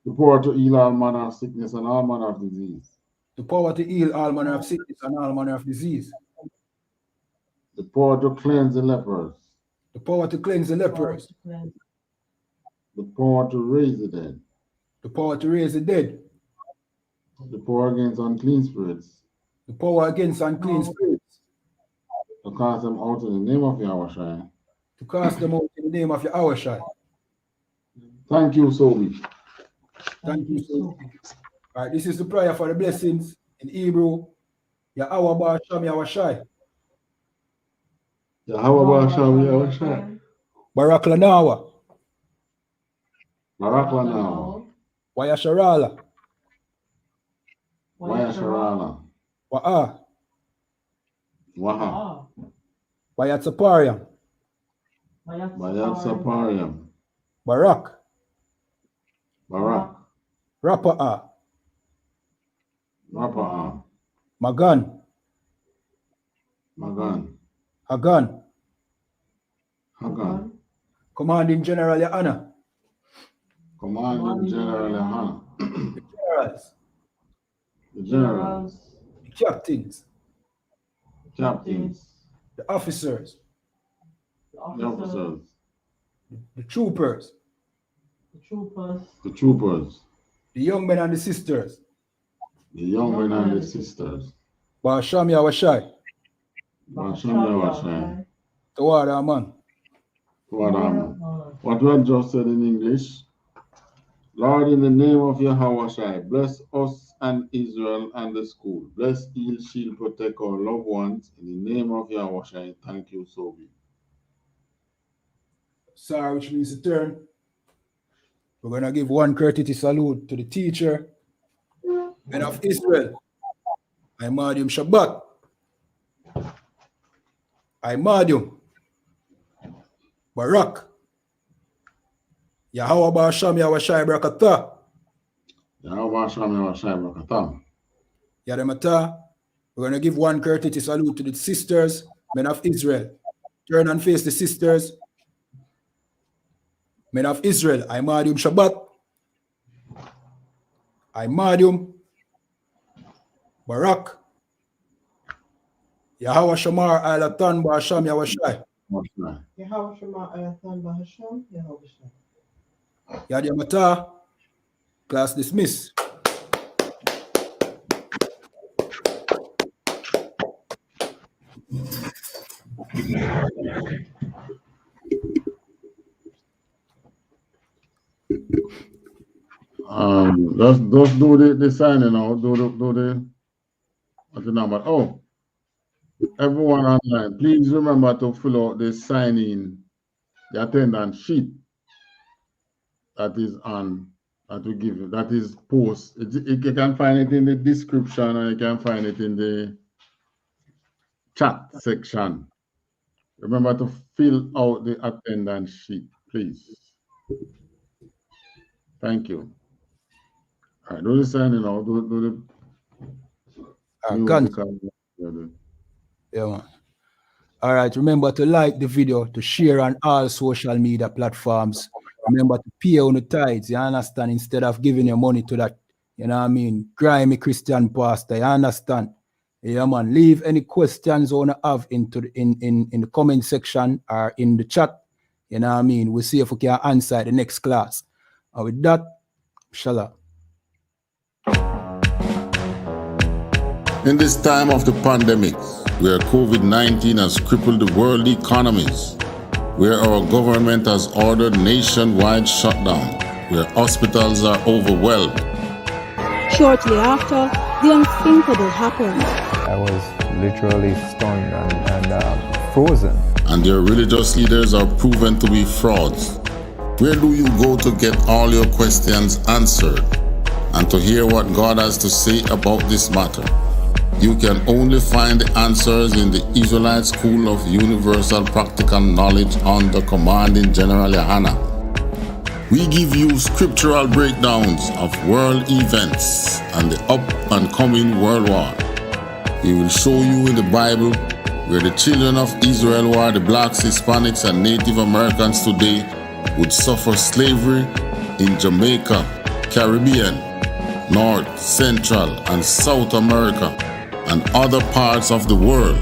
The power to heal all manner of sickness and all manner of disease. The power to heal all manner of sickness and all manner of disease. The power to cleanse the lepers. The power to cleanse the lepers. The power to raise the dead. The power to raise the dead. The power against unclean spirits. The power against unclean spirits. To cast them out in the name of Yahweh. To cast them out in the name of Yahweh. Thank you, Sobi. Thank you, Sobi. All right, this is the prayer for the blessings in Hebrew. Yahweh Sham Yahweh Shai. Yahweh Sham Yahweh Shai. Barak Lanawa. Barak Lanawa. Wayasharala. Wa'a. Waha. Wayatsapariam. Barak. Rapa'a. Magan. Hagan. Commanding General Yahana. Commanding General Yahana. The generals. The captains. The officers. The troopers. The young men and the sisters. Basham Yawashai. THAWADAH Aman. What we have just said in English. Lord, in the name of Yahweh, bless us and Israel and the school. Bless, heal, shield, protect our loved ones. In the name of Yahweh, thank you, Sobi. Sir, which means to turn. We're going to give one courtesy salute to the teacher, men of Israel. Imadium Shabbat. Imadium. Barak. Yahweh Basham Yahweh Shai Brakatah. Yadamata. We're going to give one courtesy salute to the sisters, men of Israel. Turn and face the sisters. Men of Israel. Imadium Shabbat. Imadium. Barak. Yahweh Shamar Alatan Basham Yahweh Shai. Yahweh Shamar Alatan Basham Yahweh Shai. Yadamata. Class dismissed. Just do the signing out. Do the what's the number? Oh, everyone online, please remember to fill out the sign-in, the attendance sheet that is on that we give you. That is post. You can find it in the description, and you can find it in the chat section. Remember to fill out the attendance sheet, please. Thank you. All right, do the signing out. Do the yeah, man. All right, remember to like the video, to share on all social media platforms. Remember to pay on the tithes, you understand, instead of giving your money to that, you know what I mean, grimy Christian pastor, you understand? Yeah, man. Leave any questions you want to have in the comment section or in the chat. You know what I mean? We'll see if we can answer the next class. And with that, inshallah. In this time of the pandemic, where COVID-19 has crippled the world economies, where our government has ordered nationwide shutdown, where hospitals are overwhelmed. Shortly after, the unthinkable happened. I was literally stunned and frozen. And their religious leaders are proven to be frauds. Where do you go to get all your questions answered and to hear what God has to say about this matter? You can only find the answers in the Israelite School of Universal Practical Knowledge under Commanding General Hachaanakah. We give you scriptural breakdowns of world events and the up and coming world war. We will show you in the Bible where the children of Israel, who are the blacks, Hispanics, and Native Americans today, would suffer slavery in Jamaica, Caribbean, North, Central, and South America, and other parts of the world.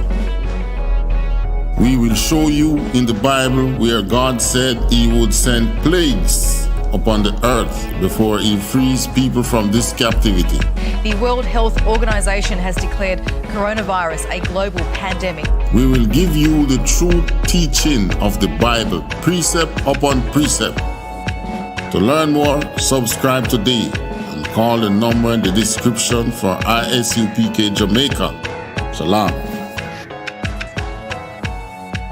We will show you in the Bible where God said he would send plagues upon the earth before he frees people from this captivity. The World Health Organization has declared coronavirus a global pandemic. We will give you the true teaching of the Bible, precept upon precept. To learn more, subscribe today and call the number in the description for ISUPK Jamaica. Shalom.